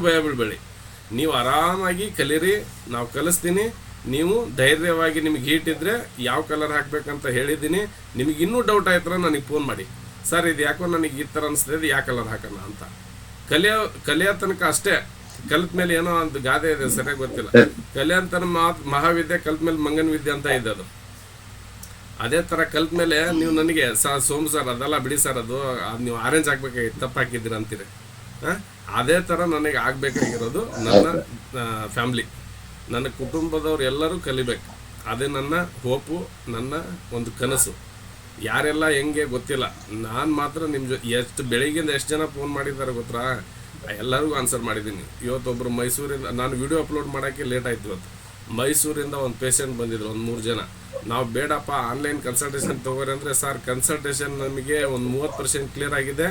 ಭಯ ಬೀಳ್ಬೇಡಿ, ನೀವು ಆರಾಮಾಗಿ ಕಲೀರಿ, ನಾವು ಕಲಿಸ್ತೀನಿ. ನೀವು ಧೈರ್ಯವಾಗಿ ನಿಮಗೆ ಹೀಟ್ ಇದ್ದರೆ ಯಾವ ಕಲರ್ ಹಾಕಬೇಕಂತ ಹೇಳಿದ್ದೀನಿ. ನಿಮಗೆ ಇನ್ನೂ ಡೌಟ್ ಆಯ್ತರ ನನಗೆ ಫೋನ್ ಮಾಡಿ, ಸರ್ ಇದು ಯಾಕೋ ನನಗೆ ಈ ಥರ ಅನಿಸ್ತದೆ, ಇದು ಯಾವ ಕಲರ್ ಹಾಕೋಣ ಅಂತ. ಕಲಿಯೋ ತನಕ ಅಷ್ಟೇ. ಕಲಿತ ಮೇಲೆ ಏನೋ ಒಂದು ಗಾದೆ ಇದೆ, ಸರಿಯಾಗಿ ಗೊತ್ತಿಲ್ಲ. ಕಲಿಯಂತ ಮಹಾವಿದ್ಯೆ, ಕಲಿತ ಮೇಲೆ ಮಂಗನ ವಿದ್ಯೆ ಅಂತ ಇದೆ ಅದು. ಅದೇ ಥರ ಕಲಿತ ಮೇಲೆ ನೀವು ನನಗೆ ಸೋಮ್ ಸರ್ ಅದೆಲ್ಲ ಬಿಡಿ ಸರ್, ಅದು ನೀವು ಆರೆಂಜ್ ಹಾಕ್ಬೇಕಾಗಿತ್ತು, ತಪ್ಪು ಹಾಕಿದ್ದೀರ ಅಂತೀರಿ. ಅದೇ ಥರ ನನಗೆ ಆಗಬೇಕಾಗಿರೋದು ನನ್ನ ಫ್ಯಾಮ್ಲಿ, ನನ್ನ ಕುಟುಂಬದವ್ರು ಎಲ್ಲರೂ ಕಲಿಬೇಕು. ಅದೇ ನನ್ನ ಹೋಪು, ನನ್ನ ಒಂದು ಕನಸು. ಯಾರೆಲ್ಲ ಹೆಂಗೆ ಗೊತ್ತಿಲ್ಲ, ನಾನು ಮಾತ್ರ ನಿಮ್ಮ ಎಷ್ಟು ಬೆಳಿಗ್ಗೆಯಿಂದ ಎಷ್ಟು ಜನ ಫೋನ್ ಮಾಡಿದ್ದಾರೆ ಗೊತ್ತಾ, ಎಲ್ಲರಿಗೂ ಆನ್ಸರ್ ಮಾಡಿದ್ದೀನಿ. ಇವತ್ತೊಬ್ಬರು ಮೈಸೂರಿಂದ, ನಾನು ವಿಡಿಯೋ ಅಪ್ಲೋಡ್ ಮಾಡೋಕ್ಕೆ ಲೇಟ್ ಆಯ್ತು ಇವತ್ತು. ಮೈಸೂರಿಂದ ಒಂದು ಪೇಷಂಟ್ ಬಂದಿದ್ರು, ಒಂದು 3 ಜನ. ನಾವು ಬೇಡಪ್ಪ ಆನ್ಲೈನ್ ಕನ್ಸಲ್ಟೇಷನ್ ತೊಗೋರಿ ಅಂದರೆ, ಸರ್ ಕನ್ಸಲ್ಟೇಷನ್ ನಮಗೆ ಒಂದು 30% ಕ್ಲಿಯರ್ ಆಗಿದೆ,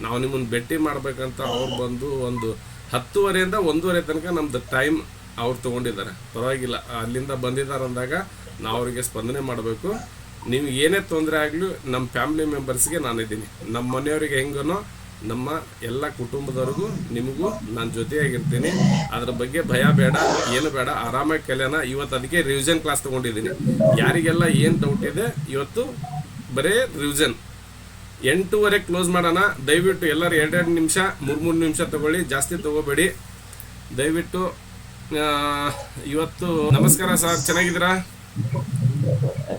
ನಾವು ನಿಮ್ಮನ್ನು ಭೇಟಿ ಮಾಡಬೇಕಂತ ಅವ್ರು ಬಂದು ಒಂದು 10:30 1:30 ತನಕ ನಮ್ಮದು ಟೈಮ್ ಅವ್ರು ತೊಗೊಂಡಿದ್ದಾರೆ. ಪರವಾಗಿಲ್ಲ, ಅಲ್ಲಿಂದ ಬಂದಿದ್ದಾರೆ ಅಂದಾಗ ನಾವು ಅವರಿಗೆ ಸ್ಪಂದನೆ ಮಾಡಬೇಕು. ನಿಮ್ಗೆ ಏನೇ ತೊಂದರೆ ಆಗಲಿ ನಮ್ಮ ಫ್ಯಾಮಿಲಿ ಮೆಂಬರ್ಸ್ಗೆ ನಾನಿದ್ದೀನಿ. ನಮ್ಮ ಮನೆಯವರಿಗೆ ಹೆಂಗನೋ ನಮ್ಮ ಎಲ್ಲ ಕುಟುಂಬದವ್ರಿಗೂ ನಿಮಗೂ ನಾನು ಜೊತೆಯಾಗಿರ್ತೀನಿ. ಅದ್ರ ಬಗ್ಗೆ ಭಯ ಬೇಡ, ಏನು ಬೇಡ, ಆರಾಮಾಗಿ ಕಲಿಯೋಣ. ಇವತ್ತು ಅದಕ್ಕೆ ರಿವಿಷನ್ ಕ್ಲಾಸ್ ತೊಗೊಂಡಿದ್ದೀನಿ. ಯಾರಿಗೆಲ್ಲ ಏನು ಡೌಟ್ ಇದೆ ಇವತ್ತು ಬರೀ ರಿವಿಷನ್. 8:30 ಕ್ಲೋಸ್ ಮಾಡೋಣ. ದಯವಿಟ್ಟು ಎಲ್ಲರೂ 2-2 ನಿಮಿಷ 3-3 ನಿಮಿಷ ತೊಗೊಳ್ಳಿ, ಜಾಸ್ತಿ ತೊಗೋಬೇಡಿ ದಯವಿಟ್ಟು. ಇವತ್ತು ನಮಸ್ಕಾರ ಸರ್, ಚೆನ್ನಾಗಿದ್ದೀರಾ?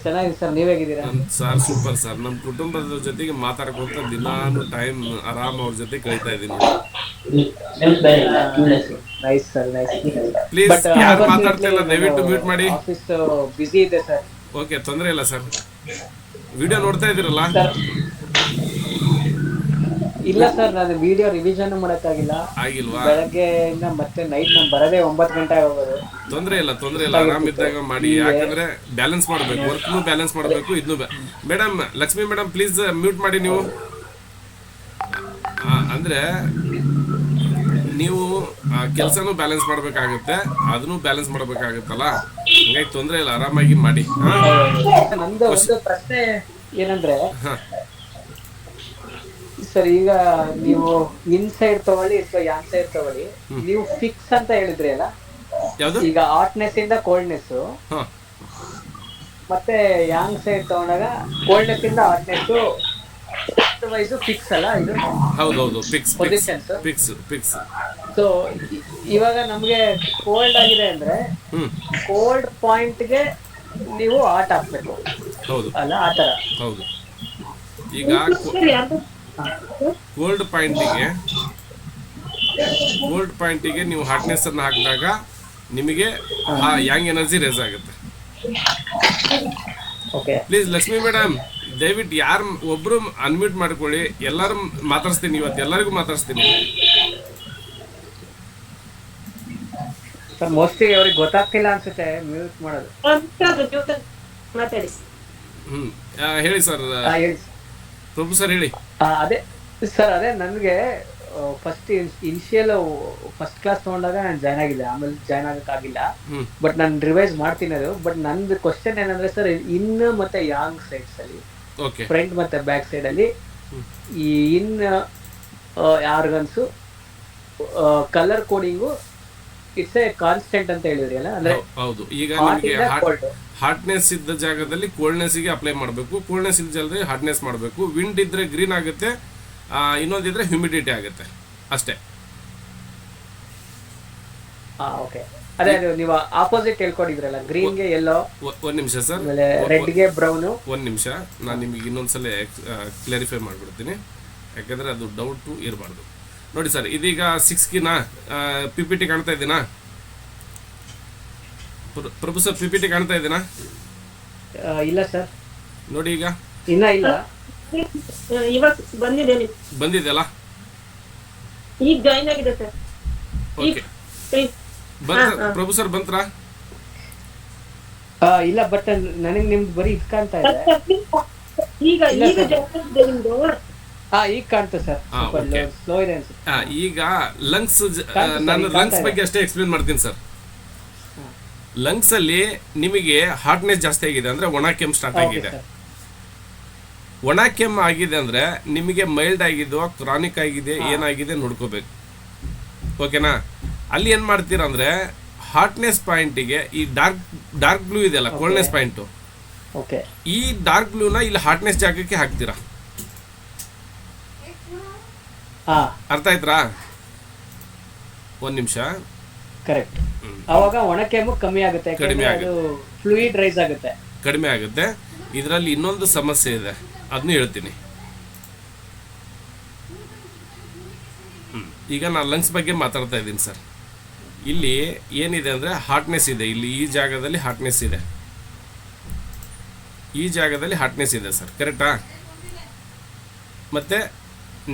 ಚೆನ್ನಾಗಿದೆ ಸರ್, ನೀವ್ ಹೇಗಿದ್ದೀರಾ? Sir super sir. ನಮ್ಮ ಕುಟುಂಬದ ಜೊತೆಗೆ ಮಾತಾಡ್ಕೊಂತ ದಿನಾನು ಟೈಮ್ ಆರಾಮ್ ಅವ್ರ ಜೊತೆ ಕಳೀತಾ ಇದ್ದೀನಿ. Nice sir, nice. ಪ್ಲೀಸ್ ಯಾರು ಮಾತಾಡ್ತಿಲ್ಲ ದಯವಿಟ್ಟು ಮ್ಯೂಟ್ ಮಾಡಿ. ಆಫೀಸ್ ಬಿಸಿ ಇದೆ ಸರ್. ಓಕೆ, ತೊಂದರೆ ಇಲ್ಲ ಸರ್. ವಿಡಿಯೋ ನೋಡ್ತಾ ಇದ್ದೀರಲ್ಲ? ಇಲ್ಲ ಸರ್, ನಾನು ವಿಡಿಯೋ ರಿವಿಷನ್ ಮಾಡಕ್ಕಾಗಿಲ್ಲ. ಆಗಿಲ್ವಾ? ಬೆಳಗ್ಗೆಯಿಂದ ಮತ್ತೆ ನೈಟ್ ನಾನು ಬರೋದೇ 9 ಗಂಟೆ ಆಗೋದು. ತೊಂದರೆ ಇಲ್ಲ, ಆರಾಮಿದ್ದಾಗ ಮಾಡಿ. ಯಾಕಂದ್ರೆ ಬ್ಯಾಲೆನ್ಸ್ ಮಾಡಬೇಕು, ವರ್ಕ್ನು ಬ್ಯಾಲೆನ್ಸ್ ಮಾಡಬೇಕು, ಇದನ್ನು. Madam Lakshmi madam please mute ಮಾಡಿ ನೀವು. ಅಂದ್ರೆ ನೀವು ಕೆಲಸನೂ ಬ್ಯಾಲೆನ್ಸ್ ಮಾಡಬೇಕಾಗುತ್ತೆ, ಅದನ್ನು ಬ್ಯಾಲೆನ್ಸ್ ಮಾಡಬೇಕಾಗುತ್ತಲ್ಲ, ಹಂಗಾಗಿ ತೊಂದರೆ ಇಲ್ಲ, ಆರಾಮಾಗಿ ಮಾಡಿ. ನಂದು ಒಂದು ಪ್ರಶ್ನೆ ಏನಂದ್ರೆ ಸರ್, ಈಗ ನೀವು ಇನ್ಸೈಡ್ ತಗೊಳ್ಳಿ ಅಥವಾ ಯಾಂಗ್ ಸೈಡ್ ತಗೊಳ್ಳಿ, ನೀವು ಫಿಕ್ಸ್ ಅಂತ ಹೇಳಿದ್ರಿ ಅಲ್ಲ, ಈಗ ಹಾಟ್ನೆಸ್ ಇಂದ ಕೋಲ್ಡ್ನೆಸ್, ಮತ್ತೆ ಯಾಂಗ್ ಸೈಡ್ ತಗೊಂಡಾಗ ಕೋಲ್ಡ್ನೆಸ್ ಇಂದ ಹಾಟ್ನೆಸ್ ವೈಸ್ ಫಿಕ್ಸ್ ಅಲ್ಲ ಇದು? ಹೌದೌದು, ಫಿಕ್ಸ್ ಪೊಸಿಷನ್. ಫಿಕ್ಸ್. ಸೊ ಇವಾಗ ನಮ್ಗೆ ಕೋಲ್ಡ್ ಆಗಿದೆ ಅಂದ್ರೆ ಕೋಲ್ಡ್ ಪಾಯಿಂಟ್ಗೆ ನೀವು ಹಾಟ್ ಹಾಕ್ಬೇಕು. ಹೌದು ಅಲ್ಲ, ಆತರ. ಹೌದು. ಈಗ ಕೋಲ್ಡ್ ಪಾಯಿಂಟಿಗೆ ನೀವು ಹಾಟ್ನೆಸ್ ಅನ್ನು ಹಾಕಿದಾಗ ನಿಮಗೆ ಯಾಂಗ್ ಎನರ್ಜಿ ರೇಸ್ ಆಗುತ್ತೆ. ಪ್ಲೀಸ್ ಲಕ್ಷ್ಮಿ ಮೇಡಮ್ ದಯವಿಟ್ಟು ಯಾರು ಒಬ್ರು ಅನ್ಮ್ಯೂಟ್ ಮಾಡ್ಕೊಳ್ಳಿ. ಎಲ್ಲರೂ ಮಾತಾಡ್ಸ್ತೀನಿ, ಇವತ್ತು ಎಲ್ಲರಿಗೂ ಮಾತಾಡ್ಸ್ತೀನಿ. ಸರ್ ಮೋಸ್ಟ್ಲಿ ಅವ್ರಿಗೆ ಗೊತ್ತಾಗ್ತಿಲ್ಲ ಅನ್ಸುತ್ತೆ ಮ್ಯೂಟ್ ಮಾಡೋದು. ಹೇಳಿ ಸರ್. ಪ್ರಭು ಸರ್ ಹೇಳಿ. ಅದೇ ಸರ್, ಅದೇ ನನಗೆ ಫಸ್ಟ್ ಇನಿಷಿಯಲ್ ಫಸ್ಟ್ ಕ್ಲಾಸ್ ತಗೊಂಡಾಗ ನಾನು ಜಾಯ್ನ್ ಆಗಿದ್ದೆ, ಆಮೇಲೆ ಜಾಯ್ನ್ ಆಗಕ್ಕಾಗಿಲ್ಲ. ಬಟ್ ನಾನು ರಿವೈಸ್ ಮಾಡ್ತೀನಿ ಅದು. ಬಟ್ ನಂದು ಕ್ವಶನ್ ಏನಂದ್ರೆ ಸರ್, ಇನ್ ಮತ್ತೆ ಯಾಂಗ್ ಸೈಡ್ಸ್ ಅಲ್ಲಿ, ಫ್ರಂಟ್ ಮತ್ತೆ ಬ್ಯಾಕ್ ಸೈಡ್ ಅಲ್ಲಿ ಈ yin organs colour coding it's a constant ಅಂತ ಹೇಳಿದ್ರಿ ಅಲ್ಲ? ಅಂದ್ರೆ ಹೌದು. ಈಗ ನಿಮಗೆ ಹಾಟ್ನೆಸ್ ಇದ್ದ ಜಾಗದಲ್ಲಿ ಕೋಲ್ಡ್ನೆಸ್ ಗೆ ಅಪ್ಲೈ ಮಾಡಬೇಕು, ಕೋಲ್ಡ್ನೆಸ್ ಇದ್ದ ಜಾಗದಲ್ಲಿ ಹಾಟ್ನೆಸ್ ಮಾಡಬೇಕು. ವಿಂಡ್ ಇದ್ರೆ ಗ್ರೀನ್ ಆಗುತ್ತೆ, ಇನ್ನೊಂದಿದ್ರೆ ಹ್ಯೂಮಿಡಿಟಿ ಆಗುತ್ತೆ, ಅಷ್ಟೇ. ಓಕೆ. ಅದೇ ನೀವು ಆಪೋಸಿಟ್ ಹೇಳ್ಕೊಂಡಿದ್ರಲ್ಲ, ಗ್ರೀನ್ ಗೆ ಯೆಲ್ಲೋ. ಒಂದ್ ನಿಮಿಷ ಸರ್, ರೆಡ್ ಗೆ ಬ್ರೌನ್. ಒಂದ್ ನಿಮಿಷ, ನಾನು ನಿಮಗೆ ಇನ್ನೊಂದ್ಸಲ ಕ್ಲಾರಿಫೈ ಮಾಡ್ಬಿಡ್ತೀನಿ, ಯಾಕಂದ್ರೆ ಅದು ಡೌಟ್ ಇರಬಾರ್ದು. ನೋಡಿ ಸರ್, ಇದೀಗ 6 PPT ಕಾಣ್ತಾ ಇದ್ದೀನಾ? ಪ್ರಭು ಸರ್ PPT ಕಾಣ್ತಾ ಇದ್ದೀನಾ? ಇಲ್ಲ ಸರ್, ನೋಡಿ ಈಗ. ಇಲ್ಲ ಇವಾಗ ಬಂದಿದೆಯಲ್ಲ? ಈಗ ಜಾಯಿನ್ ಆಗಿದೆ ಸರ್. ಓಕೆ, ಪ್ರಭು ಸರ್ ಬಂತ್ರಾ? ಇಲ್ಲ, ಬಟ್ ನನಗೆ ನಿಮ್ದು ಬರೀ ಇದು ಕಾಣ್ತಾ ಇದೆ. ಈಗ ನಿಮ್ದು ಈಗ ಕಾಣ್ತದೆ ಸರ್, ಸ್ಲೋ ಇದೆ ಅನ್ಸುತ್ತೆ. ಈಗ ಲಂಗ್ಸ್, ನಾನು ಲಂಗ್ಸ್ ಬಗ್ಗೆ ಅಷ್ಟೇ ಎಕ್ಸ್ಪ್ಲೇನ್ ಮಾಡ್ತೀನಿ ಸರ್. ಲಂಗ್ಸ್ ಅಲ್ಲಿ ನಿಮಗೆ ಹಾರ್ಟ್ನೆಸ್ ಜಾಸ್ತಿ ಆಗಿದೆ ಅಂದ್ರೆ ಒಣ ಕೆಮ್ಮು ಸ್ಟಾರ್ಟ್ ಆಗಿದೆ. ಒಣ ಕೆಮ್ಮು ಆಗಿದೆ ಅಂದ್ರೆ ನಿಮಗೆ ಮೈಲ್ಡ್ ಆಗಿದೆಯೋ ಕ್ರಾನಿಕ್ ಆಗಿದೆ ಏನಾಗಿದೆ ನೋಡ್ಕೋಬೇಕು, ಓಕೆನಾ? ಅಲ್ಲಿ ಏನು ಮಾಡ್ತೀರಾ ಅಂದರೆ ಹಾಟ್ನೆಸ್ ಪಾಯಿಂಟಿಗೆ ಈ ಡಾರ್ಕ್ ಬ್ಲೂ ಇದೆಯಲ್ಲ ಕೋಲ್ಡ್ನೆಸ್ ಪಾಯಿಂಟು, ಓಕೆ, ಈ ಡಾರ್ಕ್ ಬ್ಲೂನ ಇಲ್ಲಿ ಹಾಟ್ನೆಸ್ ಜಾಗಕ್ಕೆ ಹಾಕ್ತೀರಾ. ಹಾ, ಅರ್ಥ ಆಯ್ತಾ? ಒಂದು ನಿಮಿಷ. ಕರೆಕ್ಟ್. ಅವಾಗ ಒಣಕೆಮ್ಮು ಕಮ್ಮಿ ಆಗುತ್ತೆ, ಕಡಿಮೆ ಅದು ಫ್ಲೂಯಿಡ್ ರೈಸ್ ಆಗುತ್ತೆ, ಕಡಿಮೆ ಆಗುತ್ತೆ. ಇದರಲ್ಲಿ ಇನ್ನೊಂದು ಸಮಸ್ಯೆ ಇದೆ, ಅದನ್ನು ಹೇಳ್ತೀನಿ. ಈಗ ನಾನು ಲಂಗ್ಸ್ ಬಗ್ಗೆ ಮಾತಾಡ್ತಾ ಇದ್ದೀನಿ ಸರ್. ಇಲ್ಲಿ ಏನಿದೆ ಅಂದರೆ ಹಾಟ್ನೆಸ್ ಇದೆ, ಇಲ್ಲಿ ಈ ಜಾಗದಲ್ಲಿ ಹಾಟ್ನೆಸ್ ಇದೆ, ಈ ಜಾಗದಲ್ಲಿ ಹಾಟ್ನೆಸ್ ಇದೆ ಸರ್, ಕರೆಕ್ಟಾ? ಮತ್ತು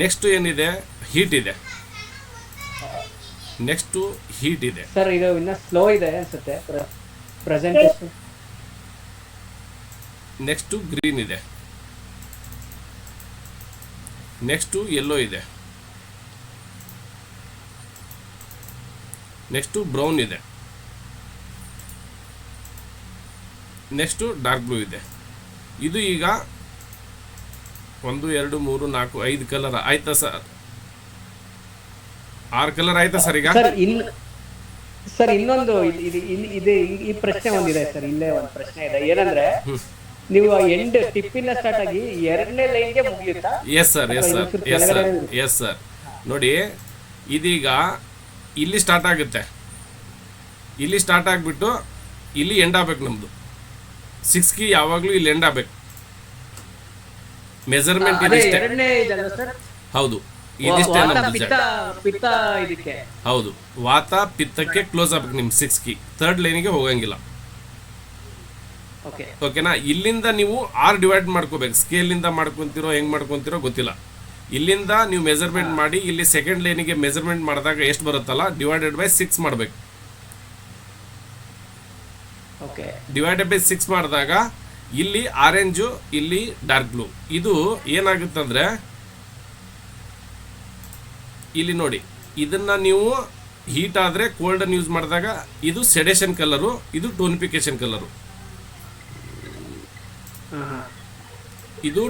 ನೆಕ್ಸ್ಟು ಏನಿದೆ, ಹೀಟ್ ಇದೆ, ನೆಕ್ಸ್ಟು ಹೀಟ್ ಇದೆ ಸರ್. ಇದು ಇನ್ನ ಸ್ಲೋ ಇದೆ ಅನ್ಸುತ್ತೆ ಪ್ರೆಸೆಂಟೇಷನ್. ನೆಕ್ಸ್ಟು ಗ್ರೀನ್ ಇದೆ, ನೆಕ್ಸ್ಟು ಯೆಲ್ಲೋ ಇದೆ, ನೆಕ್ಸ್ಟು ಬ್ರೌನ್ ಇದೆ, ನೆಕ್ಸ್ಟು ಡಾರ್ಕ್ ಬ್ಲೂ ಇದೆ. ಇದು ಈಗ 1 2 3 4 5 ಕಲರ್ ಆಯ್ತಾ ಸರ್? 6 ಕಲರ್ ಆಯ್ತಾ ಸರ್ ಈಗ? ಸರ್ ಇನ್ನೊಂದು ಇದೆ, ಈ ಪ್ರಶ್ನೆ ಒಂದಿದೆ ಸರ್. ಇಲ್ಲೇ ಒಂದು ಪ್ರಶ್ನೆ ಇದೆ, ಏನಂದ್ರೆ ನೀವು ಎಂಡ್ ಟಿಪ್ಪಿನ ಸ್ಟಾರ್ಟ್ ಆಗಿ 2ನೇ ಲೈನ್ಗೆ ಮುಗಿಯುತ್ತಾ? Yes sir, yes sir, yes sir, yes sir. ನೋಡಿ, ಇದೀಗ ಇಲ್ಲಿ ಸ್ಟಾರ್ಟ್ ಆಗುತ್ತೆ, ಇಲ್ಲಿ ಸ್ಟಾರ್ಟ್ ಆಗಿಬಿಟ್ಟು ಇಲ್ಲಿ ಎಂಡ್ ಆಗ್ಬೇಕು. ನಮ್ಮದು 6 ಕೀ ಯಾವಾಗಲೂ ಇಲ್ಲಿ ಎಂಡ್ ಆಗ್ಬೇಕು. ಮೆಜರ್ಮೆಂಟ್ ಇದಿಷ್ಟೇ. ಹೌದು, ಇದಿಷ್ಟೇ ನಮ್ದು. ಹೌದು, ವಾತ ಪಿತ್ತಕ್ಕೆ ಕ್ಲೋಸ್ ಆಗ್ಬೇಕು ನಿಮ್ 6 ಕೀ. 3rd ಲೈನಿಗೆ ಹೋಗಂಗಿಲ್ಲ. ಓಕೆನಾ? ಇಲ್ಲಿಂದ ನೀವು 6 ಡಿವೈಡ್ ಮಾಡ್ಕೋಬೇಕು. ಸ್ಕೇಲಿಂದ ಮಾಡ್ಕೊಂತಿರೋ ಹೆಂಗ್ ಮಾಡ್ಕೊಂತಿರೋ ಗೊತ್ತಿಲ್ಲ. ಇಲ್ಲಿಂದ ನೀವು ಮೆಜರ್ಮೆಂಟ್ ಮಾಡಿ ಇಲ್ಲಿ 2nd ಲೈನಿಗೆ ಮೆಜರ್ಮೆಂಟ್ ಮಾಡಿದಾಗ ಎಷ್ಟು ಬರುತ್ತಲ್ಲ, ಡಿವೈಡೆಡ್ ಬೈ 6 ಮಾಡಬೇಕು. ಡಿವೈಡೆಡ್ ಬೈ 6 ಮಾಡಿದಾಗ ಇಲ್ಲಿ ಆರೆಂಜು, ಇಲ್ಲಿ ಡಾರ್ಕ್ ಬ್ಲೂ. ಇದು ಏನಾಗುತ್ತಂದ್ರೆ ಇಲ್ಲಿ ನೋಡಿ, ಇದನ್ನ ನೀವು ಹೀಟ್ ಆದರೆ ಕೋಲ್ಡ್ ಅನ್ನು ಯೂಸ್ ಮಾಡಿದಾಗ ಇದು ಸೆಡೇಷನ್ ಕಲರು, ಇದು ಟೋನಿಫಿಕೇಶನ್ ಕಲರು. ಇದು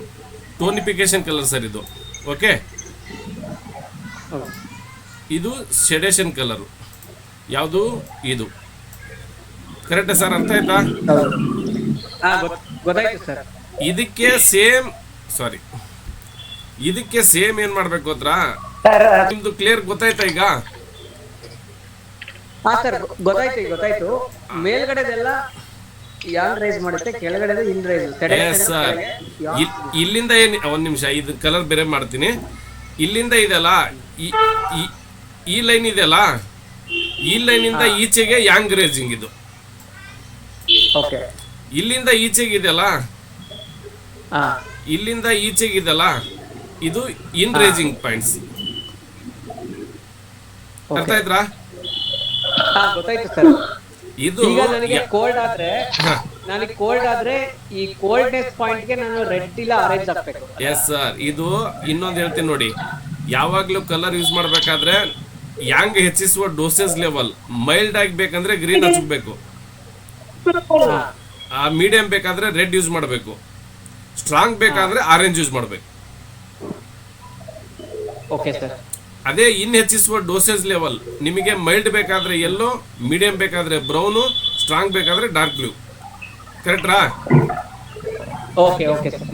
ಟೋನಿಫಿಕೇಶನ್ ಕಲರ್ ಸರ್ ಇದು. ಓಕೆ, ಇದು ಸೆಡೇಷನ್ ಕಲರು. ಯಾವುದು? ಇದು. Correct sir? ಅರ್ಥ ಆಯ್ತಾ? ಇದಕ್ಕೆ ಸೇಮ್, ಸಾರಿ, ಇದಕ್ಕೆ ಸೇಮ್ ಏನ್ ಮಾಡ್ಬೇಕು ಗೊತ್ತಾ? ನಿಮ್ದು ಕ್ಲಿಯರ್ ಗೊತ್ತಾಯ್ತಾ ಈಗ? ಗೊತ್ತಾಯ್ತು. ಮೇಲ್ಗಡೆದೆಲ್ಲ ಯಾನ್ ರೈಸ್ ಮಾಡುತ್ತೆ, ಕೆಳಗಡೆ ಇನ್ ರೈಸ್. ಸರ್, ಇಲ್ಲಿಂದ ಏನ್, ಒಂದ್ ನಿಮಿಷ, ಇದು ಕಲರ್ ಬೇರೆ ಮಾಡ್ತೀನಿ. ಇಲ್ಲಿಂದ ಇದೆಲ್ಲ, ಈ ಲೈನ್ ಇದೆಯಲ್ಲ, ಈ ಲೈನ್ ಇಂದ ಈಚೆಗೆ ಯಾಂಗ್ ರೇಜಿಂಗ್ ಇದು. ಇಲ್ಲಿಂದ ಈಚೆಗೆ ಇದೆಯಲ್ಲ, ಇಲ್ಲಿಂದ ಈಚೆಗೆ ಇದೆಲ್ಲ, ಇದು ಇನ್ ರೇಜಿಂಗ್ ಪಾಯಿಂಟ್ಸ್. ಅರ್ಥ ಆಯ್ತಾ? ಇದು ಕೋಲ್ಡ್ ಆದ್ರೆ ಈ ಕೋಲ್ಡ್ನೆಸ್ ಪಾಯಿಂಟ್ ಗೆ ನಾನು ರೆಡ್ ಇಲ್ಲ ಆರೆಂಜ್ ಹಾಕ್ಬೇಕು. Yes sir. ಇದು ಇನ್ನೊಂದು ಹೇಳ್ತೀನಿ ನೋಡಿ, ಯಾವಾಗ್ಲೂ ಕಲರ್ ಯೂಸ್ ಮಾಡ್ಬೇಕಾದ್ರೆ ಯಾಂಗ್ ಹೆಚ್ಚಿಸುವ ಡೋಸೇಜ್ ಲೆವೆಲ್ ಮೈಲ್ಡ್ ಆಗ್ಬೇಕಂದ್ರೆ ಗ್ರೀನ್ ಹಚ್ಚಬೇಕು, ಮೀಡಿಯಂ ಬೇಕಾದ್ರೆ ರೆಡ್ ಯೂಸ್ ಮಾಡಬೇಕು, ಸ್ಟ್ರಾಂಗ್ ಬೇಕಾದ್ರೆ ಆರೆಂಜ್ ಯೂಸ್ ಮಾಡಬೇಕು. ಅದೇ ಇನ್ ಹೆಚ್ಚಿಸುವ ಡೋಸೇಜ್ ಲೆವೆಲ್ ನಿಮಗೆ ಮೈಲ್ಡ್ ಬೇಕಾದ್ರೆ ಯೆಲ್ಲೋ, ಮೀಡಿಯಂ ಬೇಕಾದ್ರೆ ಬ್ರೌನು, ಸ್ಟ್ರಾಂಗ್ ಬೇಕಾದ್ರೆ ಡಾರ್ಕ್ ಬ್ಲೂ. ಕರೆಕ್ಟಾ?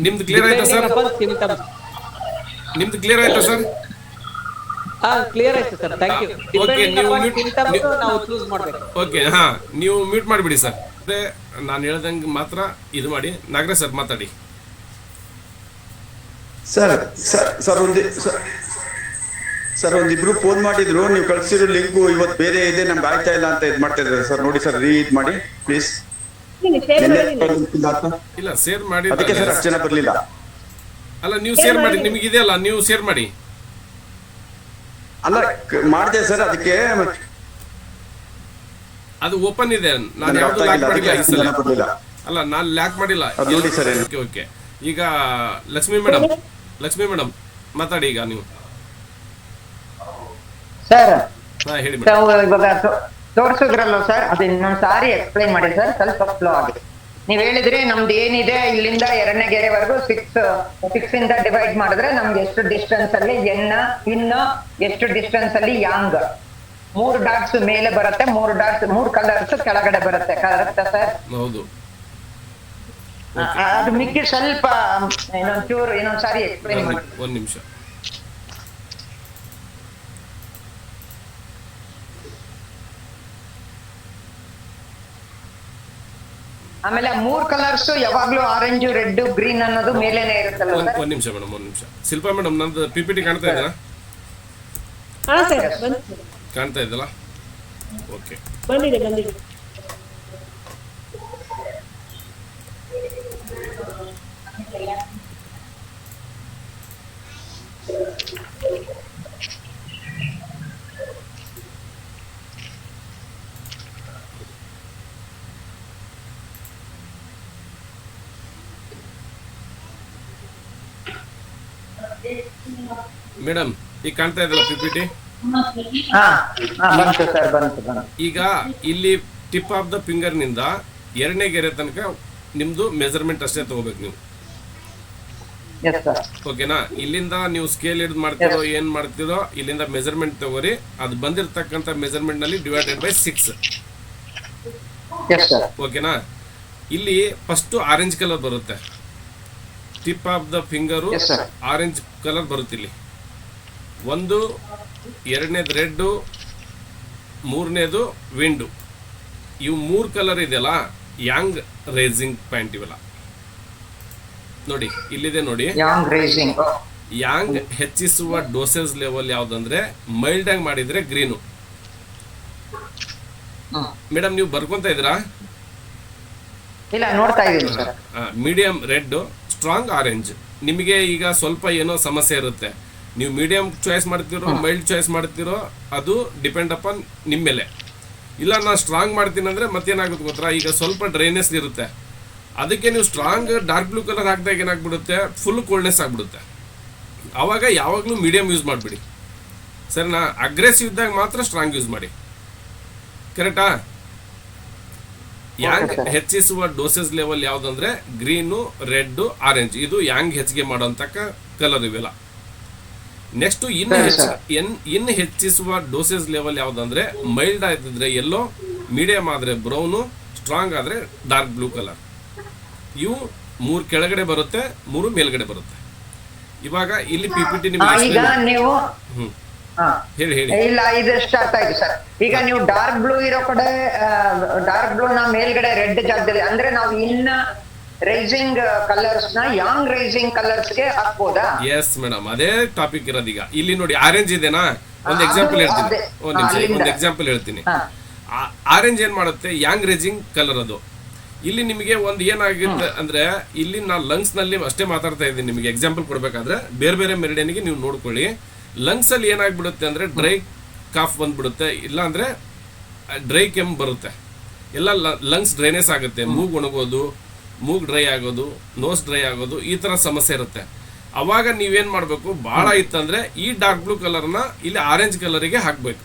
ನಿಮ್ದು ಕ್ಲಿಯರ್ ಆಯ್ತಾ ಸರ್? ನಿಮ್ದು ಕ್ಲಿಯರ್ ಆಯ್ತಾ ಸರ್? ಕ್ಲಿಯರ್ ಆಯ್ತು sir, thank you. Okay, okay, ಹಾ, ನೀವು ಮ್ಯೂಟ್ ಮಾಡಿಬಿಡಿ ಸರ್. ನಾನು ಹೇಳ್ದಂಗೆ ಮಾತ್ರ ಇದು ಮಾಡಿ. ನಾಗರಾಜ್ ಸರ್ ಮಾತಾಡಿ. ಸರ್ ಒಂದಿಬ್ರು ಫೋನ್ ಮಾಡಿದ್ರು, ನೀವು ಕಳ್ಸಿರೋ ಲಿಂಕು ಇವತ್ತು ಬೇರೆ ಇದೆ, ನಮ್ಗೆ ಆಯ್ತಾ ಇಲ್ಲ ಅಂತ ಇದು ಮಾಡ್ತಾ ಇದ್ದಾರೆ ಸರ್. ನೋಡಿ ಸರ್, ರೀಡ್ ಮಾಡಿ ಪ್ಲೀಸ್. ಇಲ್ಲ, ಶೇರ್ ಮಾಡಿ. ಅದಕ್ಕೆ ಸರ್ ಅಷ್ಟು ಜನ ಬರ್ಲಿಲ್ಲ. ಅಲ್ಲ, ನೀವು ಶೇರ್ ಮಾಡಿ, ನಿಮಗೆ ಇದೆಯಲ್ಲ, ನೀವು ಶೇರ್ ಮಾಡಿ. ಅಲ್ಲ, ಮಾಡಿದೆ ಸರ್, ಅದಕ್ಕೆ ಅದು ಓಪನ್ ಇದೆ. ನಾನು ಯಾವ್ದು ಲಾಕ್ ಮಾಡಿಲ್ಲ ಈ ಸಲ. ಅಲ್ಲ, ನಾನು ಲಾಕ್ ಮಾಡಿಲ್ಲ. Okay, okay. ಈಗ ಲಕ್ಷ್ಮಿ ಮೇಡಮ್ ಮಾತಾಡಿ ಈಗ ನೀವು. ಸರ್, ಹೇಳಿ. ಇವಾಗ ತೋರಿಸಿದ್ರಲ್ಲ ಸರ್, ಅದು ಇನ್ನೊಂದು ಸಾರಿ ಎಕ್ಸ್ಪ್ಲೈನ್ ಮಾಡಿ ಸರ್, ಸ್ವಲ್ಪ ಸ್ಲೋ ಆಗಿ. ನೀವ್ ಹೇಳಿದ್ರಿ ನಮ್ದು ಏನಿದೆ ಇಲ್ಲಿಂದ 2ನೇ ಗೆರೆವರೆಗೂ 6 ಇಂದ ಡಿವೈಡ್ ಮಾಡಿದ್ರೆ ನಮ್ಗೆ ಎಷ್ಟು ಡಿಸ್ಟೆನ್ಸ್ ಅಲ್ಲಿ ಇನ್ನ ಎಷ್ಟು ಡಿಸ್ಟೆನ್ಸ್ ಅಲ್ಲಿ ಯಾಂಗ್ 3 ಡಾಟ್ಸ್ ಮೇಲೆ ಬರುತ್ತೆ, 3 ಡಾಟ್ಸ್ 3 ಕಲರ್ಸ್ ಕೆಳಗಡೆ ಬರುತ್ತೆ, ಕರೆಕ್ಟಾ ಸರ್? ಹೌದು. ಅದು ಮಿಕ್ಕಿ ಸ್ವಲ್ಪ ಇನ್ನೊಂಚೂರು ಇನ್ನೊಂದ್ಸಾರಿ ಎಕ್ಸ್ಪ್ಲೈನ್ ಮಾಡಿ. ಒಂದು ನಿಮಿಷ. ಆಮೇಲೆ 3 ಕಲರ್ಸ್ ಯಾವಾಗ್ಲೂ ಆರೆಂಜ್, ರೆಡ್, ಗ್ರೀನ್ ಅನ್ನೋದು ಮೇಲೇನೆ ಇರುತ್ತಲ್ಲ ಸರ್? ಒಂದ್ ನಿಮಿಷ ಮೇಡಮ್, ಒಂದ್ ನಿಮಿಷ. ಶಿಲ್ಪಾ ಮೇಡಮ್, ನಂದು PPT ಕಾಣ್ತಾ ಇದೆಯಾ? ಹಾ ಸರ್ ಬಂತು. ಕಾಣ್ತಾ ಇದೆಯಲ್ಲ? ಓಕೆ. ಬಂದಿದೆ. ಮೇಡಮ್ ಈಗ ಕಾಣ್ತಾ ಇದೆಯಲ್ಲ PPT? ಬಂತು ಸರ್, ಬಂತು. ಈಗ ಇಲ್ಲಿ ಟಿಪ್ ಆಫ್ ದ ಫಿಂಗರ್ ನಿಂದ 2ನೇ ಗೆರೆ ತನಕ ನಿಮ್ದು ಮೆಜರ್ಮೆಂಟ್ ಅಷ್ಟೇ ತಗೋಬೇಕು ನೀವು. ಓಕೆನಾ? ಇಲ್ಲಿಂದ ನೀವು ಸ್ಕೇಲ್ ಹಿಡಿದು ಮಾಡ್ತಿರೋ ಏನ್ ಮಾಡ್ತಿರೋ ಇಲ್ಲಿಂದ ಮೆಜರ್ಮೆಂಟ್ ತಗೋರಿ. ಅದು ಬಂದಿರತಕ್ಕಂತ ಮೆಜರ್ಮೆಂಟ್ ನಲ್ಲಿ ಡಿವೈಡೆಡ್ ಬೈ 6. ಓಕೆನಾ? ಇಲ್ಲಿ ಫಸ್ಟ್ ಆರೆಂಜ್ ಕಲರ್ ಬರುತ್ತೆ. Tip of the finger orange colour ಬರುತ್ತೆ ಇಲ್ಲಿ. 1, 2ನೇದು ರೆಡ್, 3ನೇದು ವಿಂಡು. ಇವು 3 ಕಲರ್ ಇದೆಯಲ್ಲ, ಯಾಂಗ್ ರೇಸಿಂಗ್ ಪಾಯಿಂಟ್ ಇವೆಲ್ಲ ನೋಡಿ, ಇಲ್ಲಿದೆ ನೋಡಿ. ಯಾಂಗ್ ಹೆಚ್ಚಿಸುವ ಡೋಸೇಜ್ ಲೆವೆಲ್ ಯಾವ್ದಂದ್ರೆ ಮೈಲ್ಡ್ ಆಗಿ ಮಾಡಿದ್ರೆ ಗ್ರೀನು. ಮೇಡಮ್ ನೀವು ಬರ್ಕೊಂತ ಇದ್ದೀರಾ? ಇಲ್ಲ, ನೋಡ್ತಾ ಇದ್ದೀನಿ sir. Medium red, strong orange. ನಿಮಗೆ ಈಗ ಸ್ವಲ್ಪ ಏನೋ ಸಮಸ್ಯೆ ಇರುತ್ತೆ, ನೀವು ಮೀಡಿಯಂ ಚಾಯ್ಸ್ ಮಾಡ್ತಿರೋ ಮೈಲ್ಡ್ ಚಾಯ್ಸ್ ಮಾಡ್ತಿರೋ ಅದು ಡಿಪೆಂಡ್ ಅಪಾನ್ ನಿಮ್ಮ ಮೇಲೆ. ಇಲ್ಲ ನಾನು ಸ್ಟ್ರಾಂಗ್ ಮಾಡ್ತೀನಿ ಅಂದ್ರೆ ಮತ್ತೇನಾಗುತ್ತೆ ಗೊತ್ತಾ, ಈಗ ಸ್ವಲ್ಪ ಡ್ರೈನೆಸ್ ಇರುತ್ತೆ, ಅದಕ್ಕೆ ನೀವು ಸ್ಟ್ರಾಂಗ್ ಡಾರ್ಕ್ ಬ್ಲೂ ಕಲರ್ ಹಾಕಿದಾಗ ಏನಾಗ್ಬಿಡುತ್ತೆ, ಫುಲ್ ಕೋಲ್ಡ್ನೆಸ್ ಆಗ್ಬಿಡುತ್ತೆ. ಆವಾಗ ಯಾವಾಗಲೂ ಮೀಡಿಯಂ ಯೂಸ್ ಮಾಡಿಬಿಡಿ ಸರಿನಾ. ಅಗ್ರೆಸಿವ್ ಇದ್ದಾಗ ಮಾತ್ರ ಸ್ಟ್ರಾಂಗ್ ಯೂಸ್ ಮಾಡಿ, ಕರೆಕ್ಟಾ? ಯಾಂಗ್ ಹೆಚ್ಚಿಸುವ ಡೋಸೇಜ್ ಲೆವೆಲ್ ಯಾವ್ದಂದ್ರೆ ಗ್ರೀನು, ರೆಡ್, ಆರೆಂಜ್. ಇದು ಯಾಂಗ್ ಹೆಚ್ಚಿಗೆ ಮಾಡೋಂಥ ಕಲರ್ ಇವೆಲ್ಲ. ನೆಕ್ಸ್ಟ್ ಇನ್ನು ಹೆಚ್ಚಿಸುವ ಡೋಸೇಜ್ ಲೆವೆಲ್ ಯಾವ್ದಂದ್ರೆ ಮೈಲ್ಡ್ ಆಗಿದ್ರೆ ಯೆಲ್ಲೋ, ಮೀಡಿಯಂ ಆದ್ರೆ ಬ್ರೌನು, ಸ್ಟ್ರಾಂಗ್ ಆದ್ರೆ ಡಾರ್ಕ್ ಬ್ಲೂ ಕಲರ್. ಇವು 3 ಕೆಳಗಡೆ ಬರುತ್ತೆ, 3 ಮೇಲ್ಗಡೆ ಬರುತ್ತೆ. ಇವಾಗ ಇಲ್ಲಿ PPT ಹೇಳಿ ಹೇಳಿ. ಇಲ್ಲ, ಇದು ಸ್ಟಾರ್ಟ್ ಆಯ್ತು ಸರ್. ಈಗ ನೀವು ಡಾರ್ಕ್ ಬ್ಲೂ ಇರೋ ಕಡೆ ಡಾರ್ಕ್ ಬ್ಲೂ ನ ಮೇಲ್ಗಡೆ ರೆಡ್ ಜಾಗದಲ್ಲಿ ಅಂದ್ರೆ ನಾವು ಇನ್ನ ರೈಸಿಂಗ್ ಕಲರ್ಸ್ ನ ಯಾಂಗ್ ರೈಸಿಂಗ್ ಕಲರ್ಸ್ ಗೆ ಹಾಕ್ಬೋದಾ? ಎಸ್ ಮೇಡಮ್, ಅದೇ ಟಾಪಿಕ್ ಇರೋದೀಗ. ಇಲ್ಲಿ ನೋಡಿ ಆರೆಂಜ್ ಇದೆನಾ, ಒಂದು ಎಕ್ಸಾಂಪಲ್ ಹೇಳ್ತೀನಿ. ಒಂದು ಎಕ್ಸಾಂಪಲ್ ಹೇಳ್ತೀನಿ. ಆರೆಂಜ್ ಏನ್ ಮಾಡುತ್ತೆ, ಯಾಂಗ್ ರೈಸಿಂಗ್ ಕಲರ್ ಅದು. ಇಲ್ಲಿ ನಿಮಗೆ ಒಂದು ಏನಾಗುತ್ತೆ ಅಂದ್ರೆ, ಇಲ್ಲಿ ನಾನು ಲಂಗ್ಸ್ ನಲ್ಲಿ ಅಷ್ಟೇ ಮಾತಾಡ್ತಾ ಇದ್ದೀನಿ. ನಿಮಗೆ ಎಕ್ಸಾಂಪಲ್ ಕೊಡ್ಬೇಕಾದ್ರೆ ಬೇರೆ ಬೇರೆ ಮೆರಿಡಿಯನ್ಗೆ ನೀವು ನೋಡ್ಕೊಳ್ಳಿ. ಲಂಗ್ಸ್ ಅಲ್ಲಿ ಏನಾಗ್ಬಿಡುತ್ತೆ ಅಂದ್ರೆ ಡ್ರೈ ಕಾಫ್ ಬಂದ್ಬಿಡುತ್ತೆ, ಇಲ್ಲ ಅಂದ್ರೆ ಡ್ರೈ ಕೆಮ್ಮು ಬರುತ್ತೆ. ಎಲ್ಲ ಲಂಗ್ಸ್ ಡ್ರೈನೆಸ್ ಆಗುತ್ತೆ, ಮೂಗ್ ಒಣಗೋದು, ಮೂಗ್ ಡ್ರೈ ಆಗೋದು, ನೋಸ್ ಡ್ರೈ ಆಗೋದು, ಈ ತರ ಸಮಸ್ಯೆ ಇರುತ್ತೆ. ಅವಾಗ ನೀವೇನ್ ಮಾಡ್ಬೇಕು, ಬಹಳ ಇತ್ತಂದ್ರೆ ಈ ಡಾರ್ಕ್ ಬ್ಲೂ ಕಲರ್ನ ಇಲ್ಲಿ ಆರೆಂಜ್ ಕಲರಿಗೆ ಹಾಕ್ಬೇಕು.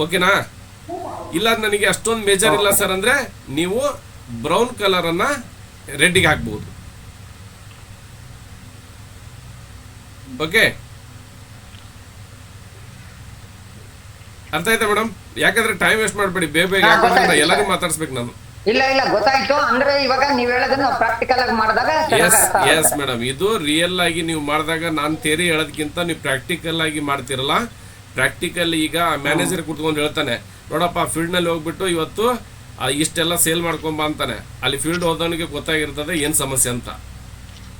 ಓಕೆನಾ? ಇಲ್ಲ ನನಗೆ ಅಷ್ಟೊಂದು ಮೇಜರ್ ಇಲ್ಲ ಸರ್ ಅಂದ್ರೆ ನೀವು ಬ್ರೌನ್ ಕಲರ್ ಅನ್ನ ರೆಡ್ಗೆ ಹಾಕ್ಬಹುದು. ಓಕೆ, ಅರ್ಥ ಆಯ್ತಾ ಮೇಡಮ್? ಯಾಕಂದ್ರೆ ಟೈಮ್ ವೇಸ್ಟ್ ಮಾಡ್ಬೇಡಿ, ಬೇಗ ಯಾಕಂದ್ರೆ ಎಲ್ಲರಿಗೂ ಮಾತಾಡ್ಸ್ಬೇಕು ನಾನು. ಇಲ್ಲ ಗೊತ್ತಾಯ್ತು. ಅಂದ್ರೆ ಇವಾಗ ನೀವ್ ಹೇಳೋದನ್ನ ಪ್ರಾಕ್ಟಿಕಲ್ ಆಗಿ ಮಾಡಿದಾಗ ಎಸ್ ಮೇಡಮ್, ಇದು ರಿಯಲ್ ಆಗಿ ನೀವು ಮಾಡಿದಾಗ ನಾನು ಥಿಯರಿ ಹೇಳೋದಕ್ಕಿಂತ ನೀವು ಪ್ರಾಕ್ಟಿಕಲ್ ಆಗಿ ಮಾಡ್ತಿರಲ್ಲ. ಪ್ರಾಕ್ಟಿಕಲ್ ಈಗ ಮ್ಯಾನೇಜರ್ ಕುತ್ಕೊಂಡು ಹೇಳ್ತಾನೆ, ನೋಡಪ್ಪ ಫೀಲ್ಡ್ ನಲ್ಲಿ ಹೋಗ್ಬಿಟ್ಟು ಇವತ್ತು ಇಷ್ಟೆಲ್ಲ ಸೇಲ್ ಮಾಡ್ಕೊಂಬ ಅಂತಾನೆ. ಅಲ್ಲಿ ಫೀಲ್ಡ್ ಹೋದವನಿಗೆ ಗೊತ್ತಾಗಿರ್ತದೆ ಏನ್ ಸಮಸ್ಯೆ ಅಂತ.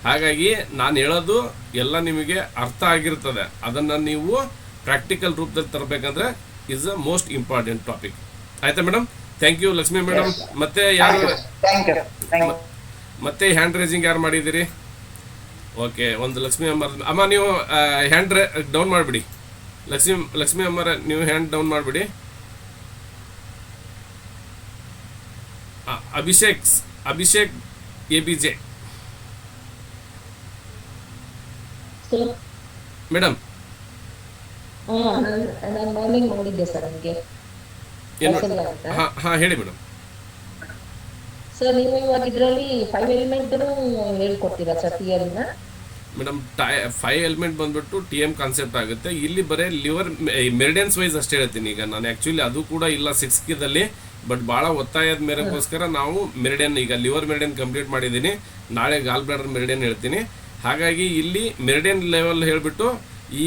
ಹಾಗಾಗಿ ನಾನು ಹೇಳೋದು ಎಲ್ಲ ನಿಮಗೆ ಅರ್ಥ ಆಗಿರ್ತದೆ. ಅದನ್ನ ನೀವು ಪ್ರಾಕ್ಟಿಕಲ್ ರೂಪದಲ್ಲಿ ತರಬೇಕಂದ್ರೆ is a most important topic. ಆಯ್ತಾ madam? Thank you Lakshmi madam. ಮತ್ತೆ ಯಾರು ಮತ್ತೆ ಹ್ಯಾಂಡ್ ರೈಸಿಂಗ್ ಯಾರು ಮಾಡಿದಿರಿ? ಓಕೆ, ಒಂದು ಲಕ್ಷ್ಮಿ ಅಮ್ಮ ನೀವು ಹ್ಯಾಂಡ್ ಡೌನ್ ಮಾಡಿಬಿಡಿ. ಲಕ್ಷ್ಮಿ ಅಮ್ಮರ ನೀವು ಹ್ಯಾಂಡ್ ಡೌನ್ ಮಾಡಿಬಿಡಿ. Abhishek ABJ madam. ನಾನು ಮಾರ್ನಿಂಗ್ ಮಾಡಿದ್ದೆ ಸರ್ ನಿಮಗೆ. ಹಾ ಹೇಳಿ ಮೇಡಮ್. ಸರ್ ನೀವು ಇವಾಗ ಇದರಲ್ಲಿ 5 ಎಲಿಮೆಂಟ್ ಹೇಳ್ಕೊಡ್ತೀರಾ ಸರ್ ಥಿಯರಿನ? ಮೇಡಮ್ 5 ಎಲಿಮೆಂಟ್ ಬಂದ್ಬಿಟ್ಟು TM ಕಾನ್ಸೆಪ್ಟ್ ಆಗುತ್ತೆ. ಇಲ್ಲಿ ಬರೀ ಲಿವರ್ ಮೆರಿಡಿಯನ್ಸ್ ವೈಸ್ ಅಷ್ಟೇ ಹೇಳ್ತೀನಿ. ಈಗ ನಾನು ಆ್ಯಕ್ಚುಲಿ ಅದು ಕೂಡ ಇಲ್ಲ 6 ಕೀದಲ್ಲಿ, ಬಟ್ ಭಾಳ ಒತ್ತಾಯದ ಮೇರೆಗೋಸ್ಕರ ನಾವು ಮೆರಿಡಿಯನ್, ಈಗ ಲಿವರ್ ಮೆರಿಡಿಯನ್ ಕಂಪ್ಲೀಟ್ ಮಾಡಿದ್ದೀನಿ, ನಾಳೆ ಗಾಲ್ ಬ್ಲಾಡರ್ ಮೆರಿಡಿಯನ್ ಹೇಳ್ತೀನಿ. ಹಾಗಾಗಿ ಇಲ್ಲಿ ಮೆರಿಡಿಯನ್ ಲೆವೆಲ್ ಹೇಳಿಬಿಟ್ಟು ಈ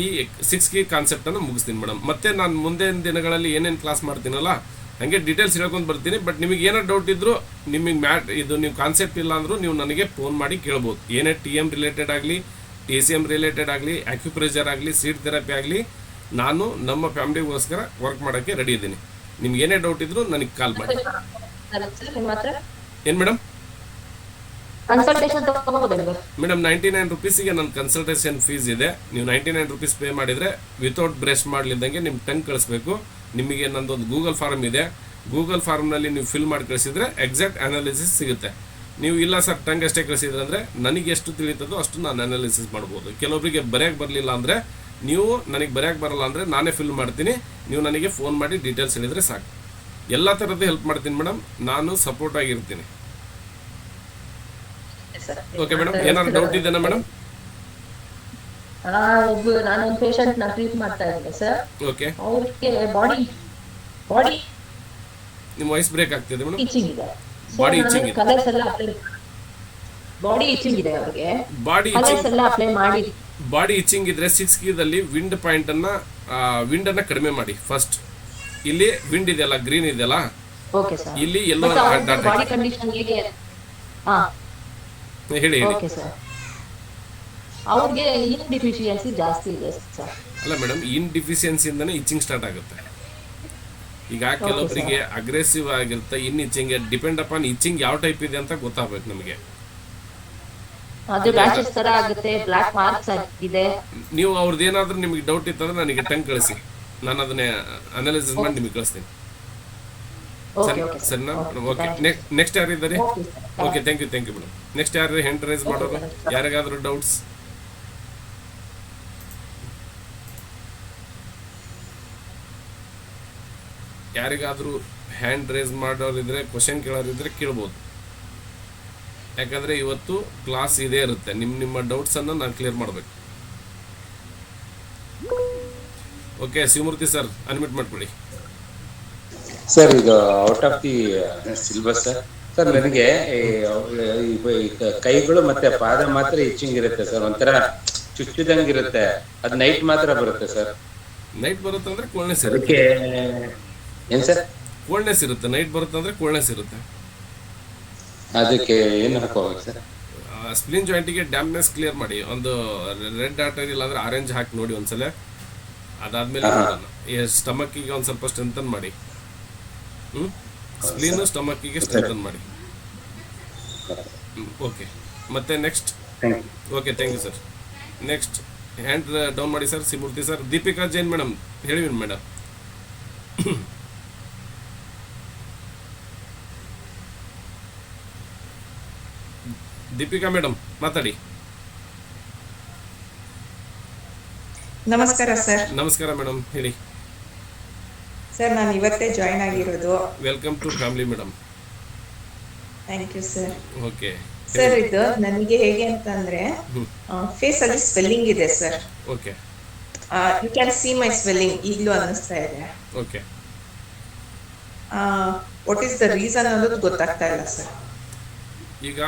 6 ಕೀ ಕಾನ್ಸೆಪ್ಟನ್ನು ಮುಗಿಸ್ತೀನಿ ಮೇಡಮ್. ಮತ್ತು ನಾನು ಮುಂದಿನ ದಿನಗಳಲ್ಲಿ ಏನೇನು ಕ್ಲಾಸ್ ಮಾಡ್ತೀನಲ್ಲ ಹಾಗೆ ಡೀಟೇಲ್ಸ್ ಹೇಳ್ಕೊಂಡು ಬರ್ತೀನಿ. ಬಟ್ ನಿಮಗೆ ಏನೋ ಡೌಟ್ ಇದ್ದರೂ, ನಿಮಗೆ ಇದು ನೀವು ಕಾನ್ಸೆಪ್ಟ್ ಇಲ್ಲ ಅಂದರೂ ನೀವು ನನಗೆ ಫೋನ್ ಮಾಡಿ ಕೇಳ್ಬೋದು. ಏನೇ TM ರಿಲೇಟೆಡ್ ಆಗಲಿ, TCM ರಿಲೇಟೆಡ್ ಆಗಲಿ, ಆಕ್ಯುಪ್ರೆಷರ್ ಆಗಲಿ, ಸೀಡ್ ಥೆರಪಿ ಆಗಲಿ, ನಾನು ನಮ್ಮ ಫ್ಯಾಮಿಲಿಗೋಸ್ಕರ ವರ್ಕ್ ಮಾಡೋಕ್ಕೆ ರೆಡಿ ಇದ್ದೀನಿ. ನಿಮ್ಗೆ ಏನೇ ಡೌಟ್ ಇದ್ದರೂ ನನಗೆ ಕಾಲ್ ಮಾಡಿ. ಏನು ಮೇಡಮ್? ಕನ್ಸಲ್ಟೇಷನ್ ತಗೋಬೋದಲ್ವಾ ಮೇಡಮ್ 99 ರುಪೀಸಿಗೆ ನನ್ನ ಕನ್ಸಲ್ಟೇಷನ್ ಫೀಸ್ ಇದೆ. ನೀವು 99 ರುಪೀಸ್ ಪೇ ಮಾಡಿದರೆ ವಿತೌಟ್ ಬ್ರಷ್ ಮಾಡಲಿದ್ದಂಗೆ ನಿಮ್ಮ ಟಂಗ್ ಕಳಿಸ್ಬೇಕು. ನಿಮಗೆ ನಂದೊಂದು ಗೂಗಲ್ ಫಾರ್ಮ್ ಇದೆ, ಗೂಗಲ್ ಫಾರ್ಮ್ನಲ್ಲಿ ನೀವು ಫಿಲ್ ಮಾಡಿ ಕಳಿಸಿದರೆ ಎಕ್ಸಾಕ್ಟ್ ಅನಾಲಿಸಿಸ್ ಸಿಗುತ್ತೆ. ನೀವು ಇಲ್ಲ ಸರ್ ಟಂಗ್ ಅಷ್ಟೇ ಕಳಿಸಿದ್ರೆ ಅಂದರೆ ನನಗೆ ಎಷ್ಟು ತಿಳಿತದೋ ಅಷ್ಟು ನಾನು ಅನಾಲಿಸಿಸ್ ಮಾಡ್ಬೋದು. ಕೆಲವೊಬ್ಬರಿಗೆ ಬರೆಯೋಕ್ಕೆ ಬರಲಿಲ್ಲ ಅಂದರೆ, ನೀವು ನನಗೆ ಬರೆಯೋಕ್ಕೆ ಬರಲ್ಲ ಅಂದರೆ ನಾನೇ ಫಿಲ್ ಮಾಡ್ತೀನಿ. ನೀವು ನನಗೆ ಫೋನ್ ಮಾಡಿ ಡೀಟೇಲ್ಸ್ ಹೇಳಿದರೆ ಸಾಕು. ಎಲ್ಲ ಥರದ್ದು ಹೆಲ್ಪ್ ಮಾಡ್ತೀನಿ ಮೇಡಮ್, ನಾನು ಸಪೋರ್ಟ್ ಆಗಿರ್ತೀನಿ. ಓಕೆ ಮೇಡಮ್, ಏನಾದ್ರು ಡೌಟ್ ಇದೆಯಾ ಮೇಡಮ್? ನಾನೊಂದು ಪೇಷಂಟ್ ನ ಟ್ರೀಟ್ ಮಾಡ್ತಾ ಇದ್ದೆ ಸರ್. ಓಕೆ, ಅವ್ರಿಗೆ ಬಾಡಿ ನಿಮ್ಮ ವಾಯ್ಸ್ ಬ್ರೇಕ್ ಆಗ್ತಿದೆ ಮೇಡಮ್. ಇಚಿಂಗ್ ಇದೆ. ಬಾಡಿ ಇಚಿಂಗ್ ಇದೆ. ಕಲರ್ಸ್ ಎಲ್ಲ ಅಪ್ಲೈ, ಬಾಡಿ ಇಚಿಂಗ್ ಇದೆ ಅವ್ರಿಗೆ. ಬಾಡಿ ಕಲರ್ಸ್ ಇಚಿಂಗ್, ಎಲ್ಲ ಅಪ್ಲೈ ಮಾಡಿ. ಬಾಡಿ ಇಚಿಂಗ್ ಇದ್ರೆ 6 ಕೀದಲ್ಲಿ ವಿಂಡ್ ಪಾಯಿಂಟನ್ನು ವಿಂಡನ್ನು ಕಡಿಮೆ ಮಾಡಿ. ಫಸ್ಟ್ ಇಲ್ಲಿ ವಿಂಡ್ ಇದೆಯಲ್ಲ, ಗ್ರೀನ್ ಇದೆಯಲ್ಲ, ಓಕೆ ಸರ್. ಇಲ್ಲಿ ಎಲ್ಲೋ ಡಾಟ್ ಬಾಡಿ ಕಂಡೀಷನ್ ಹೇಗೆ? ಹಾ ಹೇಳಿ ಹೇಳಿ. Okay sir. ಅವ್ರಿಗೆ ಇನ್ ಡಿಫಿಷಿಯನ್ಸಿ ಜಾಸ್ತಿ ಇದೆ ಸರ್. ಅಲ್ಲ ಮೇಡಮ್, ಇನ್ ಡಿಫಿಷಿಯನ್ಸಿಯಿಂದನೇ ಇಚಿಂಗ್ ಸ್ಟಾರ್ಟ್ ಆಗುತ್ತೆ. ಈಗ ಕೆಲವೊಬ್ಬರಿಗೆ ಅಗ್ರೆಸಿವ್ ಆಗಿರುತ್ತೆ ಇನ್ ಇಚಿಂಗ್. ಡಿಪೆಂಡ್ ಅಪಾನ್ ಇಚಿಂಗ್ ಯಾವ ಟೈಪ್ ಇದೆ ಅಂತ ಗೊತ್ತಾಗಬೇಕು ನಮಗೆ. ಅದು ರ್ಯಾಷಸ್ ತರ ಆಗುತ್ತೆ, ಬ್ಲಾಕ್ ಮಾರ್ಕ್ಸ್ ಆಗಿದೆ. ನೀವು ಅವ್ರದ್ದು ಏನಾದರೂ ನಿಮಗೆ ಡೌಟ್ ಇತ್ತಂದ್ರೆ ನನಗೆ ಟಂಗ್ ಕಳಿಸಿ, ನಾನು ಅದನ್ನೇ ಅನಾಲಿಸಿಸ್ ಮಾಡಿ ನಿಮಗೆ ಕಳಿಸ್ತೀನಿ. ಸರಿನಾ? ಓಕೆ, ನೆಕ್ಸ್ಟ್ ಯಾರಿದ್ದಾರೆ? Okay, thank you madam. Next ಯಾರು ಹ್ಯಾಂಡ್ ರೈಸ್ ಮಾಡೋರು? ಯಾರಿಗಾದ್ರೂ ಡೌಟ್ಸ್? ಯಾರಿಗಾದ್ರೂ ಹ್ಯಾಂಡ್ ರೈಸ್ ಮಾಡೋರಿದ್ರೆ, ಕ್ವಶನ್ ಕೇಳೋರಿದ್ರೆ ಕೇಳ್ಬೋದು. ಯಾಕಂದರೆ ಇವತ್ತು ಕ್ಲಾಸ್ ಇದೇ ಇರುತ್ತೆ. ನಿಮ್ಮ ಡೌಟ್ಸನ್ನು ನಾನು ಕ್ಲಿಯರ್ ಮಾಡಬೇಕು. ಓಕೆ, ಶಿವಮೂರ್ತಿ ಸರ್ ಅನ್ಮಿಟ್ ಮಾಡ್ಕೊಳ್ಳಿ. ಸರ್, ಇದು out of the syllabus sir. ನನಗೆ ಕೈಗಳು ಮತ್ತೆ ಪಾದ ಮಾತ್ರ ಇಚ್ಚಿಂಗ್ ಇರುತ್ತೆ ಸರ್, ಒಂಥರ ಚುಚ್ಚಿದಂಗಿರುತ್ತೆ. ಅದು ನೈಟ್ ಮಾತ್ರ ಬರುತ್ತೆ ಸರ್. ನೈಟ್ ಬರುತ್ತೆ ಅಂದ್ರೆ ಕೋಲ್ಡ್ನೆಸ್ ಅದಕ್ಕೆ ಏನ್ ಸರ್? ಕೋಲ್ಡ್ನೆಸ್ ಇರುತ್ತೆ. ನೈಟ್ ಬರುತ್ತೆ ಅಂದ್ರೆ ಕೋಲ್ಡ್ನೆಸ್ ಇರುತ್ತೆ. ಅದಕ್ಕೆ ಏನು ಹಾಕೋಬೇಕು ಸರ್? ಸ್ಪ್ಲಿನ್ ಜಾಯಿಂಟಿಗೆ ಡ್ಯಾಮ್ನೆಸ್ ಕ್ಲಿಯರ್ ಮಾಡಿ. ಒಂದು ರೆಡ್ ಆರ್ಟರಿ ಇಲ್ಲಾಂದ್ರೆ ಆರೆಂಜ್ ಹಾಕಿ ನೋಡಿ ಒಂದ್ಸಲ. ಅದಾದ್ಮೇಲೆ ಸ್ಟಮಕ್ಕಿಗೆ ಒಂದು ಸ್ವಲ್ಪ ಸ್ಟ್ರೆಂಥನ್ ಮಾಡಿ. ಸ್ಪ್ಲೀನ್ ಸ್ಟಮಕ್ಕಿಗೆ ಸ್ಟ್ರೆಂಥನ್ ಮಾಡಿ. ಓಕೆ, ಮತ್ತೆ next. Okay, thank you sir. Next hand down ಮಾಡಿ sir. Shivamurthy sir. Deepika Jain madam ಹೇಳಿ ಮೇಡಮ್. ದೀಪಿಕಾ ಮೇಡಮ್ ಮಾತಾಡಿ. ನಮಸ್ಕಾರ ಸರ್. ನಮಸ್ಕಾರ ಮೇಡಮ್, ಹೇಳಿ ಸರ್. ನಾನು ಇವತ್ತೇ ಜಾಯಿನ್ ಆಗಿರೋದು. Welcome to family madam. Thank you sir. Okay sir, ಇದು ನನಗೆ ಹೇಗೆ ಅಂತಂದ್ರೆ ಫೇಸ್ ಅಲ್ಲಿ ಸ್ವೆಲ್ಲಿಂಗ್ ಇದೆ sir. Okay, you can see my swelling ಈಗಲೂ ಅನ್ನಿಸ್ತಾ ಇದೆ. Okay, what is the reason ಅನ್ನೋದು ಗೊತ್ತಾಗ್ತಾ ಇಲ್ಲ ಸರ್. ಈಗ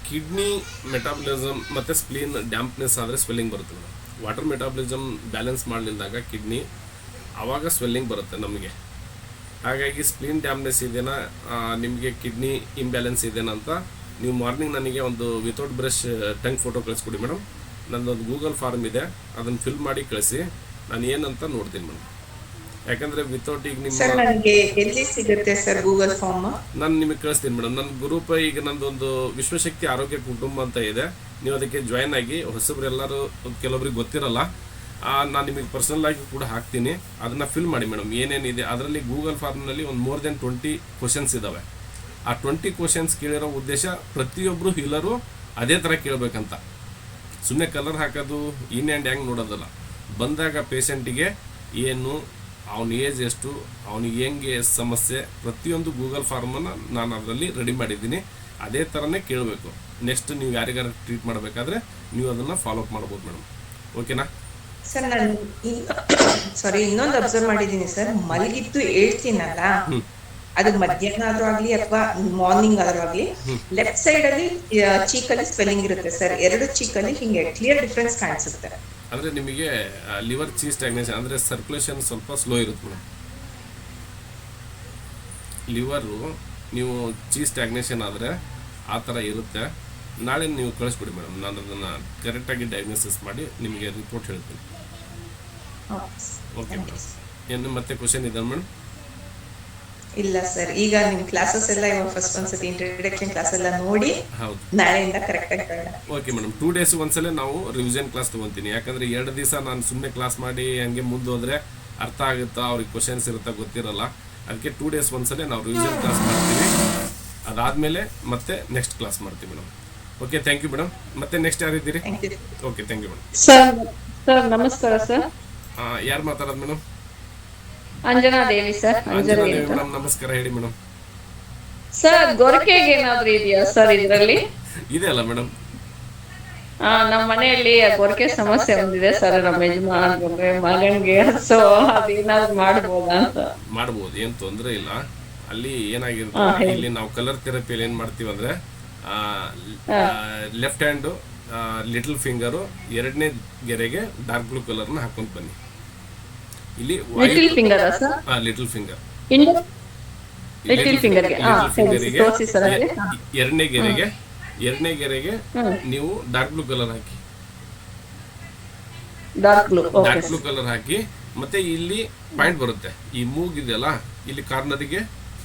ಕಿಡ್ನಿ ಮೆಟಾಬಲಿಸಮ್ ಮತ್ತು ಸ್ಪ್ಲೀನ್ ಡ್ಯಾಂಪ್ನೆಸ್ ಆದರೆ ಸ್ವೆಲ್ಲಿಂಗ್ ಬರುತ್ತೆ ಮೇಡಮ್. ವಾಟರ್ ಮೆಟಾಬಲಿಸಮ್ ಬ್ಯಾಲೆನ್ಸ್ ಮಾಡಲಿಲ್ದಾಗ ಕಿಡ್ನಿ ಆವಾಗ ಸ್ವೆಲ್ಲಿಂಗ್ ಬರುತ್ತೆ ನಮಗೆ. ಹಾಗಾಗಿ ಸ್ಪ್ಲೀನ್ ಡ್ಯಾಮ್ನೆಸ್ ಇದೆನಾ, ನಿಮಗೆ ಕಿಡ್ನಿ ಇಂಬ್ಯಾಲೆನ್ಸ್ ಇದೆನಾ ಅಂತ ನೀವು ಮಾರ್ನಿಂಗ್ ನನಗೆ ಒಂದು ವಿತೌಟ್ ಬ್ರಷ್ ಟಂಗ್ ಫೋಟೋ ಕಳಿಸ್ಕೊಡಿ ಮೇಡಮ್. ನನ್ನೊಂದು ಗೂಗಲ್ ಫಾರ್ಮ್ ಇದೆ, ಅದನ್ನು ಫಿಲ್ ಮಾಡಿ ಕಳಿಸಿ. ನಾನು ಏನಂತ ನೋಡ್ತೀನಿ ಮೇಡಮ್. ಯಾಕಂದರೆ ವಿತೌಟ್ ಈಗ ನಿಮ್ಮ ಸರ್ ನನಗೆ ಎಲ್ಲಿ ಸಿಗುತ್ತೆ ಸರ್ ಗೂಗಲ್ ಫಾರ್ಮ್? ನಾನು ನಿಮಗೆ ಕಳಿಸ್ತೀನಿ ಮೇಡಮ್. ನನ್ನ ಗ್ರೂಪ್ ಈಗ ನಂದೊಂದು ವಿಶ್ವಶಕ್ತಿ ಆರೋಗ್ಯ ಕುಟುಂಬ ಅಂತ ಇದೆ. ನೀವು ಅದಕ್ಕೆ ಜಾಯ್ನ್ ಆಗಿ. ಹೊಸಬ್ರೆಲ್ಲರೂ ಕೆಲವೊಬ್ರಿಗೆ ಗೊತ್ತಿರಲ್ಲ, ನಾನು ನಿಮಗೆ ಪರ್ಸನಲ್ ಆಗಿ ಕೂಡ ಹಾಕ್ತೀನಿ. ಅದನ್ನು ಫಿಲ್ ಮಾಡಿ ಮೇಡಮ್. ಏನೇನಿದೆ ಅದರಲ್ಲಿ ಗೂಗಲ್ ಫಾರ್ಮ್ನಲ್ಲಿ ಒಂದು ಮೋರ್ ದೆನ್ 20 ಕ್ವಶನ್ಸ್ ಇದ್ದಾವೆ. ಆ 20 ಕ್ವಶನ್ಸ್ ಕೇಳಿರೋ ಉದ್ದೇಶ ಪ್ರತಿಯೊಬ್ಬರು ಹೀಲರು ಅದೇ ಥರ ಕೇಳಬೇಕಂತ. ಸುಮ್ಮನೆ ಕಲರ್ ಹಾಕೋದು ಇನ್ ಆ್ಯಂಡ್ ಹ್ಯಾಂಗ್ ನೋಡೋದಲ್ಲ. ಬಂದಾಗ ಪೇಷಂಟಿಗೆ ಏನು, ಅವನ ಏಜ್ ಎಷ್ಟು, ಅವನಿಗೆ ಹೆಂಗೆ ಸಮಸ್ಯೆ, ಪ್ರತಿಯೊಂದು ಗೂಗಲ್ ಫಾರ್ಮನ್ನು ನಾನು ಅದರಲ್ಲಿ ರೆಡಿ ಮಾಡಿದ್ದೀನಿ. ಅದೇ ಥರನೇ ಕೇಳಬೇಕು. ನೆಕ್ಸ್ಟ್ ನೀವು ಯಾರಿಗಾರು ಟ್ರೀಟ್ ಮಾಡಬೇಕಾದ್ರೆ ನೀವು ಅದನ್ನು ಫಾಲೋ ಅಪ್ ಮಾಡ್ಬೋದು ಮೇಡಮ್. ಓಕೆನಾ? ಸರ್ ನಾನು ಸಾರಿ ಇನ್ನೊಂದು ಅಬ್ಸರ್ವ್ ಮಾಡಿದ್ದೀನಿ ಸರ್, ಮಲಗಿದ್ದು ಹೇಳ್ತೀನಲ್ಲ ಅದು ಮಧ್ಯಾಹ್ನ ಆದ್ರೂ ಆಗ್ಲಿ ಅಥವಾ ಮಾರ್ನಿಂಗ್ ಆದ್ರೂ ಆಗ್ಲಿ ಲೆಫ್ಟ್ ಸೈಡ್ ಅಲ್ಲಿ ಚೀಕಲ್ಲಿ ಸ್ವೆಲ್ಲಿಂಗ್ ಇರುತ್ತೆ ಸರ್, ಎರಡು ಚೀಕಲ್ಲಿ ಹಿಂಗೆ ಕ್ಲಿಯರ್ ಡಿಫ್ರೆನ್ಸ್ ಕಾಣಿಸುತ್ತೆ. ಅಂದರೆ ನಿಮಗೆ ಲಿವರ್ ಚೀಸ್ ಸ್ಟಾಗ್ನೇಷನ್ ಅಂದರೆ ಸರ್ಕ್ಯುಲೇಷನ್ ಸ್ವಲ್ಪ ಸ್ಲೋ ಇರುತ್ತೆ ಮೇಡಮ್. ಲಿವರು ನೀವು ಚೀಸ್ ಸ್ಟಾಗ್ನೇಷನ್ ಆದರೆ ಆ ಥರ ಇರುತ್ತೆ. ನಾಳೆ ನೀವು ಕಳಿಸ್ಬಿಡಿ ಮೇಡಮ್, ನಾನು ಅದನ್ನು ಕರೆಕ್ಟಾಗಿ ಡಯಾಗ್ನೋಸಿಸ್ ಮಾಡಿ ನಿಮಗೆ ರಿಪೋರ್ಟ್ ಹೇಳ್ತೀನಿ. Okay madam. ಏನು ಮತ್ತೆ ಕ್ವಶನ್ ಇದೆ ಮೇಡಮ್? ಇಲ್ಲ ಸರ್, ಈಗ ನಿಮ್ ಕ್ಲಾಸಸ್ ಎಲ್ಲ ಇವಾಗ ಫಸ್ಟ್ ಒಂದ್ಸತಿ ಇಂಟ್ರಡಕ್ಷನ್ ಕ್ಲಾಸ್ ಎಲ್ಲ ನೋಡಿ ಹೌದು, ನಾಳೆಯಿಂದ ಕರೆಕ್ಟ್ ಆಗಿ ಬರೋಣ. Okay madam. 2 days ಒಂದ್ಸಲ ನಾವು ರಿವಿಷನ್ ಕ್ಲಾಸ್ ತೊಗೊತೀನಿ. ಯಾಕಂದರೆ 2 ದಿವಸ ನಾನು ಸುಮ್ಮನೆ ಕ್ಲಾಸ್ ಮಾಡಿ ಹಂಗೆ ಮುಂದೆ ಹೋದರೆ ಅರ್ಥ ಆಗುತ್ತಾ, ಅವ್ರಿಗೆ ಕ್ವಶನ್ಸ್ ಇರುತ್ತಾ ಗೊತ್ತಿರಲ್ಲ. ಅದಕ್ಕೆ 2 days ಒಂದ್ಸಲ ನಾವು ರಿವಿಷನ್ ಕ್ಲಾಸ್ ಮಾಡ್ತೀವಿ. ಅದಾದಮೇಲೆ ಮತ್ತೆ ನೆಕ್ಸ್ಟ್ ಕ್ಲಾಸ್ ಮಾಡ್ತೀವಿ madam. Okay, thank you madam. ಮತ್ತೆ ನೆಕ್ಸ್ಟ್ ಯಾರಿದ್ದೀರಿ? Okay, thank you madam. Sir ನಮಸ್ಕಾರ ಸರ್. ಯಾರು ಮಾತಾಡೋದು madam? Anjana Devi sir. Anjana Devi madam, ನಮಸ್ಕಾರ. ಹೇಳಿ ಮೇಡಮ್. ಸರ್ ಗೊರಕೆಗೆ ಏನಾದ್ರೂ ಇದೆಯಾ ಸರ್ ಇದರಲ್ಲಿ? ಇದೆ ಅಲ್ಲ ಮೇಡಮ್? ನಮ್ಮ ಮನೆಯಲ್ಲಿ ಗೊರಕೆ ಸಮಸ್ಯೆ ಒಂದಿದೆ ಸರ್, ನಮ್ಮ ಯಜಮಾನ್ಗೆ ಮಗನ್ಗೆ. ಸೊ ಅದೇನಾದ್ರು ಮಾಡ್ಬೋದಾ ಅಂತ? ಮಾಡ್ಬೋದು, ಏನು ತೊಂದರೆ ಇಲ್ಲ. ಅಲ್ಲಿ ಏನಾಗಿರುತ್ತೆ, ಇಲ್ಲಿ ನಾವು ಕಲರ್ ಥೆರಪಿಯಲ್ಲಿ ಏನು ಮಾಡ್ತೀವಿ ಅಂದರೆ ಲೆಫ್ಟ್ ಹ್ಯಾಂಡು ಲಿಟಲ್ ಫಿಂಗರು 2ನೇ ಗೆರೆಗೆ ಡಾರ್ಕ್ ಬ್ಲೂ ಕಲರ್ನ ಹಾಕೊಂಡು ಬನ್ನಿ. ಇಲ್ಲಿ little finger sir? Little finger, little ಫಿಂಗರ್ಗೆ 2ನೇ ಗೆರೆಗೆ ನೀವು ಡಾರ್ಕ್ ಬ್ಲೂ ಕಲರ್ ಹಾಕಿ. ಡಾರ್ಕ್ ಬ್ಲೂ ಕಲರ್ ಹಾಕಿ. ಮತ್ತೆ ಇಲ್ಲಿ ಪಾಯಿಂಟ್ ಬರುತ್ತೆ, ಈ ಮೂಗಿದೆಯಲ್ಲ ಇಲ್ಲಿ ಕಾರ್ನರ್ಗೆ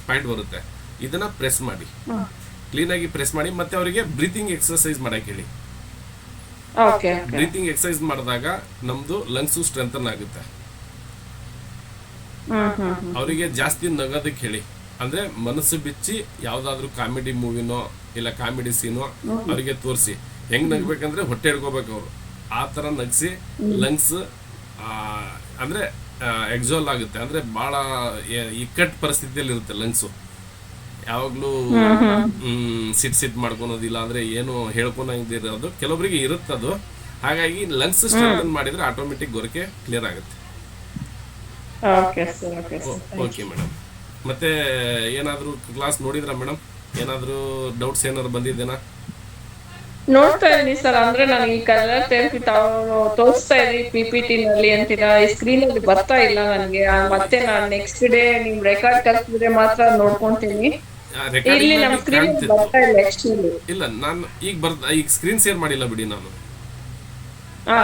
ಪಾಯಿಂಟ್ ಬರುತ್ತೆ. ಇದನ್ನ ಪ್ರೆಸ್ ಮಾಡಿ, ಕ್ಲೀನ್ ಆಗಿ ಪ್ರೆಸ್ ಮಾಡಿ. ಮತ್ತೆ ಅವರಿಗೆ ಬ್ರೀತಿಂಗ್ ಎಕ್ಸರ್ಸೈಸ್ ಮಾಡಕ್ಕೆ ಹೇಳಿ. ಬ್ರೀತಿಂಗ್ ಎಕ್ಸರ್ಸೈಸ್ ಮಾಡಿದಾಗ ನಮ್ದು ಲಂಗ್ಸ್ ಸ್ಟ್ರೆಂಥನ್ ಆಗುತ್ತೆ. ಅವರಿಗೆ ಜಾಸ್ತಿ ನಗೋದಕ್ಕೆ ಹೇಳಿ. ಅಂದ್ರೆ ಮನಸ್ಸು ಬಿಚ್ಚಿ ಯಾವ್ದಾದ್ರು ಕಾಮಿಡಿ ಮೂವಿನೋ ಇಲ್ಲ ಕಾಮಿಡಿ ಸೀನೋ ಅವರಿಗೆ ತೋರಿಸಿ. ಹೆಂಗ್ ನಗ್ಬೇಕಂದ್ರೆ ಹೊಟ್ಟೆ ಹಿಡ್ಕೋಬೇಕು ಅವರು, ಆ ತರ ನಗ್ಸಿ ಲಂಗ್ಸ್ ಅಂದ್ರೆ ಎಕ್ಸಾಲ್ ಆಗುತ್ತೆ. ಅಂದ್ರೆ ಬಹಳ ಇಕ್ಕಟ್ಟು ಪರಿಸ್ಥಿತಿಯಲ್ಲಿ ಇರುತ್ತೆ ಲಂಗ್ಸು. ಯಾವಾಗ್ಲೂ ಸಿಟ್ ಮಾಡ್ಕೊಳೋದಿಲ್ಲ, ಅಂದ್ರೆ ಏನು ಹೇಳ್ಕೊಳಂಗಿರೋದು ಕೆಲವೊಬ್ಬರಿಗೆ ಇರುತ್ತದು. ಹಾಗಾಗಿ ಲಂಗ್ಸ್ ಸ್ಟ್ರೆಂಥನ್ ಮಾಡಿದ್ರೆ ಆಟೋಮೆಟಿಕ್ ಗೊರಕೆ ಕ್ಲಿಯರ್ ಆಗುತ್ತೆ. Okay madam. ಮತ್ತೆ ಏನಾದ್ರು ಕ್ಲಾಸ್ ನೋಡಿದ್ರಾ ಮೇಡಮ್? ಏನಾದ್ರು ಡೌಟ್ಸ್ ಏನಾದ್ರು ಬಂದಿದ್ದೇನಾ? ನೋಡ್ತಾ ಇದೀನಿ ಸರ್. ಅಂದ್ರೆ ನಾನು ಈ ಕಲರ್ ಥೆರಪಿ ತೋರಿಸ್ತಾ ಇದೀನಿ PPT ನಲ್ಲಿ ಅಂತೀರಾ, ಈ ಸ್ಕ್ರೀನ್ ಅಲ್ಲಿ ಬರ್ತಾ ಇಲ್ಲ ನನಗೆ. ಮತ್ತೆ ನಾನು ನೆಕ್ಸ್ಟ್ ಡೇ ನಿಮ್ ರೆಕಾರ್ಡ್ ಕಳ್ಸಿದ್ರೆ ಮಾತ್ರ ನೋಡ್ಕೊಂತೀನಿ. ಇಲ್ಲಿ ನಮ್ಮ ಸ್ಕ್ರೀನ್ ಬರ್ತಾ ಇಲ್ಲ ಆಕ್ಚುಲಿ. ಇಲ್ಲ, ನಾನು ಈಗ ಸ್ಕ್ರೀನ್ ಶೇರ್ ಮಾಡಿಲ್ಲ ಬಿಡಿ ನಾನು.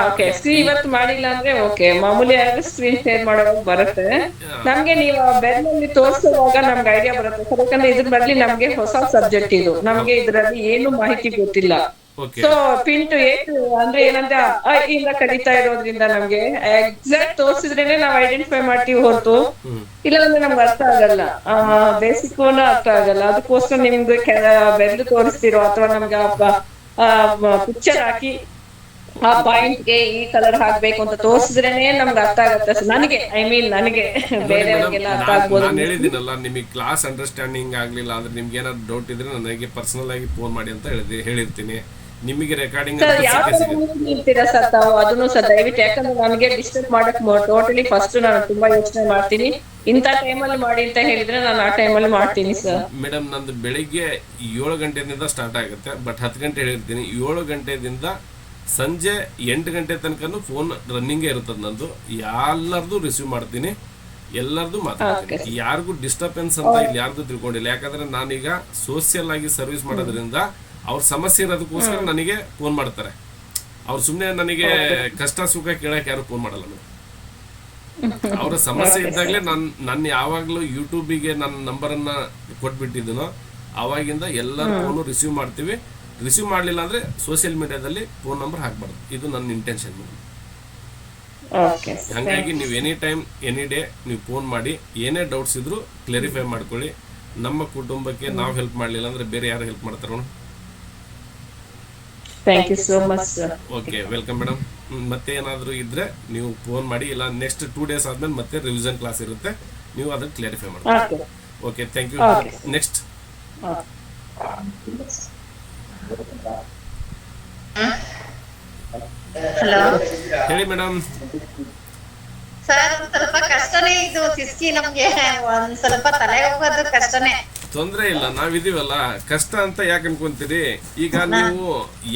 ಓಕೆ, ಸ್ಕ್ರೀನ್ ಇವತ್ತು ಮಾಡಿಲ್ಲ ಅಂದ್ರೆ ಓಕೆ, ಮಾಮೂಲಿ ಆದ್ರೆ ಸ್ಕ್ರೀನ್ ಶೇರ್ ಮಾಡೋದು ಬರುತ್ತೆ ನಮ್ಗೆ. ನೀವು ಬೆನ್ನಲ್ಲಿ ತೋರಿಸುವಾಗ ನಮ್ಗೆ ಐಡಿಯಾ ಬರುತ್ತೆ ಸರ್. ಯಾಕಂದ್ರೆ ಇದ್ರ ಬದಲಿ ನಮ್ಗೆ ಹೊಸ ಸಬ್ಜೆಕ್ಟ್ ಇದು, ನಮ್ಗೆ ಇದ್ರಲ್ಲಿ ಏನು ಮಾಹಿತಿ ಗೊತ್ತಿಲ್ಲ. ಸೊ ಪಿಂಟು ಅಂದ್ರೆ ಏನಂತ ಇಂದ ಕಲಿತಾ ಇರೋದ್ರಿಂದ ನಮ್ಗೆ ಎಕ್ಸಾಕ್ಟ್ ತೋರಿಸಿದ್ರೇನೆ ನಾವ್ ಐಡೆಂಟಿಫೈ ಮಾಡ್ತೀವಿ ಹೊರತು ಇಲ್ಲಾಂದ್ರೆ ನಮ್ಗೆ ಅರ್ಥ ಆಗಲ್ಲ, ಬೇಸಿಕ್ ಅರ್ಥ ಆಗಲ್ಲ. ಅದಕ್ಕೋಸ್ಕರ ನಿಮ್ಗೆ ಬೆರಳು ತೋರಿಸ್ತಿರೋ ಅಥವಾ ನಮ್ಗೆ ಪಿಕ್ಚರ್ ಹಾಕಿ ಆ ಪಾಯಿಂಟ್ಗೆ ಈ ಕಲರ್ ಹಾಕ್ಬೇಕು ಅಂತ ತೋರಿಸಿದ್ರೇನೆ ನಮ್ಗೆ ಅರ್ಥ ಆಗತ್ತೆ ಸರ್. ನನಗೆ ನನಗೆ ಬೇರೆಯವ್ರಿಗೆಲ್ಲ ಅರ್ಥ ಆಗ್ಬೋದು. ನಾನು ಹೇಳಿದ್ದೀನಲ್ಲ, ನಿಮಗೆ ಕ್ಲಾಸ್ ಅಂಡರ್ಸ್ಟ್ಯಾಂಡಿಂಗ್ ಆಗ್ಲಿಲ್ಲ ಅಂದ್ರೆ ನಿಮ್ಗೆ ಏನಾದ್ರು ಡೌಟ್ ಇದ್ರೆ ನನಗೆ ಪರ್ಸನಲ್ ಆಗಿ ಫೋನ್ ಮಾಡಿ ಅಂತ ಹೇಳಿರ್ತೀನಿ. ನಿಮಗೆ ರೆಕಾರ್ಡಿಂಗ್ ಇರ್ತೀರಾ ಸರ್ ತಾವು ಅದನ್ನು ಸರ್ ದಯವಿಟ್ಟು. ಯಾಕಂದ್ರೆ ನನಗೆ ಡಿಸ್ಟರ್ಬ್ ಮಾಡಕ್ ಟೋಟಲಿ ಫಸ್ಟ್ ನಾನು ತುಂಬಾ ಯೋಚನೆ ಮಾಡ್ತೀನಿ. ಇಂಥ ಟೈಮಲ್ಲಿ ಮಾಡಿ ಅಂತ ಹೇಳಿದ್ರೆ ನಾನು ಆ ಟೈಮಲ್ಲಿ ಮಾಡ್ತೀನಿ ಸರ್. ಮೇಡಮ್, ನಂದು ಬೆಳಿಗ್ಗೆ 7 ಗಂಟೆಯಿಂದ ಸ್ಟಾರ್ಟ್ ಆಗುತ್ತೆ. ಬಟ್ 10 ಗಂಟೆ ಹೇಳಿರ್ತೀನಿ. 7 ಗಂಟೆದಿಂದ ಸಂಜೆ 8 ಗಂಟೆ ತನಕನೂ ಫೋನ್ ರನ್ನಿಂಗೇ ಇರ್ತದೆ ನಂದು. ಎಲ್ಲರದು ರಿಸೀವ್ ಮಾಡ್ತೀನಿ, ಎಲ್ಲರದು ಮಾತಾಡ್ತೀನಿ. ಯಾರಿಗೂ ಡಿಸ್ಟರ್ಬೆನ್ಸ್ ಅಂತ ಇಲ್ಲಿ ಯಾರ್ದು ತಿಳ್ಕೊಂಡಿಲ್ಲ. ಯಾಕಂದ್ರೆ ನಾನೀಗ ಸೋಷಿಯಲ್ ಆಗಿ ಸರ್ವಿಸ್ ಮಾಡೋದ್ರಿಂದ ಅವ್ರ ಸಮಸ್ಯೆ ಇರೋದಕ್ಕೋಸ್ಕರ ನನಗೆ ಫೋನ್ ಮಾಡ್ತಾರೆ. ಅವ್ರು ಸುಮ್ಮನೆ ನನಗೆ ಕಷ್ಟ ಸುಖ ಕೇಳಕ್ ಯಾರು ಫೋನ್ ಮಾಡಲ್ಲ ಮೇಡಮ್. ಅವರ ಸಮಸ್ಯೆ ಇದ್ದಾಗಲೇ ನಾನು ಯಾವಾಗ್ಲೂ ಯೂಟ್ಯೂಬಿಗೆ ನನ್ನ ನಂಬರನ್ನ ಕೊಟ್ಬಿಟ್ಟಿದ್ದೀನೋ ಅವಾಗಿಂದ ಎಲ್ಲರ ಫೋನು ರಿಸೀವ್ ಮಾಡ್ತೀವಿ. ರಿಸೀವ್ ಮಾಡಲಿಲ್ಲ ಅಂದ್ರೆ ಸೋಷಿಯಲ್ ಮೀಡಿಯಾದಲ್ಲಿ ಫೋನ್ ನಂಬರ್ ಹಾಕ್ಬಾರ್ದು. ಇದು ನನ್ನ ಇಂಟೆನ್ಷನ್ ಮೇಡಮ್. ಹಾಗಾಗಿ ನೀವು ಎನಿ ಟೈಮ್ ಎನಿ ಡೇ ನೀವು ಫೋನ್ ಮಾಡಿ ಏನೇ ಡೌಟ್ಸ್ ಇದ್ರು ಕ್ಲಾರಿಫೈ ಮಾಡ್ಕೊಳ್ಳಿ. ನಮ್ಮ ಕುಟುಂಬಕ್ಕೆ ನಾವು ಹೆಲ್ಪ್ ಮಾಡಲಿಲ್ಲ ಅಂದ್ರೆ ಬೇರೆ ಯಾರು ಹೆಲ್ಪ್ ಮಾಡ್ತಾರ madam? Thank you so much sir. Okay, welcome madam. ಮತ್ತೆ ಏನಾದರೂ ಇದ್ರೆ ನೀವು ಫೋನ್ ಮಾಡಿ, ಇಲ್ಲ ನೆಕ್ಸ್ಟ್ 2 days ಆದ್ಮೇಲೆ ಮತ್ತೆ ರಿವಿಷನ್ ಕ್ಲಾಸ್ ಇರುತ್ತೆ, ನೀವು ಅದನ್ನ ಕ್ಲಾರಿಫೈ ಮಾಡಿ. Okay, thank you. Next hello ಹೇಳಿ ಮೇಡಮ್. ಸರ್, ಸ್ವಲ್ಪ ಕಷ್ಟನೇ ಇದು ಸಿಸ್ಕಿ, ನಮ್ಗೆ ಒಂದ್ ಸ್ವಲ್ಪ ತಲೆ ಹೋಗೋದು ಕಷ್ಟನೇ. ತೊಂದ್ರೆ ಇಲ್ಲ, ನಾವಿದೀವಲ್ಲ. ಕಷ್ಟ ಅಂತ ಯಾಕೆ ಅನ್ಕೊಂತೀರಿ? ಈಗ ನೀವು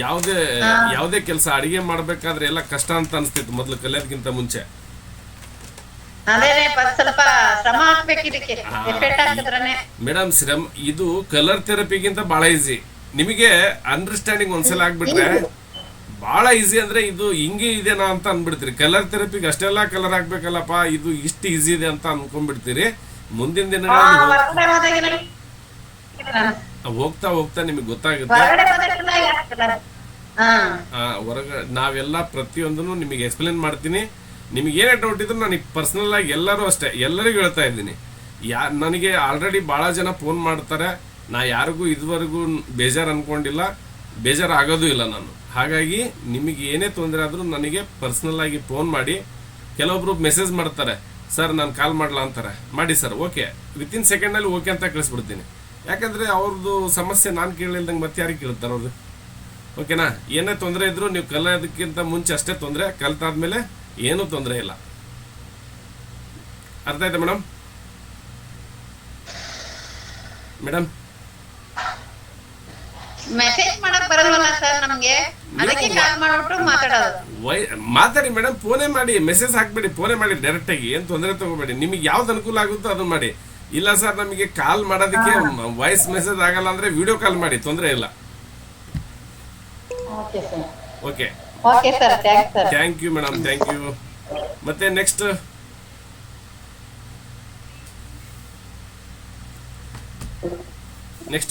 ಯಾವ್ದೇ ಕೆಲಸ ಅಡಿಗೆ ಮಾಡ್ಬೇಕಾದ್ರೆ ಎಲ್ಲ ಕಷ್ಟ ಅಂತ ಅನ್ಸ್ತಿತ್ತು ಮೊದ್ಲು ಕಲಿಯೋದಕ್ಕಿಂತ ಮುಂಚೆ. ಅದೇನೆ ಸ್ವಲ್ಪ ಶ್ರಮ ಹಾಕ್ಬೇಕು ಇದಕ್ಕೆ, ಎಫೆಕ್ಟ್ ಹಾಕಿದ್ರನೆ. ಮೇಡಮ್, ಇದು ಕಲರ್ ಥೆರಪಿಗಿಂತ ಬಹಳ ಈಸಿ. ನಿಮಗೆ ಅಂಡರ್ಸ್ಟ್ಯಾಂಡಿಂಗ್ ಒಂದ್ಸಲ ಆಗ್ಬಿಟ್ರೆ ಬಹಳ ಈಸಿ. ಅಂದ್ರೆ ಇದು ಹಿಂಗೆ ಇದೆನಾ ಅಂತ ಅನ್ಬಿಡ್ತೀರಿ. ಕಲರ್ ಥೆರಪಿಗೆ ಅಷ್ಟೆಲ್ಲ ಕಲರ್ ಹಾಕ್ಬೇಕಲ್ಲಪ್ಪ, ಇದು ಇಷ್ಟು ಈಸಿ ಇದೆ ಅಂತ ಅನ್ಕೊಂಡ್ಬಿಡ್ತೀರಿ. ಮುಂದಿನ ದಿನಗಳಲ್ಲಿ ಹೋಗ್ತಾ ಹೋಗ್ತಾ ನಿಮಗೆ ಗೊತ್ತಾಗುತ್ತೆ. ಹೊರಗಡೆ ನಾವೆಲ್ಲ ಪ್ರತಿಯೊಂದನ್ನು ನಿಮಗೆ ಎಕ್ಸ್ಪ್ಲೇನ್ ಮಾಡ್ತೀನಿ. ನಿಮಗೆ ಏನೇ ಡೌಟ್ ಇದ್ರು ನನಗೆ ಪರ್ಸನಲ್ ಆಗಿ ಎಲ್ಲರೂ ಅಷ್ಟೇ, ಎಲ್ಲರಿಗೂ ಹೇಳ್ತಾ ಇದ್ದೀನಿ. ನನಗೆ ಆಲ್ರೆಡಿ ಭಾಳ ಜನ ಫೋನ್ ಮಾಡ್ತಾರೆ. ನಾ ಯಾರಿಗೂ ಇದುವರೆಗೂ ಬೇಜಾರು ಅನ್ಕೊಂಡಿಲ್ಲ, ಬೇಜಾರು ಆಗೋದು ಇಲ್ಲ ನಾನು. ಹಾಗಾಗಿ ನಿಮಗೆ ಏನೇ ತೊಂದರೆ ಆದರೂ ನನಗೆ ಪರ್ಸ್ನಲ್ ಆಗಿ ಫೋನ್ ಮಾಡಿ. ಕೆಲವೊಬ್ರು ಮೆಸೇಜ್ ಮಾಡ್ತಾರೆ, ಸರ್ ನಾನು ಕಾಲ್ ಮಾಡಲ್ಲ ಅಂತಾರೆ. ಮಾಡಿ ಸರ್, ಓಕೆ, ವಿತಿನ್ ಸೆಕೆಂಡಲ್ಲಿ ಓಕೆ ಅಂತ ಕಳಿಸ್ಬಿಡ್ತೀನಿ. ಯಾಕಂದರೆ ಅವ್ರದ್ದು ಸಮಸ್ಯೆ ನಾನು ಕೇಳಿಲ್ದಂಗೆ ಮತ್ತೆ ಯಾರಿಗೆ ಕೇಳ್ತಾರೆ ಅವ್ರದ್ದು? ಓಕೆನಾ? ಏನೇ ತೊಂದರೆ ಇದ್ದರೂ ನೀವು ಕಲಿಯೋದಕ್ಕಿಂತ ಮುಂಚೆ ಅಷ್ಟೇ ತೊಂದರೆ, ಕಲಿತಾದ್ಮೇಲೆ ಏನೂ ತೊಂದರೆ ಇಲ್ಲ. ಅರ್ಥ ಆಯ್ತಾ ಮೇಡಮ್? ಮೇಡಮ್, ಮೆಸೇಜ್ ಮಾಡಕ್ ಬರಲ್ವಲ್ಲ ಸರ್ ನಮ್ಗೆ, ಅದಕ್ಕೆ ಕಾಲ್ ಮಾಡ್ಬಿಟ್ಟು ಮಾತಾಡೋದು. ಮಾತಾಡಿ ಮೇಡಮ್, ಫೋನೇ ಮಾಡಿ, ಮೆಸೇಜ್ ಹಾಕ್ಬೇಡಿ, ಫೋನೇ ಮಾಡಿ ಡೈರೆಕ್ಟ್ ಆಗಿ. ಏನು ತೊಂದರೆ ತಗೋಬೇಡಿ. ನಿಮಗೆ ಯಾವ್ದು ಅನುಕೂಲ ಆಗುತ್ತೋ ಅದನ್ನ ಮಾಡಿ. ಇಲ್ಲ ಸರ್ ನಮಗೆ ಕಾಲ್ ಮಾಡೋದಕ್ಕೆ ವಾಯ್ಸ್ ಮೆಸೇಜ್ ಆಗಲ್ಲ ಅಂದ್ರೆ ವಿಡಿಯೋ ಕಾಲ್ ಮಾಡಿ, ತೊಂದರೆ ಇಲ್ಲ. Okay, okay sir, thanks sir. Thank you madam, thank you. ಮತ್ತೆ ನೆಕ್ಸ್ಟ್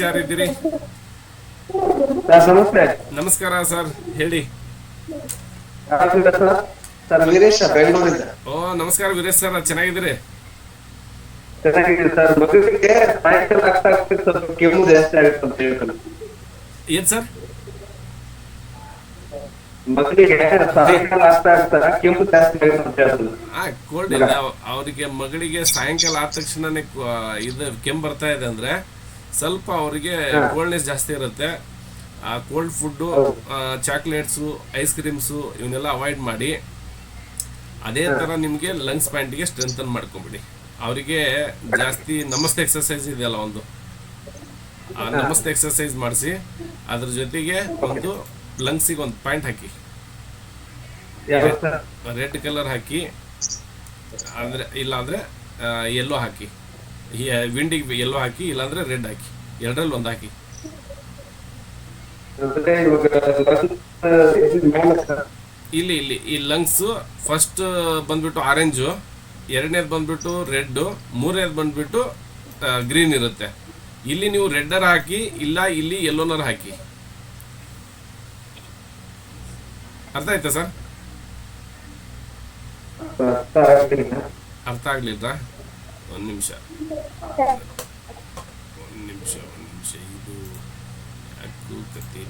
ಯಾರಿದ್ದೀರಿ? ನಮಸ್ತೆ. ನಮಸ್ಕಾರ ಸರ್, ಹೇಳಿ. ಸರ್ ವೀರೇಶ್ ಬೆಂಗಳೂರಿಂದ. ಓ ನಮಸ್ಕಾರ ವೀರೇಶ್ ಸರ್, ಚೆನ್ನಾಗಿದ್ದೀರಿ? ಚೆನ್ನಾಗಿದೆ ಸರ್. ಮಗುವಿಗೆ ಸಾಯಂಕಾಲ ಆಗ್ತಾ ಸ್ವಲ್ಪ ಕೆಮ್ಮು ಜಾಸ್ತಿ ಆಗುತ್ತೆ ಅಂತ ಹೇಳ್ತಾರೆ. ಏನ್ ಸರ್? ಮಗುವಿಗೆ ಸಾಯಂಕಾಲ ಆಗ್ತಾ ಕೆಮ್ಮು ಜಾಸ್ತಿ ಆಗುತ್ತೆ ಅಂತ ಹೇಳ್ತಾರೆ. ಕೋಲ್ಡ್ ಇದೆ ಅವರಿಗೆ. ಮಗಳಿಗೆ ಸಾಯಂಕಾಲ ಆದ ತಕ್ಷಣನೇ ಇದು ಕೆಮ್ಮು ಬರ್ತಾ ಇದೆ ಅಂದ್ರೆ ಸ್ವಲ್ಪ ಅವರಿಗೆ ಕೋಲ್ಡ್ನೆಸ್ ಜಾಸ್ತಿ ಇರುತ್ತೆ. ಆ cold food, chocolates, ice creams ಇವನ್ನೆಲ್ಲ ಅವಾಯ್ಡ್ ಮಾಡಿ. ಅದೇ ಥರ ನಿಮಗೆ ಲಂಗ್ಸ್ ಪ್ಯಾಂಟಿಗೆ ಸ್ಟ್ರೆಂಥನ್ ಮಾಡ್ಕೊಂಬಿಡಿ. ಅವರಿಗೆ ಜಾಸ್ತಿ ನಮಸ್ತೆ ಎಕ್ಸರ್ಸೈಸ್ ಇದೆಯಲ್ಲ ಒಂದು, ಆ ನಮಸ್ತೆ ಎಕ್ಸರ್ಸೈಸ್ ಮಾಡಿಸಿ. ಅದ್ರ ಜೊತೆಗೆ ಒಂದು ಲಂಗ್ಸಿಗೆ ಒಂದು ಪಾಯಿಂಟ್ ಹಾಕಿ, ರೆಡ್ ಕಲರ್ ಹಾಕಿ, ಅಂದರೆ ಇಲ್ಲಾಂದರೆ ಯೆಲ್ಲೋ ಹಾಕಿ. ವಿಂಡಿಗೆ ಯೆಲ್ಲೋ ಹಾಕಿ, ಇಲ್ಲಾಂದರೆ ರೆಡ್ ಹಾಕಿ, ಎರಡರಲ್ಲಿ ಒಂದು ಹಾಕಿ. ಇಲ್ಲಿ ಈ ಲಂಗ್ಸು ಫಸ್ಟ್ ಬಂದ್ಬಿಟ್ಟು ಆರೆಂಜು, ಎರಡನೇದು ಬಂದ್ಬಿಟ್ಟು ರೆಡ್ಡು, ಮೂರನೇದು ಬಂದ್ಬಿಟ್ಟು ಗ್ರೀನ್ ಇರುತ್ತೆ. ಇಲ್ಲಿ ನೀವು ರೆಡ್ಡರ್ ಹಾಕಿ, ಇಲ್ಲ ಇಲ್ಲಿ ಯೆಲ್ಲೋನರ್ ಹಾಕಿ. ಅರ್ಥ ಆಯ್ತಾ ಸರ್? ಅರ್ಥ ಆಗ್ಲಿಲ್ಲ? ಒಂದು ನಿಮಿಷ, ಇದು ಯಾಕೂ ಕತೆ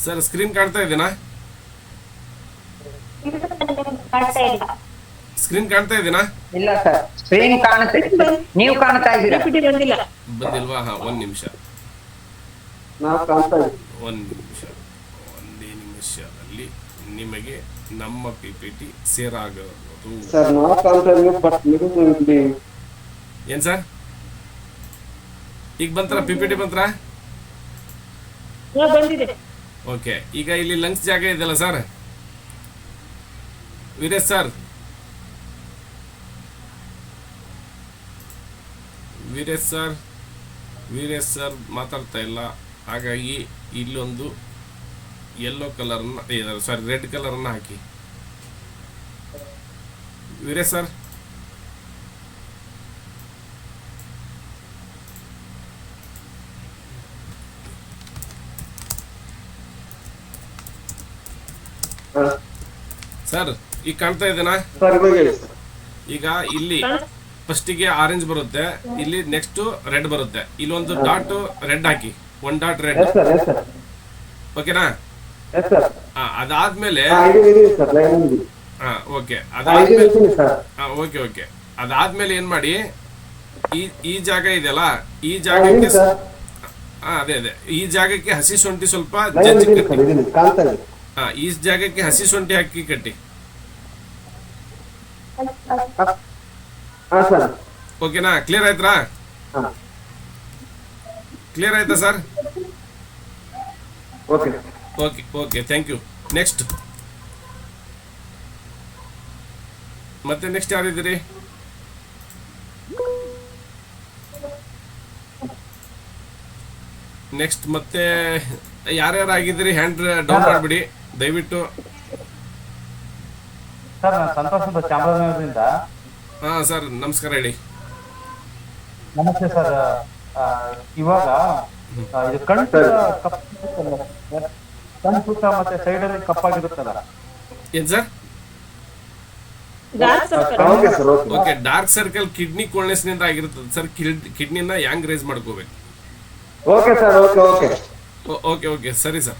ಸರ್. ಸ್ಕ್ರೀನ್ ಕಾಣ್ತಾ ಇದೆನಾ? ಸ್ಕ್ರೀನ್ ಕಾಣ್ತಾ ಇದೆನಾ? ಇಲ್ಲ ಸರ್, ಸ್ಕ್ರೀನ್ ಕಾಣುತ್ತೆ, ನೀವು ಕಾಣ್ತಾ ಇದ್ದೀರಾ? ಬಂದಿಲ್ವಾ? ಹಾ, ಒಂದ್ ನಿಮಿಷ, ಒಂದೇ ನಿಮಿಷದಲ್ಲಿ ನಿಮಗೆ ನಮ್ಮ PPT ಸೇರ್ ಆಗೋದು. ಏನ್ ಸರ್ ಈಗ ಬಂತರ? PPT ಬಂತರ? ಓಕೆ, ಈಗ ಇಲ್ಲಿ ಲಂಗ್ಸ್ ಜಾಗ ಇದೆಯಲ್ಲ sir, Veeresh sir, Veeresh sir ಮಾತಾಡ್ತಾ ಇಲ್ಲ. ಹಾಗಾಗಿ ಇಲ್ಲೊಂದು ಯೆಲ್ಲೋ ಕಲರ್ನ, ಸಾರಿ ರೆಡ್ ಕಲರ್ನ ಹಾಕಿ. ವೀರೇಶ್ ಸರ್, ಸರ್ ಈಗ ಕಾಣ್ತಾ ಇದೆನಾ? ಈಗ ಇಲ್ಲಿ ಫಸ್ಟಿಗೆ ಆರೆಂಜ್ ಬರುತ್ತೆ, ಇಲ್ಲಿ ನೆಕ್ಸ್ಟ್ ರೆಡ್ ಬರುತ್ತೆ. ಇಲ್ಲೊಂದು ಡಾಟ್ ರೆಡ್ ಹಾಕಿ, ಒನ್ ಡಾಟ್ ರೆಡ್. ಓಕೆನಾ? ಅದಾದ್ಮೇಲೆ ಓಕೆ, ಅದಾದ್ಮೇಲೆ ಏನ್ ಮಾಡಿ, ಈ ಜಾಗ ಇದೆಯಲ್ಲ, ಈ ಜಾಗಕ್ಕೆ ಅದೇ ಈ ಜಾಗಕ್ಕೆ ಹಸಿ ಶುಂಠಿ ಸ್ವಲ್ಪ ಜಜ್ಜಿ ಕಟ್ಟಿ. ಈ ಜಾಗಕ್ಕೆ ಹಸಿ ಶುಂಠಿ ಹಾಕಿ ಕಟ್ಟಿ. ಓಕೆನಾ? ಕ್ಲಿಯರ್ ಆಯ್ತಾ? ಕ್ಲಿಯರ್ ಆಯ್ತಾ sir? Okay thank you. Next ಮತ್ತೆ ನೆಕ್ಸ್ಟ್ ಯಾರಿದ್ದೀರಿ? ನೆಕ್ಸ್ಟ್ ಮತ್ತೆ ಯಾರ್ಯಾರು ಆಗಿದ್ದೀರಿ ಹ್ಯಾಂಡ್ ಡೌನ್ ಮಾಡ್ಬಿಡಿ ದಯವಿಟ್ಟು. ಸರ್ ನಾನು ಸಂತೋಷ್ ಅಂತ ಚಾಮರಾಜನಗರದಿಂದ. ಹಾ ಸರ್ ನಮಸ್ಕಾರ, ಹೇಳಿ. ನಮಸ್ತೆ ಸರ್. ಇವಾಗ ಇದು ಕಣ್ಣು ಸುತ್ತ ಮತ್ತೆ ಸೈಡ್ ಅಲ್ಲಿ ಕಪ್ಪಾಗಿರುತ್ತಲ್ಲ ಏನ್ sir? Okay, dark circle kidney coldness ನಿಂದ ಆಗಿರ್ತದೆ ಸರ್. ಕಿಡ್ನಿನ ಹ್ಯಾಂಗ್ ರೇಸ್ ಮಾಡ್ಕೋಬೇಕು? ಓಕೆ ಸರ್, ಓಕೆ ಓಕೆ ಸರಿ ಸರ್.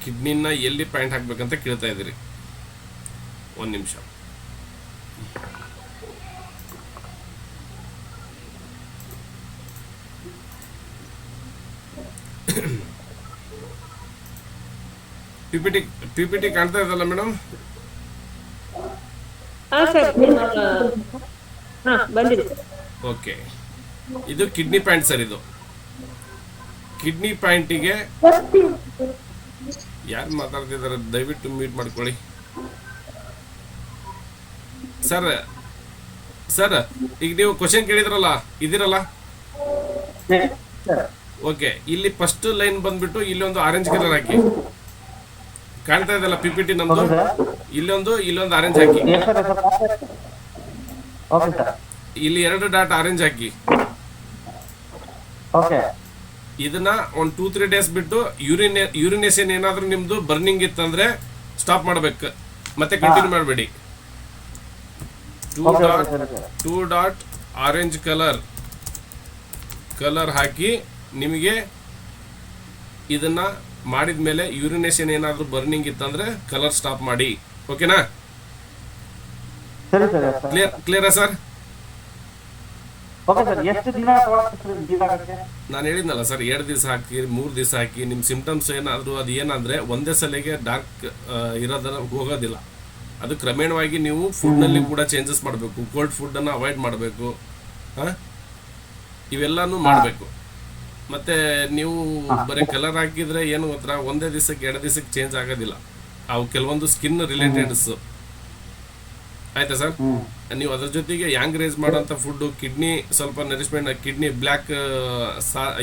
ಕಿಡ್ನಿನ ಎಲ್ಲಿ ಪಾಯಿಂಟ್ ಹಾಕ್ಬೇಕಂತ ಕೇಳ್ತಾ ಇದ್ದೀರಿ? ಒಂದ್ ನಿಮಿಷ. ಪಿಪಿಟಿ ಕಾಣ್ತಾ ಇದಲ್ಲ ಮೇಡಮ್? ಓಕೆ, ಇದು ಕಿಡ್ನಿ ಪಾಯಿಂಟ್ ಸರ್. ಇದು ಕಿಡ್ನಿ ಪಾಯಿಂಟಿಗೆ ಯಾರು ಮಾತಾಡ್ತಿದ್ದಾರೆ ದಯವಿಟ್ಟು ಮ್ಯೂಟ್ ಮಾಡ್ಕೊಳ್ಳಿ. ಸರ್ ಈಗ ನೀವು ಕ್ವಶನ್ ಕೇಳಿದ್ರಲ್ಲ, ಇದಿರಲ್ಲ? ಓಕೆ, ಇಲ್ಲಿ ಫಸ್ಟ್ ಲೈನ್ ಬಂದ್ಬಿಟ್ಟು ಇಲ್ಲಿ ಒಂದು ಆರೆಂಜ್ ಕಲರ್ ಹಾಕಿ. ಕಾಣ್ತಾ ಇದಲ್ಲ ಪಿಪಿಟಿ ನಮ್ದು? ಇಲ್ಲೊಂದು ಆರೆಂಜ್ ಹಾಕಿ. ಇಲ್ಲಿ 2 ಡಾಟ್ ಆರೆಂಜ್ ಹಾಕಿ. ಇದನ್ನ ಒಂದು 2-3 ಡೇಸ್ ಬಿಟ್ಟು ಯೂರಿನೇಷನ್ ಏನಾದ್ರೂ ನಿಮ್ದು ಬರ್ನಿಂಗ್ ಇತ್ತಂದ್ರೆ ಸ್ಟಾಪ್ ಮಾಡ್ಬೇಕು, ಮತ್ತೆ ಕಂಟಿನ್ಯೂ ಮಾಡಬೇಡಿ. 2 ಡಾಟ್ ಆರೆಂಜ್ ಕಲರ್ ಹಾಕಿ ನಿಮಗೆ ಇದನ್ನ ಮಾಡಿದ್ಮೇಲೆ ಯೂರಿನೇಷನ್ ಏನಾದ್ರೂ ಬರ್ನಿಂಗ್ ಇತ್ತಂದ್ರೆ ಕಲರ್ ಸ್ಟಾಪ್ ಮಾಡಿ. ಓಕೆನಾ? ಕ್ಲಿಯರಾ ಸರ್? ನಾನು ಹೇಳಿದ್ನಲ್ಲ ಸರ್, 2 ದಿವಸ ಹಾಕಿ 3 ದಿವಸ ಹಾಕಿ. ನಿಮ್ ಸಿಂಪ್ಟಮ್ಸ್ ಏನಾದ್ರು ಅದು ಏನಂದ್ರೆ ಒಂದೇ ಸಲಿಗೆ ಡಾರ್ಕ್ ಇರೋದನ್ನ ಹೋಗೋದಿಲ್ಲ. ಅದು ಕ್ರಮೇಣವಾಗಿ ನೀವು ಫುಡ್ ನಲ್ಲಿ ಕೂಡ ಚೇಂಜಸ್ ಮಾಡಬೇಕು. ಕೋಲ್ಡ್ ಫುಡ್ ಅನ್ನ ಅವಾಯ್ಡ್ ಮಾಡಬೇಕು, ಇವೆಲ್ಲಾನು ಮಾಡಬೇಕು. ಮತ್ತೆ ನೀವು ಬರೀ ಕಲರ್ ಹಾಕಿದ್ರೆ ಏನು ಗೊತ್ತಾ, ಒಂದೇ ದಿವಸಕ್ಕೆ 2 ದಿವಸಕ್ಕೆ ಚೇಂಜ್ ಆಗೋದಿಲ್ಲ. ಅವು ಕೆಲವೊಂದು ಸ್ಕಿನ್ ರಿಲೇಟೆಡ್ಸ್. ಆಯ್ತಾ ಸರ್? ನೀವು ಅದ್ರ ಜೊತೆಗೆ ಯಾಂಗ್ ರೇಸ್ ಮಾಡೋಂಥ ಫುಡ್, ಕಿಡ್ನಿ ಸ್ವಲ್ಪ ನರಿಶ್ಮೆಂಟ್, ಕಿಡ್ನಿ ಬ್ಲ್ಯಾಕ್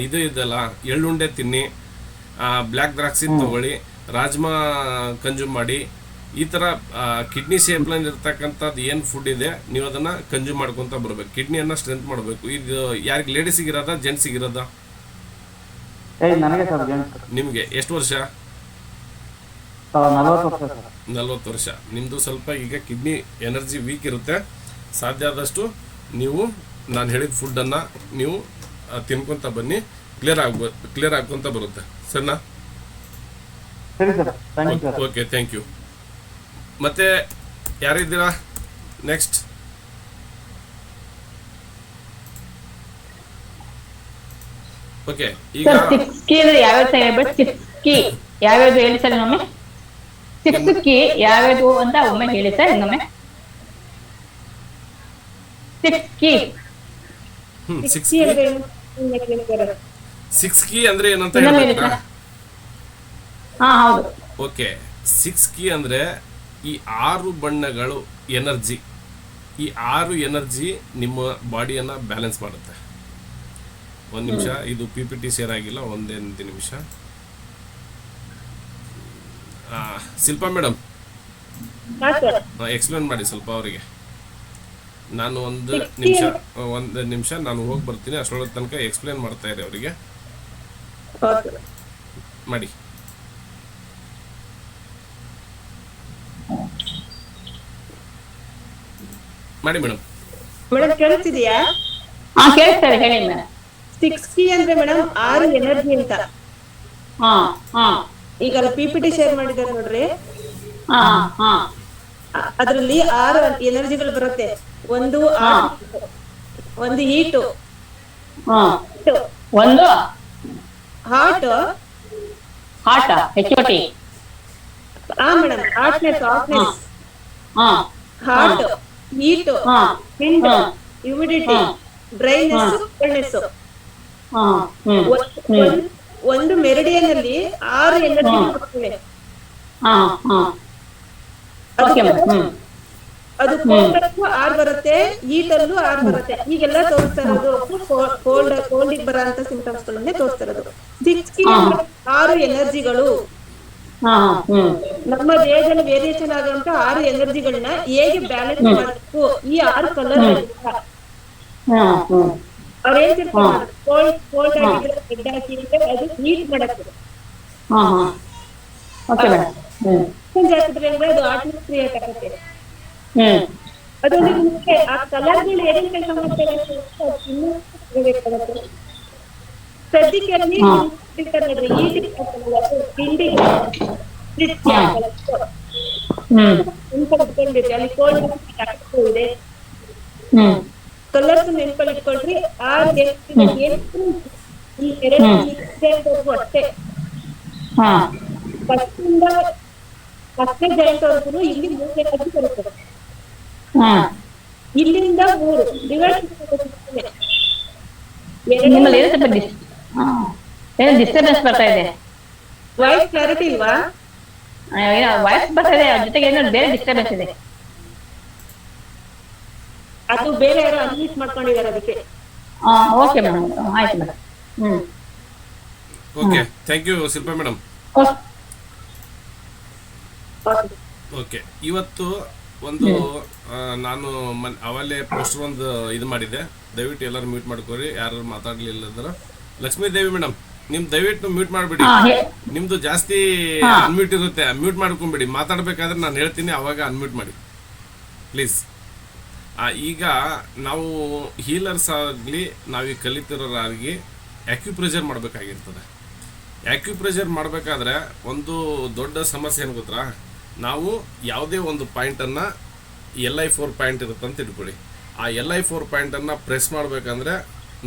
ಇದು ಇದೆಲ್ಲ, ಎಳ್ಳುಂಡೆ ತಿನ್ನಿ, ಬ್ಲ್ಯಾಕ್ ದ್ರಾಕ್ಷಿ ತಗೊಳ್ಳಿ, ರಾಜ್ಮಾ ಕನ್ಸ್ಯೂಮ್ ಮಾಡಿ. ಈ ಥರ ಕಿಡ್ನಿ ಶೇಪ್ನಲ್ಲಿ ಇರ್ತಕ್ಕಂಥದ್ದು ಏನು ಫುಡ್ ಇದೆ ನೀವು ಅದನ್ನು ಕನ್ಸ್ಯೂಮ್ ಮಾಡ್ಕೊತ ಬರ್ಬೇಕು. ಕಿಡ್ನಿಯನ್ನು ಸ್ಟ್ರೆಂತ್ ಮಾಡಬೇಕು. ಇದು ಯಾರಿಗೆ ಲೇಡೀಸಿಗೆ ಇರೋದ ಜೆಂಟ್ಸಿಗೆ ಇರೋದ? ನಿಮಗೆ ಎಷ್ಟು ವರ್ಷ? 40 ವರ್ಷ. ನಿಮ್ಮದು ಸ್ವಲ್ಪ ಈಗ ಕಿಡ್ನಿ ಎನರ್ಜಿ ವೀಕ್ ಇರುತ್ತೆ. ಸಾಧ್ಯ ಆದಷ್ಟು ನೀವು ನಾನು ಹೇಳಿದ ಫುಡ್ಡನ್ನು ನೀವು ತಿನ್ಕೊತ ಬನ್ನಿ, ಕ್ಲಿಯರ್ ಆಗ್ಕೊಂತ ಬರುತ್ತೆ. ಸರಿನಾ? Okay, thank you. ಮತ್ತೆ ಯಾರಿದ್ದೀರಾ ನೆಕ್ಸ್ಟ್? ಓಕೆ, ಈಗ ಯಾವ್ಯಾವ್ದು ಹೇಳಿ ಸರ್ ಇನ್ನೊಮ್ಮೆ? 6 ಕೀ ಯಾವ್ಯಾವ್ದು ಅಂತ ಒಮ್ಮೆ ಹೇಳಿ ಸರ್ ಇನ್ನೊಮ್ಮೆ. 6 ಕೀ 6 ಕೀ ಅಂದ್ರೆ ಏನಂತ ಹೇಳ್ಬೇಕಾ? ಹೌದು. ಓಕೆ, 6 ಕೀ ಅಂದ್ರೆ ಈ 6 ಬಣ್ಣಗಳು ಎನರ್ಜಿ. ಈ 6 ಎನರ್ಜಿ ನಿಮ್ಮ ಬಾಡಿಯನ್ನ ಬ್ಯಾಲೆನ್ಸ್ ಮಾಡುತ್ತೆ. ಒಂದು ನಿಮಿಷ, ಇದು PPT ಶೇರ್ ಆಗಿಲ್ಲ, ಒಂದೇ ನಿಮಿಷ. ಶಿಲ್ಪಾ ಮೇಡಮ್ ಎಕ್ಸ್ಪ್ಲೇನ್ ಮಾಡಿ ಸ್ವಲ್ಪ ಅವರಿಗೆ. ನಾನು ಒಂದು ನಿಮಿಷ ನಾನು ಹೋಗಿ ಬರ್ತೀನಿ. ಅಷ್ಟೊಳ ತನಕ ಎಕ್ಸ್ಪ್ಲೇನ್ ಮಾಡ್ತಾ ಇರಿ ಅವರಿಗೆ. ಮಾಡಿ ಮಾಡಿ ಮೇಡಮ್. ಮೇಡಮ್ ಕೇಳ್ತಿದ್ಯಾ? ಕೇಳ್ತಾರೆ, ಹೇಳಿ ಮೇಡಮ್. 6 ಕೀ ಅಂದ್ರೆ ಮೇಡಮ್ 6 ಎನರ್ಜಿ ಅಂತ. ಈಗ PPT ಶೇರ್ ಮಾಡಿದ್ದಾರೆ ನೋಡ್ರಿ. ಅದರಲ್ಲಿ 6 ಎನರ್ಜಿಗಳು ಬರುತ್ತೆ. ಒಂದು ಒಂದು ಹೀಟು, ಒಂದು hot, HOT, madam hotness, hot, heat, wind, humidity, dryness, coldness. ಒಂದು ಮೆರಿಡಿಯನ್ ಅಲ್ಲಿ 6 ಎನರ್ಜಿ ಬರ್ತವೆ. ಅದು ಕೋಲ್ಡ್ 6 ಬರುತ್ತೆ, ಹೀಟ್ ಅಲ್ಲೂ 6 ಬರುತ್ತೆ. ಈಗೆಲ್ಲ ತೋರಿಸ್ತಾ ಇರೋದು ಕೋಲ್ಡ್ ಬರೋಂತ ಸಿಂಪ್ಟಮ್ಸ್ ಗಳನ್ನೇ ತೋರಿಸ್ತಾ ಇರೋದು. 6 ಎನರ್ಜಿಗಳು ನಮ್ಮ ದೇಹದಲ್ಲಿ ವೇರಿಯೇಷನ್ ಆಗುವಂತ 6 ಎನರ್ಜಿಗಳನ್ನ ಹೇಗೆ ಬ್ಯಾಲೆನ್ಸ್ ಮಾಡಬೇಕು, ಈ 6 ಕಲರ್ ಅವ್ರೇನ್ ಕೋಲ್ಡ್ ಆಗಿದ್ರೆ ರೆಡ್ ಹಾಕಿದ್ರೆ ಅದು ಹೀಟ್ ಮಾಡಕ್ಕೆ, ಹಾಕಿದ್ರೆ ಅದು ಆರ್ಟಿಫಿಷಿಯಲ್ ಕ್ರಿಯೇಟ್ ಆಗುತ್ತೆ. ಅದು ನಿಮ್ಗೆ ಆ ಕಲರ್ಗಳು ಏನೇನ್ ಕೆಲಸ ಮಾಡ್ತಾರೆ ಸದ್ಯಕ್ಕೆ ಅಲ್ಲಿ ಕೋಲ್ಡ್ ಇದೆ. ಕಲರ್ಸ್ ನೆನ್ಪಲ್ಲಿ ಇಟ್ಕೊಳ್ರಿ. ಈ 2 ಅಷ್ಟೇ. ಫಸ್ಟ್ನೇ ಜಾಯಿಂಟ್ವರೆಗೂ ಇಲ್ಲಿ 3 ಎನರ್ಜಿ ಬರುತ್ತೆ. ಇಲ್ಲಿಂದ 3 ರಿವರ್ಸ್. ಡಿಸ್ಟರ್ಬೆನ್ಸ್ ಬರ್ತಾ ಇದೆ. ವಾಯ್ಸ್ ಕ್ಲಾರಿಟಿ ಇಲ್ವಾ? ವಾಯ್ಸ್ ಬರ್ತಾ ಇದೆ, ಜೊತೆಗೆ ಏನೋ ಬೇರೆ ಡಿಸ್ಟರ್ಬೆನ್ಸ್ ಇದೆ. ಅದು ಬೇರೆ ಯಾರು ಅನ್ಮ್ಯೂಟ್ ಮಾಡ್ಕೊಂಡಿದ್ದಾರೆ ಅದಕ್ಕೆ. ಓಕೆ ಮೇಡಮ್, ಆಯ್ತು madam. Okay, thank you Shilpa madam. Okay, ಇವತ್ತು ಒಂದು ನಾನು ಅವಲ್ಲೇ ಪೋಸ್ಟರ್ ಒಂದು ಇದು ಮಾಡಿದ್ದೆ, ದಯವಿಟ್ಟು ಎಲ್ಲರೂ ಮ್ಯೂಟ್ ಮಾಡ್ಕೋರಿ, ಯಾರು ಮಾತಾಡ್ಲಿಲ್ಲ. ಲಕ್ಷ್ಮೀ ದೇವಿ ಮೇಡಮ್, ನಿಮ್ ದಯವಿಟ್ಟು ಮ್ಯೂಟ್ ಮಾಡ್ಬಿಡಿ. ನಿಮ್ದು ಜಾಸ್ತಿ ಅನ್ಮ್ಯೂಟ್ ಇರುತ್ತೆ, ಮ್ಯೂಟ್ ಮಾಡ್ಕೊಂಬಿಡಿ. ಮಾತಾಡ್ಬೇಕಾದ್ರೆ ನಾನು ಹೇಳ್ತೀನಿ, ಅವಾಗ ಅನ್ಮ್ಯೂಟ್ ಮಾಡಿ ಪ್ಲೀಸ್. ಈಗ ನಾವು ಹೀಲರ್ಸ್ ಆಗಲಿ, ನಾವೀಗ ಕಲಿತಿರೋರಾಗಿ ಆಕ್ಯುಪ್ರೆಷರ್ ಮಾಡಬೇಕಾಗಿರ್ತದೆ. ಆಕ್ಯುಪ್ರೆಷರ್ ಮಾಡಬೇಕಾದ್ರೆ ಒಂದು ದೊಡ್ಡ ಸಮಸ್ಯೆ ಏನು ಗೊತ್ತಾ, ನಾವು ಯಾವುದೇ ಒಂದು ಪಾಯಿಂಟನ್ನು LI4 ಪಾಯಿಂಟ್ ಇರುತ್ತೆ ಅಂತ ಇಟ್ಕೊಳ್ಳಿ. ಆ LI4 ಪಾಯಿಂಟನ್ನು ಪ್ರೆಸ್ ಮಾಡಬೇಕಂದ್ರೆ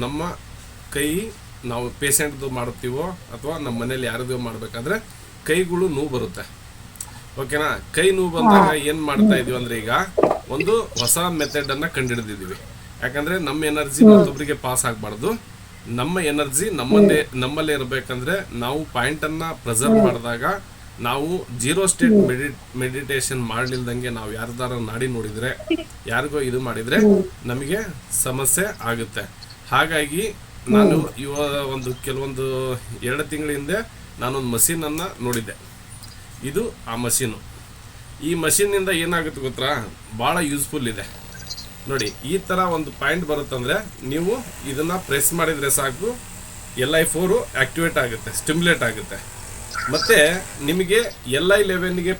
ನಮ್ಮ ಕೈ, ನಾವು ಪೇಷೆಂಟ್ದು ಮಾಡ್ತೀವೋ ಅಥವಾ ನಮ್ಮ ಮನೇಲಿ ಯಾರದೋ ಮಾಡಬೇಕಾದ್ರೆ ಕೈಗಳು ನೋವು ಬರುತ್ತೆ. ಓಕೆನಾ? ಕೈ ನೋವು ಬಂದಾಗ ಏನು ಮಾಡ್ತಾ ಇದೀವಿ ಅಂದರೆ, ಈಗ ಒಂದು ಹೊಸ ಮೆಥಡನ್ನು ಕಂಡುಹಿಡಿದಿದ್ದೀವಿ. ಯಾಕಂದರೆ ನಮ್ಮ ಎನರ್ಜಿ ಮತ್ತೊಬ್ಬರಿಗೆ ಪಾಸ್ ಆಗಬಾರ್ದು. ನಮ್ಮ ಎನರ್ಜಿ ನಮ್ಮಲ್ಲೇ ಇರಬೇಕಂದ್ರೆ ನಾವು ಪಾಯಿಂಟನ್ನು ಪ್ರೆಸರ್ವ್ ಮಾಡಿದಾಗ, ನಾವು 0 ಸ್ಟೇಟ್ ಮೆಡಿಟೇಷನ್ ಮಾಡಲಿಲ್ದಂಗೆ ನಾವು ಯಾರ್ದಾರ ನಾಡಿ ನೋಡಿದರೆ, ಯಾರಿಗೋ ಇದು ಮಾಡಿದರೆ ನಮಗೆ ಸಮಸ್ಯೆ ಆಗುತ್ತೆ. ಹಾಗಾಗಿ ನಾನು ಒಂದು ಕೆಲವೊಂದು 2 ತಿಂಗಳ ಹಿಂದೆ ನಾನೊಂದು ಮಷೀನನ್ನು ನೋಡಿದ್ದೆ. ಇದು ಆ ಮಷೀನು. ಈ ಮಷೀನಿಂದ ಏನಾಗುತ್ತೆ ಗೊತ್ತಾ, ಭಾಳ ಯೂಸ್ಫುಲ್ ಇದೆ ನೋಡಿ. ಈ ಥರ ಒಂದು ಪಾಯಿಂಟ್ ಬರುತ್ತಂದರೆ ನೀವು ಇದನ್ನು ಪ್ರೆಸ್ ಮಾಡಿದರೆ ಸಾಕು, LI4 ಆ್ಯಕ್ಟಿವೇಟ್ ಆಗುತ್ತೆ, ಸ್ಟಿಮ್ಯುಲೇಟ್ ಆಗುತ್ತೆ. ಮತ್ತು ನಿಮಗೆ LI11ಗೆ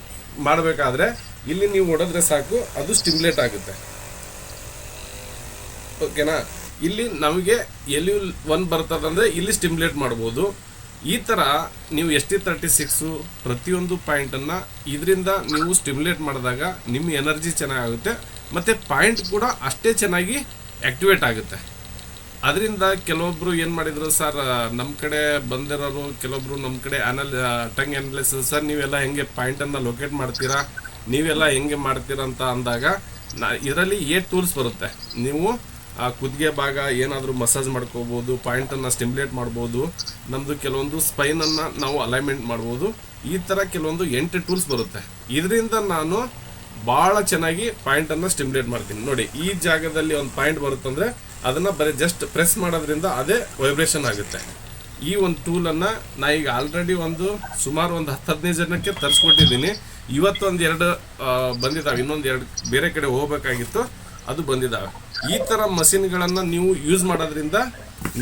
ಮಾಡಬೇಕಾದ್ರೆ ಇಲ್ಲಿ ನೀವು ಹೊಡೆದ್ರೆ ಸಾಕು, ಅದು ಸ್ಟಿಮ್ಯುಲೇಟ್ ಆಗುತ್ತೆ. ಓಕೆನಾ? ಇಲ್ಲಿ ನಮಗೆ LU1 ಬರ್ತದಂದರೆ ಇಲ್ಲಿ ಸ್ಟಿಮ್ಯುಲೇಟ್ ಮಾಡ್ಬೋದು. ಈ ಥರ ನೀವು ST36 ಪ್ರತಿಯೊಂದು ಪಾಯಿಂಟನ್ನು ಇದರಿಂದ ನೀವು ಸ್ಟಿಮ್ಯುಲೇಟ್ ಮಾಡಿದಾಗ ನಿಮ್ಮ ಎನರ್ಜಿ ಚೆನ್ನಾಗುತ್ತೆ, ಮತ್ತು ಪಾಯಿಂಟ್ ಕೂಡ ಅಷ್ಟೇ ಚೆನ್ನಾಗಿ ಆ್ಯಕ್ಟಿವೇಟ್ ಆಗುತ್ತೆ. ಅದರಿಂದ ಕೆಲವೊಬ್ಬರು ಏನು ಮಾಡಿದರು, ಸರ್ ನಮ್ಮ ಕಡೆ ಬಂದಿರೋರು ಕೆಲವೊಬ್ಬರು ನಮ್ಮ ಕಡೆ ಟಂಗ್ ಅನಾಲಿಸಿಸ್, ಸರ್ ನೀವೆಲ್ಲ ಹೆಂಗೆ ಪಾಯಿಂಟನ್ನು ಲೊಕೇಟ್ ಮಾಡ್ತೀರಾ, ನೀವೆಲ್ಲ ಹೆಂಗೆ ಮಾಡ್ತೀರಾ ಅಂತ ಅಂದಾಗ, ಇದರಲ್ಲಿ 8 ಟೂಲ್ಸ್ ಬರುತ್ತೆ. ನೀವು ಆ ಕುತ್ತಿಗೆ ಭಾಗ ಏನಾದರೂ ಮಸಾಜ್ ಮಾಡ್ಕೋಬೋದು, ಪಾಯಿಂಟನ್ನು ಸ್ಟಿಮ್ಯುಲೇಟ್ ಮಾಡ್ಬೋದು, ನಮ್ಮದು ಕೆಲವೊಂದು ಸ್ಪೈನನ್ನು ನಾವು ಅಲೈನ್ಮೆಂಟ್ ಮಾಡ್ಬೋದು. ಈ ಥರ ಕೆಲವೊಂದು 8 ಟೂಲ್ಸ್ ಬರುತ್ತೆ. ಇದರಿಂದ ನಾನು ಭಾಳ ಚೆನ್ನಾಗಿ ಪಾಯಿಂಟನ್ನು ಸ್ಟಿಮ್ಯುಲೇಟ್ ಮಾಡ್ತೀನಿ. ನೋಡಿ, ಈ ಜಾಗದಲ್ಲಿ ಒಂದು ಪಾಯಿಂಟ್ ಬರುತ್ತಂದರೆ ಅದನ್ನು ಬರೀ ಜಸ್ಟ್ ಪ್ರೆಸ್ ಮಾಡೋದ್ರಿಂದ ಅದೇ ವೈಬ್ರೇಷನ್ ಆಗುತ್ತೆ. ಈ ಒಂದು ಟೂಲನ್ನು ನಾ ಈಗ ಆಲ್ರೆಡಿ ಸುಮಾರು ಒಂದು 10-15 ಜನಕ್ಕೆ ತರಿಸ್ಕೊಟ್ಟಿದ್ದೀನಿ. ಇವತ್ತು 1-2 ಬಂದಿದ್ದಾವೆ, ಇನ್ನೊಂದು 2 ಬೇರೆ ಕಡೆ ಹೋಗಬೇಕಾಗಿತ್ತು, ಅದು ಬಂದಿದ್ದಾವೆ. ಈ ಥರ ಮಷಿನ್ಗಳನ್ನು ನೀವು ಯೂಸ್ ಮಾಡೋದ್ರಿಂದ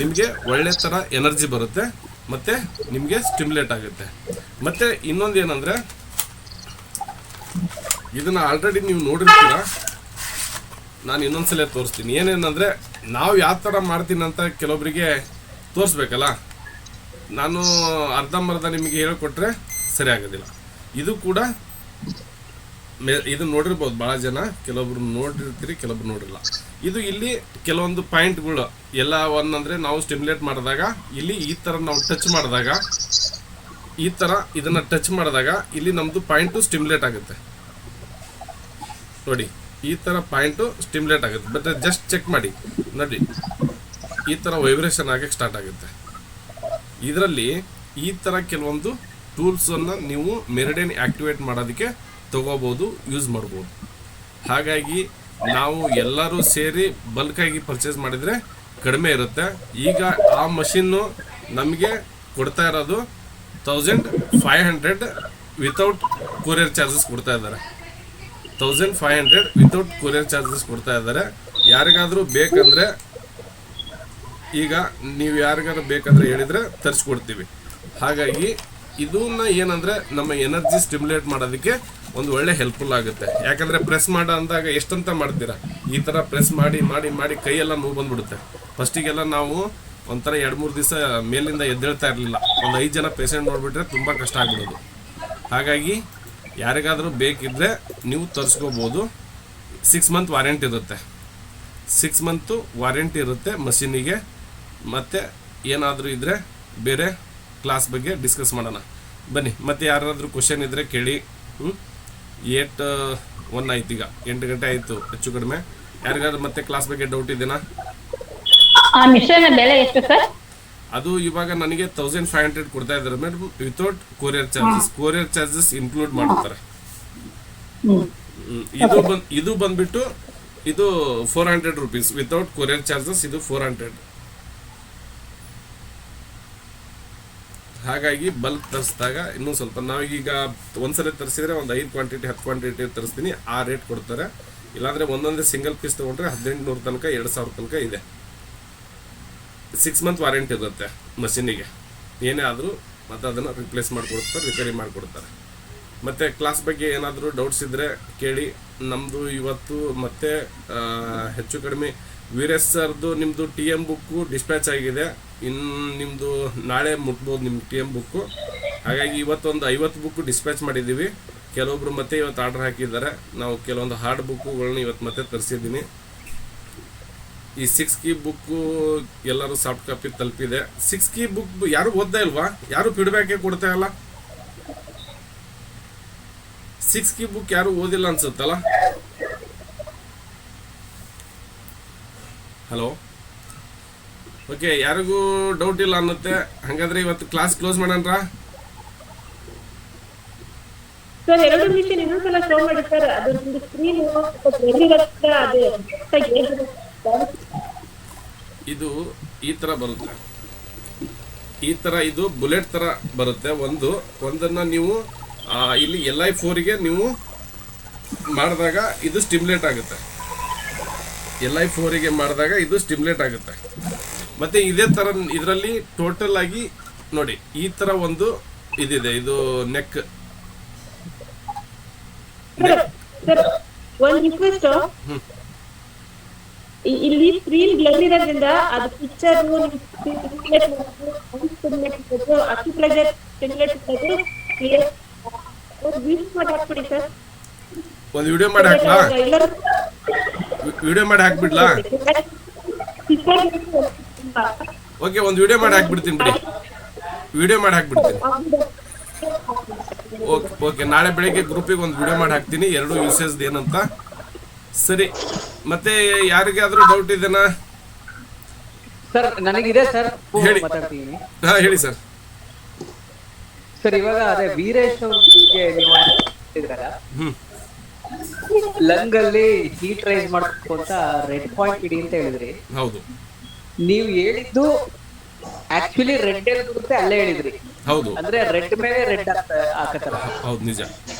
ನಿಮಗೆ ಒಳ್ಳೆ ಥರ ಎನರ್ಜಿ ಬರುತ್ತೆ ಮತ್ತು ನಿಮಗೆ ಸ್ಟಿಮ್ಯುಲೇಟ್ ಆಗುತ್ತೆ. ಮತ್ತು ಇನ್ನೊಂದು ಏನಂದರೆ, ಇದನ್ನು ಆಲ್ರೆಡಿ ನೀವು ನೋಡಿರ್ತೀರ, ನಾನು ಇನ್ನೊಂದ್ಸಲ ತೋರಿಸ್ತೀನಿ. ಏನೇನಂದರೆ, ನಾವು ಯಾವ ಥರ ಮಾಡ್ತೀನಿ ಅಂತ ಕೆಲವೊಬ್ಬರಿಗೆ ತೋರಿಸ್ಬೇಕಲ್ಲ. ನಾನು ಅರ್ಧಂಬರ್ಧ ನಿಮಗೆ ಹೇಳಿಕೊಟ್ರೆ ಸರಿ ಆಗೋದಿಲ್ಲ. ಇದು ಕೂಡ ಇದು ನೋಡಿರ್ಬೋದು ಭಾಳ ಜನ, ಕೆಲವೊಬ್ರು ನೋಡಿರ್ತೀರಿ, ಕೆಲವೊಬ್ರು ನೋಡಿರಲ್ಲ. ಇದು ಇಲ್ಲಿ ಕೆಲವೊಂದು ಪಾಯಿಂಟ್ಗಳು ಎಲ್ಲ ಒಂದಂದ್ರೆ ನಾವು ಸ್ಟಿಮ್ಯುಲೇಟ್ ಮಾಡಿದಾಗ ಇಲ್ಲಿ ಈ ಥರ ನಾವು ಟಚ್ ಮಾಡಿದಾಗ ಈ ಥರ ಇದನ್ನು ಟಚ್ ಮಾಡಿದಾಗ ಇಲ್ಲಿ ನಮ್ಮದು ಪಾಯಿಂಟು ಸ್ಟಿಮ್ಯುಲೇಟ್ ಆಗುತ್ತೆ ನೋಡಿ. ಈ ಥರ ಪಾಯಿಂಟು ಸ್ಟಿಮ್ಯುಲೇಟ್ ಆಗುತ್ತೆ. ಬಟ್ ಜಸ್ಟ್ ಚೆಕ್ ಮಾಡಿ ನೋಡಿ, ಈ ಥರ ವೈಬ್ರೇಷನ್ ಆಗಕ್ಕೆ ಸ್ಟಾರ್ಟ್ ಆಗುತ್ತೆ. ಇದರಲ್ಲಿ ಈ ಥರ ಕೆಲವೊಂದು ಟೂಲ್ಸನ್ನು ನೀವು ಮೆರಿಡಿಯನ್ ಆ್ಯಕ್ಟಿವೇಟ್ ಮಾಡೋದಕ್ಕೆ ತಗೋಬೋದು, ಯೂಸ್ ಮಾಡ್ಬೋದು. ಹಾಗಾಗಿ ನಾವು ಎಲ್ಲರೂ ಸೇರಿ ಬಲ್ಕಾಗಿ ಪರ್ಚೇಸ್ ಮಾಡಿದರೆ ಕಡಿಮೆ ಇರುತ್ತೆ. ಈಗ ಆ ಮಷಿನ್ನು ನಮಗೆ ಕೊಡ್ತಾ ಇರೋದು 1500 ವಿತೌಟ್ ಕೊರಿಯರ್ ಚಾರ್ಜಸ್ ಕೊಡ್ತಾ ಇದ್ದಾರೆ. 1500 ವಿತೌಟ್ ಕೊರಿಯರ್ ಚಾರ್ಜಸ್ ಕೊಡ್ತಾ ಇದ್ದಾರೆ. ಯಾರಿಗಾದರೂ ಬೇಕಂದರೆ ಈಗ ನೀವು ಯಾರಿಗಾದ್ರೂ ಬೇಕಂದ್ರೆ ಹೇಳಿದರೆ ತರಿಸ್ಕೊಡ್ತೀವಿ. ಹಾಗಾಗಿ ಇದನ್ನ ಏನಂದರೆ ನಮ್ಮ ಎನರ್ಜಿ ಸ್ಟಿಮ್ಯುಲೇಟ್ ಮಾಡೋದಕ್ಕೆ ಒಂದು ಒಳ್ಳೆ ಹೆಲ್ಪ್ಫುಲ್ ಆಗುತ್ತೆ. ಯಾಕಂದರೆ ಪ್ರೆಸ್ ಮಾಡೋ ಅಂದಾಗ ಎಷ್ಟಂತ ಮಾಡ್ತೀರಾ, ಈ ಥರ ಪ್ರೆಸ್ ಮಾಡಿ ಮಾಡಿ ಮಾಡಿ ಕೈಯೆಲ್ಲ ನೋವು ಬಂದ್ಬಿಡುತ್ತೆ. ಫಸ್ಟಿಗೆಲ್ಲ ನಾವು ಒಂಥರ 2-3 ದಿವಸ ಮೇಲಿಂದ ಎದ್ದೇಳ್ತಾ ಇರಲಿಲ್ಲ. ಒಂದು 5 ಜನ ಪೇಷಂಟ್ ನೋಡಿಬಿಟ್ರೆ ತುಂಬ ಕಷ್ಟ ಆಗ್ಬಿಡೋದು. ಹಾಗಾಗಿ ಯಾರಿಗಾದರೂ ಬೇಕಿದ್ದರೆ ನೀವು ತರಿಸ್ಕೋಬೋದು. 6 ಮಂತ್ ವಾರಂಟಿ ಇರುತ್ತೆ. 6 ಮಂತು ವಾರಂಟಿ ಇರುತ್ತೆ ಮಷೀನಿಗೆ. ಮತ್ತು ಏನಾದರೂ ಇದ್ದರೆ ಬೇರೆ ಕ್ಲಾಸ್ ಬಗ್ಗೆ ಡಿಸ್ಕಸ್ ಮಾಡೋಣ ಬನ್ನಿ. ಮತ್ತು ಯಾರಾದರೂ ಕ್ವಶನ್ ಇದ್ದರೆ ಕೇಳಿ. 8:01 ಆಯ್ತು, ಈಗ 8 ಗಂಟೆ ಆಯಿತು ಹೆಚ್ಚು ಕಡಿಮೆ. ಯಾರಿಗಾದ್ರೂ ಮತ್ತೆ ಕ್ಲಾಸ್ ಬಗ್ಗೆ ಡೌಟ್ ಇದೆನಾ? ಆ ಮಿಶ್ರಣ ಬೆಲೆ ಎಷ್ಟು ಸರ್? ಅದು ಇವಾಗ ನನಗೆ 1500 ಕೊಡ್ತಾ ಇದ್ದಾರೆ madam, without courier charges. Courier charges include ಮಾಡ್ತಾರೆ. ಇದು ಬಂದ್ಬಿಟ್ಟು ಇದು 400 ರೂಪೀಸ್ ವಿತೌಟ್ ಕೊರಿಯರ್ ಚಾರ್ಜಸ್. ಇದು 400. ಹಾಗಾಗಿ ಬಲ್ಕ್ ತರಿಸಿದಾಗ ಇನ್ನೂ ಸ್ವಲ್ಪ, ನಾವೀಗ ಒಂದ್ಸಲ ತರಿಸಿದ್ರೆ ಒಂದು 5 ಕ್ವಾಂಟಿಟಿ 10 ಕ್ವಾಂಟಿಟಿ ತರಿಸ್ತೀನಿ, ಆ ರೇಟ್ ಕೊಡ್ತಾರೆ. ಇಲ್ಲಾಂದರೆ ಒಂದೊಂದೇ ಸಿಂಗಲ್ ಪೀಸ್ ತೊಗೊಂಡ್ರೆ 1800 ತನಕ 2000 ತನಕ ಇದೆ. 6 ಮಂತ್ ವಾರಂಟಿ ಇರುತ್ತೆ ಮಷೀನಿಗೆ. ಏನೇ ಆದರೂ ಮತ್ತು ಅದನ್ನು ರಿಪ್ಲೇಸ್ ಮಾಡಿಕೊಡ್ತಾರೆ, ರಿಪೇರಿ ಮಾಡಿಕೊಡ್ತಾರೆ. ಮತ್ತು ಕ್ಲಾಸ್ ಬಗ್ಗೆ ಏನಾದರೂ ಡೌಟ್ಸ್ ಇದ್ದರೆ ಕೇಳಿ. ನಮ್ಮದು ಇವತ್ತು ಮತ್ತೆ ಹೆಚ್ಚು ಕಡಿಮೆ ವೀರೇಶ್ ಸರ್ದು ನಿಮ್ಮದು TM ಬುಕ್ಕು ಡಿಸ್ಪ್ಯಾಚ್ ಆಗಿದೆ. ಇನ್ನು ನಿಮ್ಮದು ನಾಳೆ ಮುಟ್ಬೋದು ನಿಮ್ಮ TM ಬುಕ್ಕು. ಹಾಗಾಗಿ ಇವತ್ತೊಂದು 50 ಬುಕ್ಕು ಡಿಸ್ಪ್ಯಾಚ್ ಮಾಡಿದ್ದೀವಿ. ಕೆಲವೊಬ್ರು ಮತ್ತೆ ಇವತ್ತು ಆರ್ಡರ್ ಹಾಕಿದ್ದಾರೆ. ನಾವು ಕೆಲವೊಂದು ಹಾರ್ಡ್ ಬುಕ್ಕುಗಳನ್ನ ಇವತ್ತು ಮತ್ತೆ ತರಿಸಿದ್ದೀನಿ. ಈ 6 ಕೀ ಬುಕ್ಕು ಎಲ್ಲರೂ ಸಾಫ್ಟ್ ಕಾಪಿ ತಲುಪಿದೆ. 6 ಕೀ ಬುಕ್ ಯಾರು ಓದ್ತಾ ಇಲ್ವಾ? ಯಾರು ಫೀಡ್ಬ್ಯಾಕೇ ಕೊಡ್ತಾ ಇಲ್ಲ. 6 ಕೀ ಬುಕ್ ಯಾರು ಓದಿಲ್ಲ ಅನ್ಸುತ್ತಲ್ಲ. ಹಲೋ, ಓಕೆ, ಯಾರಿಗೂ ಡೌಟ್ ಇಲ್ಲ ಅನ್ನುತ್ತೆ. ಹಾಗಾದ್ರೆ ಇವತ್ತು ಕ್ಲಾಸ್ ಕ್ಲೋಸ್ ಮಾಡೋಣ. ಸರ್ 2 ನಿಮಿಷ ಇನ್ನೊಂದ್ಸಲ ಶೋ ಮಾಡಿ ಸರ್. ಅದು ಒಂದು ಸ್ಕ್ರೀನ್ ಇದು ಈ ತರ ಬರುತ್ತೆ. ಈ ತರ ಇದು ಬುಲೆಟ್ ತರ ಬರುತ್ತೆ. ಒಂದನ್ನ ನೀವು ಇಲ್ಲಿ LI4ಗೆ ನೀವು ಮಾಡಿದಾಗ ಇದು ಸ್ಟಿಮ್ಯುಲೇಟ್ ಆಗುತ್ತೆ. LI4ಗೆ ಮಾಡಿದಾಗ ಇದು ಸ್ಟಿಮ್ಯುಲೇಟ್ ಆಗುತ್ತೆ. ಮತ್ತೆ ಇದೇ ತರ ಇದರಲ್ಲಿ ಟೋಟಲ್ ಆಗಿ ನೋಡಿ ಈ ತರ ಒಂದು ಇದಿದೆ. ಇದು ನೆಕ್. ಒಂದು ರಿಕ್ವೆಸ್ಟ್, ಇಲ್ಲಿ ಸ್ಕ್ರೀನ್ ಬ್ಲರ್ ಇರೋದ್ರಿಂದ ಅದು ಪಿಕ್ಚರ್ ಒಂದು ವಿಡಿಯೋ ಮಾಡಿ ಹಾಕ್ಲಾ? ವಿಡಿಯೋ ಮಾಡಿ ಹಾಕ್ಬಿಡ್ಲಾ? ಓಕೆ, ಒಂದು ವಿಡಿಯೋ ಮಾಡಿ ಹಾಕ್ಬಿಡ್ತೀನಿ ಬಿಡಿ. ವಿಡಿಯೋ ಮಾಡಿ ಹಾಕ್ಬಿಡ್ತೀನಿ. ಓಕೆ, ನಾಳೆ ಬೆಳಿಗ್ಗೆ ಗ್ರೂಪಿಗೆ ಒಂದು ವಿಡಿಯೋ ಮಾಡಿ ಹಾಕ್ತೀನಿ, 2 ಯೂಸೇಜ್ ಏನಂತ. ಸರಿ, ಮತ್ತೆ ಯಾರಿಗಾದ್ರೂ ಡೌಟ್ ಇದೆನಾ? ಸರ್ ನನಗಿದೆ ಸರ್, ಹೇಳಿ. ಮಾತಾಡ್ತೀನಿ. ಹಾ, ಹೇಳಿ ಸರ್. ಸರ್ ಇವಾಗ ಅದೇ ವೀರೇಶ್ ಅವ್ರಿಗೆ ನೀವು ಹೇಳಿದ್ರಲ್ಲ, ಲಂಗ್ ಅಲ್ಲಿ ಹೀಟ್ ರೈಸ್ ಮಾಡಬೇಕು ಅಂತ ರೆಡ್ ಪಾಯಿಂಟ್ ಇಡಿ ಅಂತ ಹೇಳಿದ್ರಿ. ಹೌದು. ನೀವು ಹೇಳಿದ್ದು ಆಕ್ಚುಲಿ ರೆಡ್ ಎಲ್ಲಿ ಬರುತ್ತೆ ಅಲ್ಲೇ ಹೇಳಿದ್ರಿ. ಹೌದು. ಅಂದ್ರೆ ರೆಡ್ ಮೇಲೆ ರೆಡ್ ಹಾಕತ್ತಾರ. ಹೌದು, ನಿಜ.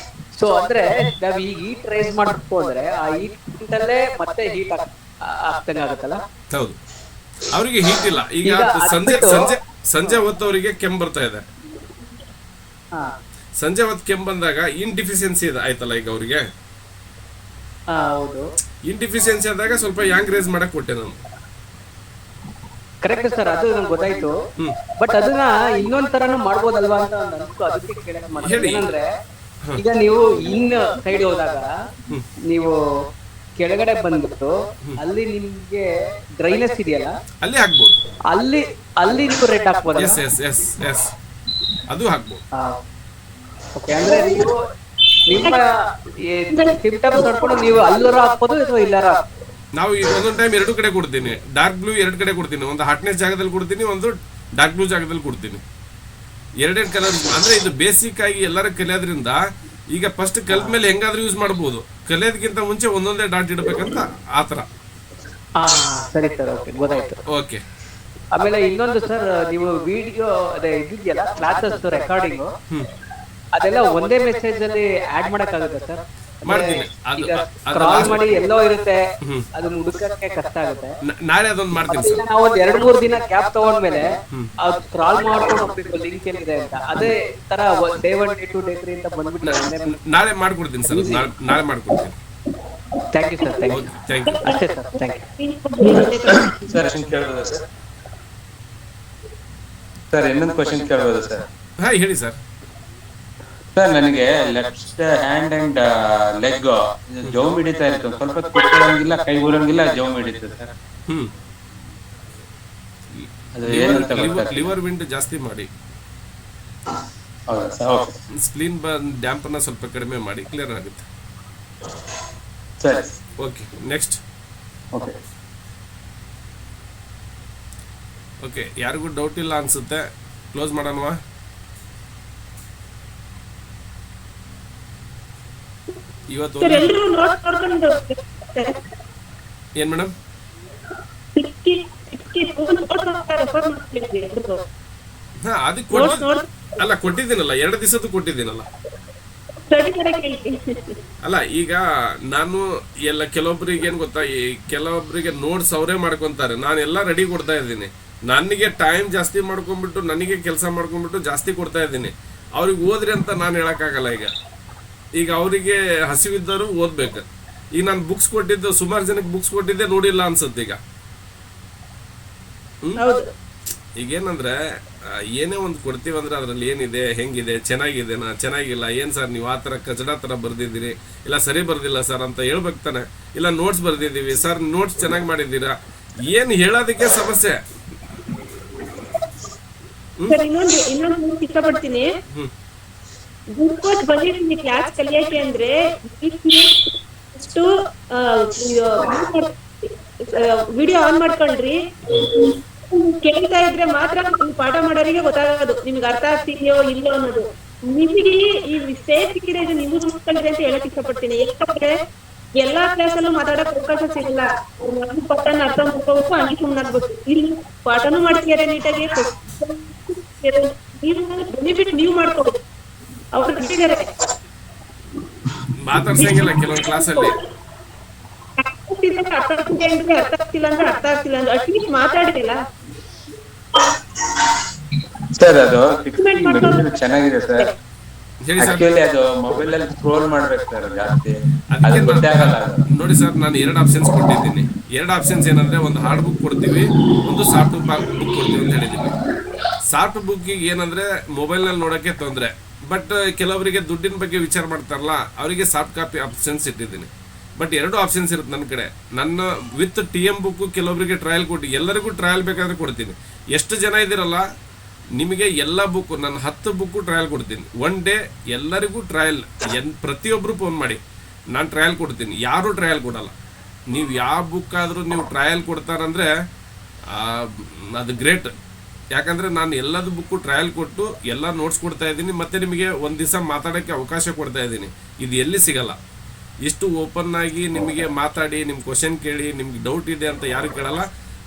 ಸೊ ಅಂದ್ರೆ ನಾವ್ ಈಗ ಹೀಟ್ ರೈಸ್ ಮಾಡಬೇಕು ಅಂದ್ರೆ ಆ ಹೀಟ್ ಅಲ್ಲೇ ಮತ್ತೆ ಹೀಟ್ ಆಗ್ತಾನೆ ಆಗುತ್ತಲ್ಲ. ಹೌದು, ಅವರಿಗೆ ಹೀಟ್ ಇಲ್ಲ. ಈಗ ಸಂಜೆ ಹೊತ್ತು ಅವರಿಗೆ ಕೆಮ್ಮು ಬರ್ತಾ ಇದೆ. ಸಂಜೆ ಹೊತ್ತು ಕೆಮ್ಮು ಬಂದಾಗ ಇನ್ಡಿಫಿಷಿಯನ್ಸಿ ಇದೆ ಆಯ್ತಲ್ಲ ಈಗ ಅವರಿಗೆ. ಹೌದು, ಇನ್ಡಿಫಿಷಿಯನ್ಸಿ ಆದಾಗ ಸ್ವಲ್ಪ ಯಾಂಗ್ ರೇಸ್ ಮಾಡಕ್ ಕೊಟ್ಟೆ ನಾನು. ಕರೆಕ್ಟ್ ಸರ್, ಅದು ನಂಗೆ ಗೊತ್ತಾಯ್ತು. ಬಟ್ ಅದನ್ನ ಇನ್ನೊಂದ್ ತರನು ಮಾಡ್ಬೋದಲ್ವಾ ಅಂತ ಅನ್ಸ್ತು, ಅದಕ್ಕೆ ಕೇಳಕ್ ಮಾಡಿದೆ. ಏನಂದ್ರೆ ಈಗ ನೀವು ಇನ್ ಸೈಡ್ ಹೋದಾಗ ನೀವು ಕೆಳಗಡೆ ಬಂದ್ಬಿಟ್ಟು ಅಲ್ಲಿ ನಿಮ್ಗೆ ಡ್ರೈನೆಸ್ ಇದೆಯಲ್ಲ, ಅಲ್ಲಿ ಹಾಕ್ಬೋದು. ಅಲ್ಲಿ ನೀವು ರೆಡ್ ಹಾಕ್ಬೋದಾ? ಎಸ್ ಎಸ್ ಎಸ್ ಎಸ್ ಅದು ಹಾಕ್ಬೋದು. ಓಕೆ, ಅಂದ್ರೆ ನೀವು ನಿಮ್ಮ ಸಿಂಪ್ಟಮ್ಸ್ ನೋಡ್ಕೊಂಡು ನೀವು ಅಲ್ಲರೂ ಹಾಕ್ಬೋದು ಅಥವಾ ಇಲ್ಲಾರ? ನಾವು ಈಗ ಒಂದೊಂದು ಟೈಮ್ ಎರಡು ಕಡೆ ಕೊಡ್ತೀನಿ. ಡಾರ್ಕ್ ಬ್ಲೂ ಎರಡು ಕಡೆ ಕೊಡ್ತೀನಿ. ಒಂದು ಹಾಟ್ನೆಸ್ ಜಾಗದಲ್ಲಿ ಕೊಡ್ತೀನಿ, ಒಂದು ಡಾರ್ಕ್ ಬ್ಲೂ ಜಾಗದಲ್ಲಿ ಕೊಡ್ತೀನಿ. ಎರಡೆರಡು ಕಲರ್. ಅಂದ್ರೆ ಇದು ಬೇಸಿಕ್ ಆಗಿ ಎಲ್ಲರೂ ಕಲಿಯೋದ್ರಿಂದ ಈಗ ಫಸ್ಟ್ ಕಲ್ತ ಮೇಲೆ ಹೆಂಗಾದ್ರೂ ಯೂಸ್ ಮಾಡ್ಬೋದು. ಕಲಿಯೋದಕ್ಕಿಂತ ಮುಂಚೆ ಒಂದೊಂದೇ ಡಾಟ್ ಇಡಬೇಕಂತ ಆತರ. ಸರಿ ಸರ್, ಓಕೆ, ಗೊತ್ತಾಯ್ತು. ಓಕೆ. ಆಮೇಲೆ ಇನ್ನೊಂದು ಸರ್, ನೀವು ವಿಡಿಯೋ ಅದೇ ಇದೆಯಲ್ಲ ಕ್ಲಾಸಸ್ ರೆಕಾರ್ಡಿಂಗ್, ಅದೆಲ್ಲ ಒಂದೇ ಮೆಸೇಜ್ ಅಲ್ಲಿ ಆಡ್ ಮಾಡಕ್ಕಾಗುತ್ತೆ ಸರ್? ಮಾಡ್ತೀನಿ. ಸ್ಕ್ರಾಲ್ ಮಾಡಿ ಎಲ್ಲೋ ಇರುತ್ತೆ, ಅದು ಹುಡುಕಕ್ಕೆ ಕಷ್ಟ ಆಗುತ್ತೆ. ನಾಳೆ ಅದೊಂದು ಮಾಡ್ತೀನಿ ಸರ್. ನಾವು ಒಂದ್ 2-3 ದಿನ ಗ್ಯಾಪ್ ತಗೊಂಡ್ಮೇಲೆ ಅದು ಸ್ಕ್ರಾಲ್ ಮಾಡ್ಕೊಂಡು ಹೋಗ್ಬೇಕು ಲಿಂಕ್ ಏನಿದೆ ಅಂತ. ಅದೇ ತರ day 1 day 2 day 3 ಅಂತ ಬಂದ್ಬಿಟ್ಟು ನಾಳೆ ಮಾಡ್ಕೊಡ್ತೀನಿ ಸರ್. ನಾಳೆ ಮಾಡ್ಕೊಡ್ತೀನಿ. Thank you sir. Thank you. ಅಷ್ಟೇ ಸರ್, ಥ್ಯಾಂಕ್ ಯು ಸರ್. ಕೇಳ್ಬೋದಾ ಸರ್? ಸರ್ ಇನ್ನೊಂದು ಕ್ವಶನ್ ಕೇಳ್ಬೋದಾ ಸರ್? ಹಾ, ಹೇಳಿ ಸರ್. ಸರ್, ನನಗೆ ಲೆಫ್ಟ್ ಹ್ಯಾಂಡ್ ಅಂಡ್ ಲೆಗ್ ಜೌ ಹಿಡಿತಾ ಇರ್ತದೆ. ಸ್ವಲ್ಪ ಕುತ್ಕೊಳ್ಳಂಗಿಲ್ಲ, ಕೈ ಊರಂಗಿಲ್ಲ, ಜೌ ಹಿಡಿತದೆ ಸರ್. ಅದು ಏನಂತ ಗೊತ್ತಾಗ್ತಿಲ್ಲ. ಲಿವರ್ ವಿಂಡ್ ಜಾಸ್ತಿ ಮಾಡಿ. ಹೌದಾ ಸರ್? ಓಕೆ. ಸ್ಪ್ಲೀನ್ ಡ್ಯಾಂಪನ್ನ ಸ್ವಲ್ಪ ಕಡಿಮೆ ಮಾಡಿ, ಕ್ಲಿಯರ್ ಆಗುತ್ತೆ. ಸರಿ. Okay, next. ಓಕೆ. ಓಕೆ, ಯಾರಿಗೂ ಡೌಟ್ ಇಲ್ಲ ಅನ್ಸುತ್ತೆ. ಕ್ಲೋಸ್ ಮಾಡೋಣವಾ? ಇವತ್ತು ಏನ್ ಮೇಡಮ್? ಹಾ, ಅದಕ್ಕೆ ಅಲ್ಲ ಕೊಟ್ಟಿದ್ದೀನಲ್ಲ, 2 ದಿವಸದ್ದು ಕೊಟ್ಟಿದ್ದೀನಲ್ಲ. ಅಲ್ಲ, ಈಗ ನಾನು ಎಲ್ಲ ಕೆಲವೊಬ್ಬರಿಗೆ ಏನ್ ಗೊತ್ತಾ, ಕೆಲವೊಬ್ಬರಿಗೆ ನೋಟ್ಸ್ ಅವರೇ ಮಾಡ್ಕೊಂತಾರೆ. ನಾನೆಲ್ಲ ರೆಡಿ ಕೊಡ್ತಾ ಇದ್ದೀನಿ. ನನಗೆ ಟೈಮ್ ಜಾಸ್ತಿ ಮಾಡ್ಕೊಂಡ್ಬಿಟ್ಟು, ನನಗೆ ಕೆಲಸ ಮಾಡ್ಕೊಂಡ್ಬಿಟ್ಟು ಜಾಸ್ತಿ ಕೊಡ್ತಾ ಇದ್ದೀನಿ. ಅವ್ರಿಗೆ ಓದ್ರಿ ಅಂತ ನಾನು ಹೇಳಕ್ಕಾಗಲ್ಲ. ಈಗ ಅವರಿಗೆ ಹಸಿವಿದ್ದವರು ಓದ್ಬೇಕು. ಈಗ ನಾನು ಬುಕ್ಸ್ ಕೊಟ್ಟಿದ್ದು ಸುಮಾರು ಜನಕ್ಕೆ ಬುಕ್ಸ್ ಕೊಟ್ಟಿದ್ದೆ ನೋಡಿಲ್ಲ ಅನ್ಸುತ್ತೆ. ಈಗೇನಂದ್ರೆ ಏನೇ ಒಂದು ಕೊಡ್ತೀವಂದ್ರೆ ಅದ್ರಲ್ಲಿ ಏನಿದೆ, ಹೆಂಗಿದೆ, ಚೆನ್ನಾಗಿದೆನಾ, ಚೆನ್ನಾಗಿಲ್ಲ, ಏನ್ ಸರ್ ನೀವು ಆ ಥರ ಕಚಡ ಥರ ಬರ್ದಿದ್ದೀರಿ, ಇಲ್ಲ ಸರಿ ಬರ್ದಿಲ್ಲ ಸರ್ ಅಂತ ಹೇಳ್ಬೇಕು ತಾನೆ. ಇಲ್ಲ ನೋಟ್ಸ್ ಬರ್ದಿದ್ದೀವಿ ಸರ್, ನೋಟ್ಸ್ ಚೆನ್ನಾಗಿ ಮಾಡಿದ್ದೀರಾ, ಏನ್ ಹೇಳೋದಕ್ಕೆ ಸಮಸ್ಯೆ. ಇನ್ನೊಂದು ಇಷ್ಟಪಡ್ತೀನಿ, ಗ್ಲೂಕೋಸ್ ಬಂದಿದ್ದೀನಿ ಕ್ಲಾಸ್ ಕಲಿಯಕ್ಕೆ ಅಂದ್ರೆ ವಿಡಿಯೋ ಆನ್ ಮಾಡ್ಕೊಂಡ್ರಿ ಕೇಳ್ತಾ ಇದ್ರೆ ಮಾತ್ರ ಪಾಠ ಮಾಡೋರಿಗೆ ಗೊತ್ತಾಗೋದು ನಿಮ್ಗೆ ಅರ್ಥ ಆಗ್ತಿದೆಯೋ ಇಲ್ಲೋ ಅನ್ನೋದು. ನಿಮಗೆ ಈ ಸೇಫ್ ಸಿಕ್ಕಿದೆ, ಇದು ನಿಮ್ಗೆ ಮುಗಿಸ್ಕೊಂಡಿದೆ ಅಂತ ಹೇಳಕ್ ಇಷ್ಟಪಡ್ತೀನಿ. ಯಾಕಂದ್ರೆ ಎಲ್ಲಾ ಕ್ಲಾಸಲ್ಲೂ ಮಾತಾಡಕ್ ಅವಕಾಶ ಸಿಗಲ್ಲ. ಪಾಠನ ಅರ್ಥ ಮಾಡ್ಕೋಬೇಕು, ಹಂಗೆ ಸುಮ್ಮನಾಗ್ಬೇಕು. ಇಲ್ಲಿ ಪಾಠನೂ ಮಾಡ್ತಿದ್ದಾರೆ ನೀಟಾಗಿ, ಬೆನಿಫಿಟ್ ನೀವು ಮಾಡ್ಕೋಬೇಕು. ಅವ್ರು ಬಿಟ್ಟಿದ್ದಾರೆ ಮಾತಾಡ್ಸಂಗಿಲ್ಲ ಕೆಲವೊಂದು ಕ್ಲಾಸಲ್ಲಿ. ಅರ್ಥ ಆಗ್ತಿಲ್ಲ ಅಂದ್ರೆ ಅಟ್ಲೀಸ್ಟ್ ಮಾತಾಡಿದಿಲ್ಲ ಸರ್. ಅದು ಚೆನ್ನಾಗಿದೆ ಸರ್. ಆಕ್ಚುಲಿ ಅದು ಮೊಬೈಲ್ ಅಲ್ಲಿ ಸ್ಕ್ರೋಲ್ ಮಾಡ್ಬೇಕು ಸರ್ ಜಾಸ್ತಿ. ನೋಡಿ ಸರ್, ನಾನು 2 ಆಪ್ಷನ್ಸ್ ಕೊಟ್ಟಿದ್ದೀನಿ. 2 ಆಪ್ಷನ್ಸ್ ಏನಂದ್ರೆ, ಒಂದು ಹಾರ್ಡ್ ಬುಕ್ ಕೊಡ್ತೀವಿ, ಒಂದು ಸಾಫ್ಟ್ ಬುಕ್ ಕೊಡ್ತೀವಿ ಅಂತ ಹೇಳಿದೀವಿ. ಸಾಫ್ಟ್ ಬುಕ್ಕಿಗೆ ಏನಂದ್ರೆ ಮೊಬೈಲ್ ನಲ್ಲಿ ನೋಡಕ್ಕೆ ತೊಂದರೆ. ಬಟ್ ಕೆಲವರಿಗೆ ದುಡ್ಡಿನ ಬಗ್ಗೆ ವಿಚಾರ ಮಾಡ್ತಾರಲ್ಲ, ಅವರಿಗೆ ಸಾಫ್ಟ್ ಕಾಪಿ ಆಪ್ಷನ್ಸ್ ಇಟ್ಟಿದ್ದೀನಿ. ಬಟ್ 2 ಆಪ್ಷನ್ಸ್ ಇರುತ್ತೆ ನನ್ನ ಕಡೆ. ನನ್ನ ವಿತ್ TM ಬುಕ್ ಕೆಲವೊಬ್ಬರಿಗೆ ಟ್ರಯಲ್ ಕೊಟ್ಟು, ಎಲ್ಲರಿಗೂ ಟ್ರಯಲ್ ಬೇಕಾದ್ರೆ ಕೊಡ್ತೀನಿ. ಎಷ್ಟು ಜನ ಇದ್ದೀರಲ್ಲ, ನಿಮಗೆ ಎಲ್ಲ ಬುಕ್, ನಾನು 10 ಬುಕ್ಕು ಟ್ರಯಲ್ ಕೊಡ್ತೀನಿ. 1 ಡೇ ಎಲ್ಲರಿಗೂ ಟ್ರಯಲ್. ಪ್ರತಿಯೊಬ್ಬರು ಫೋನ್ ಮಾಡಿ, ನಾನು ಟ್ರಯಲ್ ಕೊಡ್ತೀನಿ. ಯಾರೂ ಟ್ರಯಲ್ ಕೊಡಲ್ಲ. ನೀವು ಯಾವ ಬುಕ್ ಆದರೂ ನೀವು ಟ್ರಯಲ್ ಕೊಡ್ತಾರಂದ್ರೆ ಅದು ಗ್ರೇಟ್. ಯಾಕಂದರೆ ನಾನು ಎಲ್ಲದ ಬುಕ್ಕು ಟ್ರಯಲ್ ಕೊಟ್ಟು ಎಲ್ಲ ನೋಟ್ಸ್ ಕೊಡ್ತಾ ಇದ್ದೀನಿ, ಮತ್ತು ನಿಮಗೆ ಒಂದು ದಿವಸ ಮಾತಾಡೋಕ್ಕೆ ಅವಕಾಶ ಕೊಡ್ತಾ ಇದ್ದೀನಿ. ಇದು ಎಲ್ಲಿ ಸಿಗಲ್ಲ. ಇಷ್ಟು ಓಪನ್ ಆಗಿ ನಿಮಗೆ ಮಾತಾಡಿ, ನಿಮ್ಮ ಕ್ವಶನ್ ಕೇಳಿ, ನಿಮ್ಗೆ ಡೌಟ್ ಇದೆ ಅಂತ ಯಾರು ಕೇಳಲ್ಲ,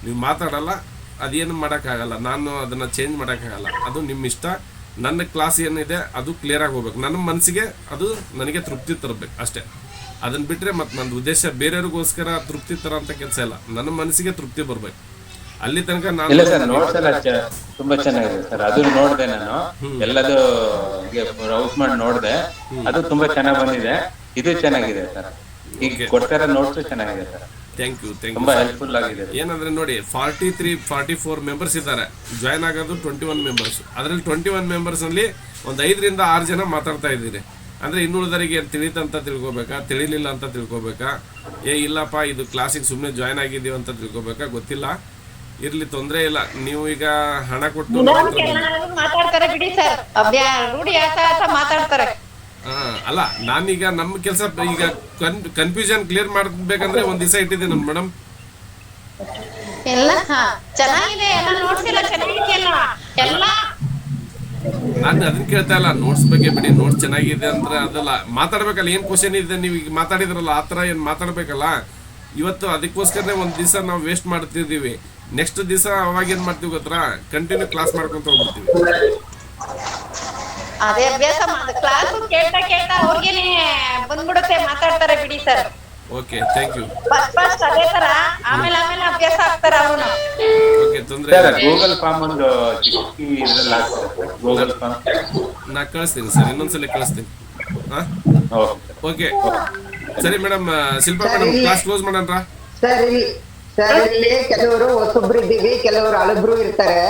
ನೀವು ಮಾತಾಡಲ್ಲ, ಅದೇನು ಮಾಡೋಕ್ಕಾಗಲ್ಲ. ನಾನು ಅದನ್ನು ಚೇಂಜ್ ಮಾಡೋಕ್ಕಾಗಲ್ಲ. ಅದು ನಿಮ್ಮ ಇಷ್ಟ. ನನ್ನ ಕ್ಲಾಸ್ ಏನಿದೆ ಅದು ಕ್ಲಿಯರಾಗಿ ಹೋಗ್ಬೇಕು. ನನ್ನ ಮನಸ್ಸಿಗೆ ಅದು ನನಗೆ ತೃಪ್ತಿ ತರಬೇಕು ಅಷ್ಟೇ. ಅದನ್ನು ಬಿಟ್ಟರೆ ಮತ್ತು ನನ್ನ ಉದ್ದೇಶ ಬೇರೆಯವ್ರಿಗೋಸ್ಕರ ತೃಪ್ತಿ ತರ ಅಂತ ಕೆಲಸ ಇಲ್ಲ. ನನ್ನ ಮನಸ್ಸಿಗೆ ತೃಪ್ತಿ ಬರ್ಬೇಕು. ಅಲ್ಲಿ ತನಕ ನಾನು ತುಂಬಾ ಚೆನ್ನಾಗಿದೆ ಸರ್. ಅದು ನೋಡಿದೆ, ನಾನು ಎಲ್ಲದು ಬ್ರೌಸ್ ಮಾಡಿ ನೋಡಿದೆ. ಅದು ತುಂಬಾ ಚೆನ್ನಾಗಿ ಬಂದಿದೆ. ಇದು ಚೆನ್ನಾಗಿದೆ ಸರ್. ಈಗ ಕೊಡ್ತಾರ ನೋಟ್ಸ್ ಚೆನ್ನಾಗಿದೆ ಸರ್. Thank you. ತುಂಬಾ ಹೆಲ್ಪ್ಫುಲ್ ಆಗಿದೆ. ಏನಂದ್ರೆ ನೋಡಿ, 43-44 ಮೆಂಬರ್ಸ್ ಇದ್ದಾರೆ. ಜಾಯ್ನ್ ಆಗೋದು 21 ಮೆಂಬರ್ಸ್. ಅದರಲ್ಲಿ 21 ಮೆಂಬರ್ಸ್ ಅಲ್ಲಿ ಒಂದು 5 ರಿಂದ 6 ಜನ ಮಾತಾಡ್ತಾ ಇದ್ದೀರಿ. ಅಂದರೆ ಇನ್ನುಳಿದರಿಗೆ ತಿಳಿತಂತ ತಿಳ್ಕೊಬೇಕಾ, ತಿಳಿಲಿಲ್ಲ ಅಂತ ತಿಳ್ಕೊಬೇಕಾ, ಇಲ್ಲಪ್ಪ ಇದು ಕ್ಲಾಸಿಗೆ ಸುಮ್ಮನೆ ಜಾಯ್ನ್ ಆಗಿದ್ದೀವಿ ಅಂತ ತಿಳ್ಕೊಬೇಕಾ ಗೊತ್ತಿಲ್ಲ. ಇರ್ಲಿ, ತೊಂದರೆ ಇಲ್ಲ. ನೀವು ಈಗ ಹಣ ಕೊಟ್ಟು ಮಾತಾಡ್ತಾರೆ ಬಿಡಿ ಸರ್, ರೂಢಿ ಆತ ಮಾತಾಡ್ತಾರೆ. ಅಲ್ಲ, ನಾನೀಗ ನಮ್ಮ ಕೆಲಸ ಈಗ ಕನ್ಫ್ಯೂಷನ್ ಕ್ಲಿಯರ್ ಮಾಡ್ಬೇಕಂದ್ರೆ ಒಂದ್ ದಿವಸ ಇಟ್ಟಿದ್ದೀನಿ ಮೇಡಮ್. ಎಲ್ಲ ಚೆನ್ನಾಗಿದೆ, ಎಲ್ಲ ನೋಡ್ಸಿಲ್ಲ ಚೆನ್ನಾಗಿದೆಯಲ್ಲ ಎಲ್ಲ. ನಾನು ಅದನ್ನ ಕೇಳ್ತಾ ಇಲ್ಲ, ನೋಟ್ಸ್ ಬಗ್ಗೆ ಬಿಡಿ. ನೋಟ್ಸ್ ಚೆನ್ನಾಗಿದೆ ಅಂದ್ರೆ ಅದೆಲ್ಲ ಮಾತಾಡ್ಬೇಕಲ್ಲ. ಏನ್ ಕ್ವಶನ್ ಇದೆ ನೀವು ಈಗ ಮಾತಾಡಿದ್ರಲ್ಲ, ಆ ಥರ ಏನ್ ಮಾತಾಡ್ಬೇಕಲ್ಲ. ಇವತ್ತು ಅದಕ್ಕೋಸ್ಕರನೇ ಒಂದ್ ದಿವಸ ನಾವು ವೇಸ್ಟ್ ಮಾಡ್ತಿದ್ದೀವಿ. ನೆಕ್ಸ್ಟ್ ದಿವಸ ಅವಾಗ ಏನ್ ಮಾಡ್ತೀವಿ ಗೊತ್ತಾ, ಕಂಟಿನ್ಯೂ ಕ್ಲಾಸ್ ಮಾಡ್ಕೊಂತ ಹೋಗ್ಬಿಡ್ತೀವಿ. ಅದೇ ಅಭ್ಯಾಸ ಕ್ಲಾಸ್ ಕೇಳ್ತಾ ಕೇಳ್ತಾ ಅವ್ರಿಗೇನೆ ಬಂದ್ಬಿಡುತ್ತೆ, ಮಾತಾಡ್ತಾರೆ ಬಿಡಿ sir. Okay, thank you. First ಅದೇ ತರ, ಆಮೇಲೆ ಅಭ್ಯಾಸ ಆಗ್ತಾರೆ ಅವನು. ಓಕೆ, ತೊಂದ್ರೆ ಇಲ್ಲ. ಗೂಗಲ್ ಫಾರ್ಮ್ ಒಂದು ಚಿಕ್ಕಿ ಇದ್ರಲ್ಲಿ ಹಾಕ್ತಾರೆ. ಗೂಗಲ್ ಫಾರ್ಮ್ ನಾ ಕಳಿಸ್ತೀನಿ ಸರ್, ಇನ್ನೊಂದ್ಸಲ ಕಳಿಸ್ತೀನಿ. ಓಕೆ, ಸರಿ madam. Shilpa madam, class close ಮಾಡೋಣ. ಸರ್ ಇಲ್ಲಿ ಕೆಲವರು ಹೊಸಬ್ರಿದ್ದೀವಿ, ಕೆಲವರು ಹಳಬ್ರು ಇರ್ತಾರೆ.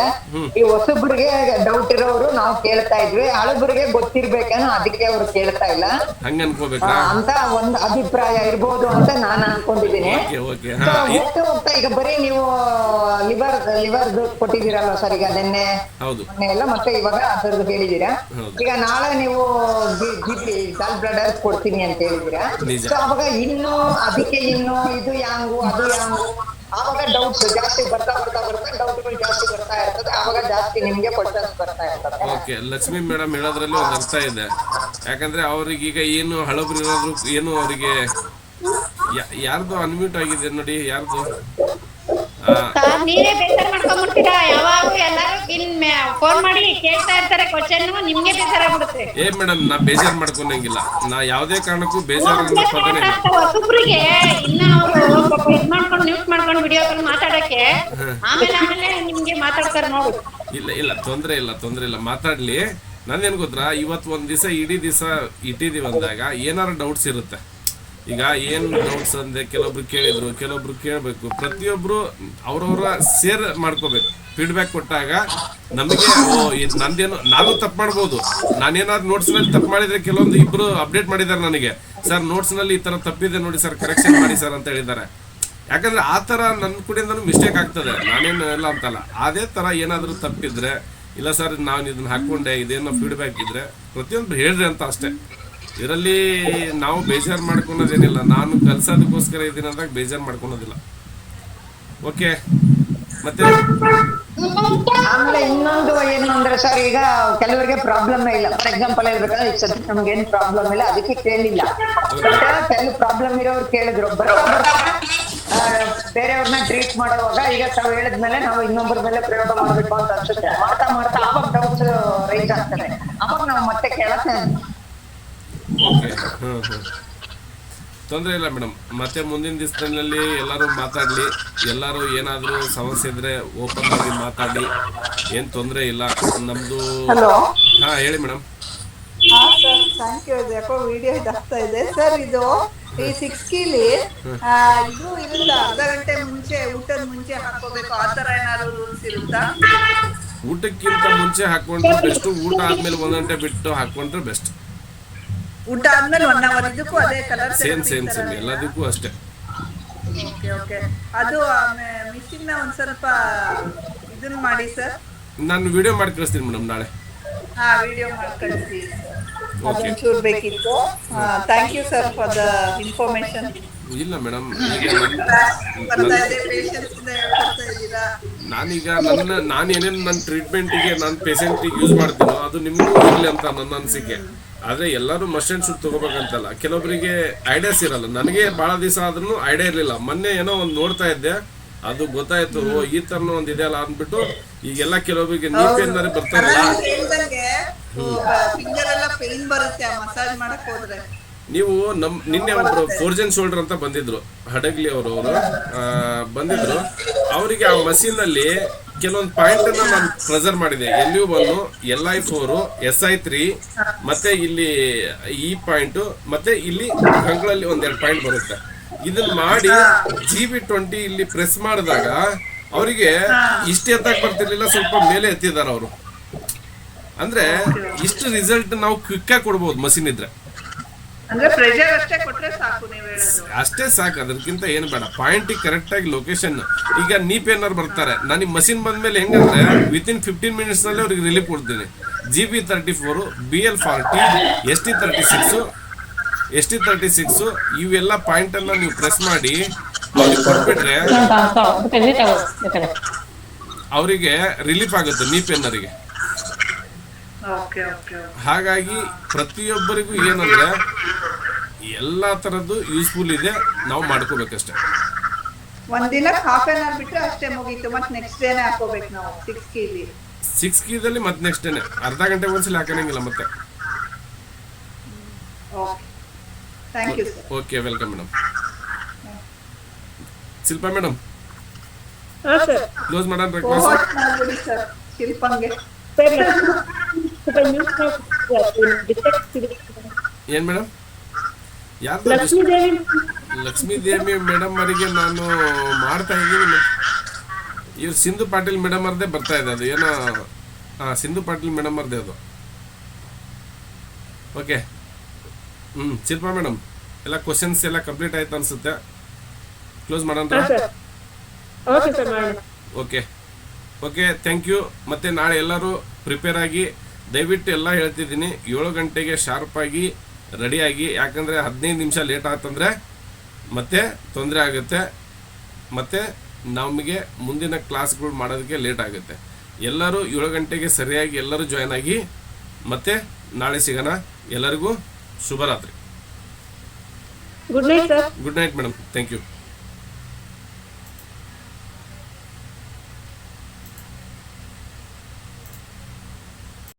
ಈ ಹೊಸಬ್ರಿಗೆ ಡೌಟ್ ಇರೋರು ನಾವು ಕೇಳ್ತಾ ಇದ್ವಿ, ಹಳಬ್ರಿಗೆ ಗೊತ್ತಿರ್ಬೇಕೇನೋ ಅದಕ್ಕೆ ಅವ್ರು ಕೇಳ್ತಾ ಇಲ್ಲ ಹಂಗ ಅನ್ಕೋಬೇಕಾ ಅಂತ ಒಂದ್ ಅಭಿಪ್ರಾಯ ಇರ್ಬೋದು ಅಂತ ನಾನು ಅನ್ಕೊಂಡಿದ್ದೀನಿ. ಹೋಗ್ತಾ ಹೋಗ್ತಾ ಈಗ ಬರೀ ನೀವು ಲಿವರ್ದು ಕೊಟ್ಟಿದ್ದೀರಲ್ವ ಸರ್, ಈಗ ಮೊನ್ನೆ ಎಲ್ಲ ಮತ್ತೆ ಇವಾಗ ಅದರದ್ದು ಹೇಳಿದೀರಾ. ಈಗ ನಾಳೆ ನೀವು ಗಾಲ್ ಬ್ಲಡರ್ ಕೊಡ್ತೀನಿ ಅಂತ ಹೇಳಿದೀರಾ. ಸೊ ಅವಾಗ ಇನ್ನು ಅದಕ್ಕೆ ಇನ್ನು ಇದು ಯಾಂಗು ಅದು ಯಾಂಗು, ಆವಾಗ ಡೌಟ್ಸ್ ಜಾಸ್ತಿ ಬರ್ತಾ ಡೌಟ್ಗಳು ಜಾಸ್ತಿ ಬರ್ತಾ ಇರ್ತದೆ. ಆವಾಗ ಜಾಸ್ತಿ ನಿಮ್ಗೆ ಕ್ವಶನ್ಸ್ ಬರ್ತಾ ಇರ್ತದೆ. ಓಕೆ, ಲಕ್ಷ್ಮಿ ಮೇಡಮ್ ಹೇಳೋದ್ರಲ್ಲಿ ಒಂದು ಅರ್ಥ ಇದೆ. ಯಾಕಂದ್ರೆ ಅವ್ರಿಗೀಗ ಏನು ಹಳಬ್ರು ಇರೋದ್ರು ಏನು ಅವರಿಗೆ ಯಾರ್ದು ಅನ್ಮ್ಯೂಟ್ ಆಗಿದೆ ನೋಡಿ, ಯಾರ್ದು ನೀವೇ ಬೇಸರ ಮಾಡ್ಕೊಂಡ್ಬಿಡ್ತೀರಾ. ಯಾವಾಗ ಎಲ್ಲಾರು ಫೋನ್ ಮಾಡಿ ಕೇಳ್ತಾ ಇರ್ತಾರೆ ಕ್ವಶನ್, ನಿಮ್ಗೆ ಬೇಸರ ಆಗ್ಬಿಡುತ್ತೆ. ಮೇಡಮ್, ನಾ ಬೇಜಾರ್ ಮಾಡ್ಕೊಂಡಂಗಿಲ್ಲ. ನಾ ಯಾವ್ದೇ ಕಾರಣಕ್ಕೂ ಬೇಜಾರ್ ಪದನೇ ಹೊಸಬ್ರಿಗೆ ಇನ್ನ ಅವರು ಇದ್ ಮಾಡ್ಕೊಂಡು ನ್ಯೂಸ್ ಮಾಡ್ಕೊಂಡು ವಿಡಿಯೋ ಮಾತಾಡಕ್ಕೆ ಆಮೇಲೆ ನಿಮ್ಗೆ ಮಾತಾಡ್ತಾರೆ ನೋಡಿ. ಇಲ್ಲ, ತೊಂದ್ರೆ ಇಲ್ಲ, ಮಾತಾಡ್ಲಿ. ನಂದೇನ್ ಗೊತ್ತಾ, ಇವತ್ತು ಒಂದ್ ದಿವಸ ಇಡೀ ದಿವಸ ಇಟ್ಟಿದೀವಿ ಅಂದಾಗ ಏನಾರು ಡೌಟ್ಸ್ ಇರುತ್ತೆ. ಈಗ ಏನು ಡೌಟ್ಸ್ ಅಂದ್ರೆ ಕೆಲವೊಬ್ರು ಕೇಳಿದ್ರು, ಕೆಲವೊಬ್ರು ಕೇಳಬೇಕು. ಪ್ರತಿಯೊಬ್ರು ಅವ್ರವ್ರ ಶೇರ್ ಮಾಡ್ಕೋಬೇಕು. ಫೀಡ್ಬ್ಯಾಕ್ ಕೊಟ್ಟಾಗ ನಮಗೆ ನಂದೇನು, ನಾನು ತಪ್ಪು ಮಾಡ್ಬೋದು. ನಾನೇನಾದ್ರು ನೋಟ್ಸ್ನಲ್ಲಿ ತಪ್ಪು ಮಾಡಿದ್ರೆ ಕೆಲವೊಂದು ಇಬ್ರು ಅಪ್ಡೇಟ್ ಮಾಡಿದ್ದಾರೆ ನನಗೆ, ಸರ್ ನೋಟ್ಸ್ನಲ್ಲಿ ಈ ಥರ ತಪ್ಪಿದೆ ನೋಡಿ ಸರ್, ಕರೆಕ್ಷನ್ ಮಾಡಿ ಸರ್ ಅಂತ ಹೇಳಿದ್ದಾರೆ. ಯಾಕಂದ್ರೆ ಆ ಥರ ನನ್ನ ಕಡೆಯಿಂದನೂ ಮಿಸ್ಟೇಕ್ ಆಗ್ತದೆ, ನಾನೇನು ಎಲ್ಲ ಅಂತಲ್ಲ. ಅದೇ ಥರ ಏನಾದರೂ ತಪ್ಪಿದ್ರೆ, ಇಲ್ಲ ಸರ್ ನಾನು ಇದನ್ನ ಹಾಕ್ಕೊಂಡೆ, ಇದೇನೋ ಫೀಡ್ಬ್ಯಾಕ್ ಇದ್ರೆ ಪ್ರತಿಯೊಂದು ಹೇಳ್ರಿ ಅಂತ ಅಷ್ಟೇ. ಇದರಲ್ಲಿ ನಾವು ಬೇಜಾರು ಮಾಡ್ಕೊಳೋದೇನಿಲ್ಲ. ನಾನು ಕಲ್ಸೋದಕ್ಕೋಸ್ಕರ ಇದ್ದೀನಿ ಅಂದಾಗ ಬೇಜಾರು ಮಾಡ್ಕೊಳೋದಿಲ್ಲ. ಓಕೆ, ಮತ್ತೆ ಆಮೇಲೆ ಇನ್ನೊಂದು ಏನು ಅಂದ್ರೆ ಸರ್, ಈಗ ಕೆಲವರಿಗೆ ಪ್ರಾಬ್ಲಮ್ ಇಲ್ಲ. ಫಾರ್ ಎಕ್ಸಾಂಪಲ್ ಹೇಳ್ಬೇಕಂದ್ರೆ ಈಗ ಸದ್ಯ ನಮ್ಗೆ ಏನ್ ಪ್ರಾಬ್ಲಮ್ ಇಲ್ಲ, ಅದಕ್ಕೆ ಕೇಳಿಲ್ಲ. ಕೆಲವು ಪ್ರಾಬ್ಲಮ್ ಇರೋರು ಕೇಳಿದ್ರು. ಬೇರೆಯವ್ರನ್ನ ಟ್ರೀಟ್ ಮಾಡುವಾಗ ಈಗ ತಾವು ಹೇಳಿದ್ಮೇಲೆ ನಾವು ಇನ್ನೊಬ್ಬರ ಮೇಲೆ ಪ್ರಯೋಗ ಮಾಡ್ಬೇಕು ಅಂತ ಅನ್ಸುತ್ತೆ. ಮಾಡ್ತಾ ಆವಾಗ ಡೌಟ್ಸ್ ರೈಸ್ ಆಗ್ತದೆ. ಅವಾಗ ನಾವು ಮತ್ತೆ ಕೇಳಕ್ಕೆ ಓಕೆ, ತೊಂದರೆ ಇಲ್ಲ ಮೇಡಮ್. ಮತ್ತೆ ಮುಂದಿನ ದಿವಸದಲ್ಲಿ ಎಲ್ಲರೂ ಮಾತಾಡಲಿ. ಎಲ್ಲರೂ ಏನಾದರೂ ಸಮಸ್ಯೆ ಇದ್ರೆ ಓಪನ್ ಆಗಿ ಮಾತಾಡಿ, ಏನು ತೊಂದರೆ ಇಲ್ಲ. ನಮ್ಮದು ಹಾಂ ಹೇಳಿ ಮೇಡಮ್. Sir thank you. ಇದು ಯಾಕೋ ವಿಡಿಯೋ ಇದಾಗ್ತಾ ಇದೆ ಸರ್. ಇದು ಈ 6 ಕೀಲಿ ಇದು ಇರುತ್ತಾ, ಅರ್ಧ ಗಂಟೆ ಮುಂಚೆ ಊಟದ ಮುಂಚೆ ಹಾಕೋಬೇಕು, ಆ ಥರ ಏನಾದ್ರು ರೂಲ್ಸ್ ಇರುತ್ತಾ? ಊಟಕ್ಕಿಂತ ಮುಂಚೆ ಹಾಕೊಂಡ್ರೆ ಬೆಸ್ಟ್, ಊಟ ಆದ್ಮೇಲೆ 1 ಗಂಟೆ ಬಿಟ್ಟು ಹಾಕೊಂಡ್ರೆ ಬೆಸ್ಟ್. ಊಟ ಆದ್ಮೇಲೆ 1 ಅವರ್ ಇದಕ್ಕೂ ಅದೇ ಕಲರ್ ಸೇಮ್ ಎಲ್ಲದಕ್ಕೂ ಅಷ್ಟೇ. ಓಕೆ. ಅದು ಮಿಷಿನ್ ನ ಒಂದ್ ಸ್ವಲ್ಪ ಇದನ್ನ ಮಾಡಿ ಸರ್. ನಾನು ವಿಡಿಯೋ ಮಾಡಿ ಕಳಿಸ್ತೀನಿ ಮೇಡಮ್ ನಾಳೆ. ವಿಡಿಯೋ ಮಾಡಿ ಕಳಿಸಿ, ಅದೊಂಚೂರು ಬೇಕಿತ್ತು. Thank you sir for the information. ಇಲ್ಲ ಮೇಡಮ್, ನಾನೀಗ ನಾನು ಏನೇನು ನನ್ನ ಟ್ರೀಟ್ಮೆಂಟಿಗೆ ನನ್ನ ಪೇಷಂಟಿಗೆ ಯೂಸ್ ಮಾಡ್ತೀನೋ ಅದು ನಿಮಗೂ ಇರಲಿ ಅಂತ ನನ್ನ ಅನಿಸಿಕೆ. ಆದರೆ ಎಲ್ಲರೂ ಮಸ್ಟ್ ಆ್ಯಂಡ್ ಶುಡ್ ತೊಗೋಬೇಕಂತಲ್ಲ. ಕೆಲವೊಬ್ಬರಿಗೆ ಐಡಿಯಾಸ್ ಇರಲ್ಲ. ನನಗೆ ಭಾಳ ದಿವಸ ಆದ್ರೂ ಐಡಿಯಾ ಇರಲಿಲ್ಲ. ಮೊನ್ನೆ ಏನೋ ಒಂದು ನೋಡ್ತಾ ಇದ್ದೆ, ಅದು ಗೊತ್ತಾಯ್ತು, ಈ ಥರನೂ ಒಂದು ಇದೆಯಲ್ಲ ಅಂದ್ಬಿಟ್ಟು ಈಗೆಲ್ಲ ಕೆಲವೊಬ್ಬರಿಗೆ ನೀರು ಪೇನ್ ಬರ್ತಾರಲ್ಲ, ನೀವು ನಿನ್ನೆ ಒಬ್ರು ಫೋರ್ಜನ್ ಶೋಲ್ಡರ್ ಅಂತ ಬಂದಿದ್ರು, ಹಡಗ್ಲಿ ಅವರು ಬಂದಿದ್ರು. ಅವರಿಗೆ ಆ ಮಷೀನಲ್ಲಿ ಕೆಲವೊಂದು ಪಾಯಿಂಟ್ ಅನ್ನ ನಾನು ಪ್ರೆಸರ್ ಮಾಡಿದೆ. LU1, LI4, SI3, ಮತ್ತೆ ಇಲ್ಲಿ ಈ ಪಾಯಿಂಟ್, ಮತ್ತೆ ಇಲ್ಲಿ ಕಂಗಳಲ್ಲಿ 1-2 ಪಾಯಿಂಟ್ ಬರುತ್ತೆ. ಇದನ್ನ ಮಾಡಿ GB20 ಇಲ್ಲಿ ಪ್ರೆಸ್ ಮಾಡಿದಾಗ ಅವರಿಗೆ ಇಷ್ಟು ಎತ್ತಕ್ಕೆ ಬರ್ತಿರ್ಲಿಲ್ಲ, ಸ್ವಲ್ಪ ಮೇಲೆ ಎತ್ತಿದ್ದಾರೆ ಅವರು. ಅಂದ್ರೆ ಇಷ್ಟು ರಿಸಲ್ಟ್ ನಾವು ಕ್ವಿಕ್ ಆಗಿ ಕೊಡ್ಬೋದು ಮಷೀನ್ ಇದ್ರೆ. ಅಂದ್ರೆ ಪ್ರೆಷರ್ ಅಷ್ಟೇ ಕೊಟ್ರೆ ಸಾಕು ನೀವ್ ಹೇಳೋದು. ಅಷ್ಟೇ ಸಾಕು, ಅದಕ್ಕಿಂತ ಏನು ಬೇಡ. ಪಾಯಿಂಟಿಗೆ ಕರೆಕ್ಟಾಗಿ ಲೊಕೇಶನ್. ಈಗ ನೀಪ್ ಏನಾರು ಬರ್ತಾರೆ, ನಾನು ಈ ಮಷಿನ್ ಬಂದ್ಮೇಲೆ ಹೆಂಗಂದ್ರೆ ವಿತಿನ್ 15 ಮಿನಿಟ್ಸ್ನಲ್ಲಿ ಅವ್ರಿಗೆ ರಿಲೀಫ್ ಕೊಡ್ತೀನಿ. GB34, BL40, ST36 ಇವೆಲ್ಲ ಪಾಯಿಂಟನ್ನು ನೀವು ಪ್ರೆಸ್ ಮಾಡಿ ಅವ್ರಿಗೆ ಕೊಟ್ಬಿಟ್ರೆ ಅವರಿಗೆ ರಿಲೀಫ್ ಆಗುತ್ತೆ ನೀಪ್ ಏನರಿಗೆ. ಹಾಗಾಗಿ ಪ್ರತಿಯೊಬ್ಬರಿಗೂ ಏನಂದ್ರೆ ಎಲ್ಲಾ ತರದ್ದು ಯೂಸ್ಫುಲ್ ಇದೆ, ನಾವು ಮಾಡ್ಕೋಬೇಕಷ್ಟೇ. ಒಂದಿನ ಹಾಫ್ ಆನ್ ಅವರ್ ಬಿಟ್ರೆ ಅಷ್ಟೇ ಮುಗೀತು, ಮತ್ತೆ ನೆಕ್ಸ್ಟ್ ಡೇನೆ ಹಾಕೋಬೇಕು ನಾವು 6 ಕೀದಲ್ಲಿ ಮತ್ತೆ ನೆಕ್ಸ್ಟ್ ಡೇನೆ ಅರ್ಧ ಗಂಟೆ ಒಂದ್ಸಲ ಹಾಕಂಗಿಲ್ಲ ಮತ್ತೆ. Thank you sir. Okay, welcome madam. Shilpa madam close ಮಾಡೋಣ ರಿಕ್ವೆಸ್ಟ್. ಶಿಲ್ಪಂಗೆ ಏನ್ ಮೇಡಮ್? ಯಾರ್ದು? ಲಕ್ಷ್ಮೀ ದೇವಿ ಮೇಡಮ್ ಅವರಿಗೆ ನಾನು ಮಾಡ್ತಾ ಇದ್ದೀನಿ. ಇವ್ರು ಸಿಂಧು ಪಾಟೀಲ್ ಮೇಡಮ್ ಅವ್ರದ್ದೇ ಬರ್ತಾ ಇದೆ ಅದು ಏನೋ. ಸಿಂಧು ಪಾಟೀಲ್ ಮೇಡಮ್ ಅವ್ರದ್ದೇ ಅದು. ಓಕೆ, ಶಿಲ್ಪಾ ಮೇಡಮ್ ಎಲ್ಲ ಕ್ವಶನ್ಸ್ ಎಲ್ಲ ಕಂಪ್ಲೀಟ್ ಆಯ್ತು ಅನ್ಸುತ್ತೆ. ಕ್ಲೋಸ್ ಮಾಡೋಣ. Okay, thank you. ಮತ್ತೆ ನಾಳೆ ಎಲ್ಲರೂ ಪ್ರಿಪೇರ್ ಆಗಿ, ದಯವಿಟ್ಟು ಎಲ್ಲ ಹೇಳ್ತಿದ್ದೀನಿ 7 ಗಂಟೆಗೆ ಶಾರ್ಪಾಗಿ ರೆಡಿಯಾಗಿ. ಯಾಕಂದರೆ 15 ನಿಮಿಷ ಲೇಟ್ ಆತಂದರೆ ಮತ್ತೆ ತೊಂದರೆ ಆಗುತ್ತೆ, ಮತ್ತು ನಮಗೆ ಮುಂದಿನ ಕ್ಲಾಸ್ಗಳು ಮಾಡೋದಕ್ಕೆ ಲೇಟ್ ಆಗುತ್ತೆ. ಎಲ್ಲರೂ 7 ಗಂಟೆಗೆ ಸರಿಯಾಗಿ ಎಲ್ಲರೂ ಜಾಯ್ನ್ ಆಗಿ. ಮತ್ತೆ ನಾಳೆ ಸಿಗೋಣ. ಎಲ್ಲರಿಗೂ ಶುಭರಾತ್ರಿ. Good night sir. Good night madam. Thank you.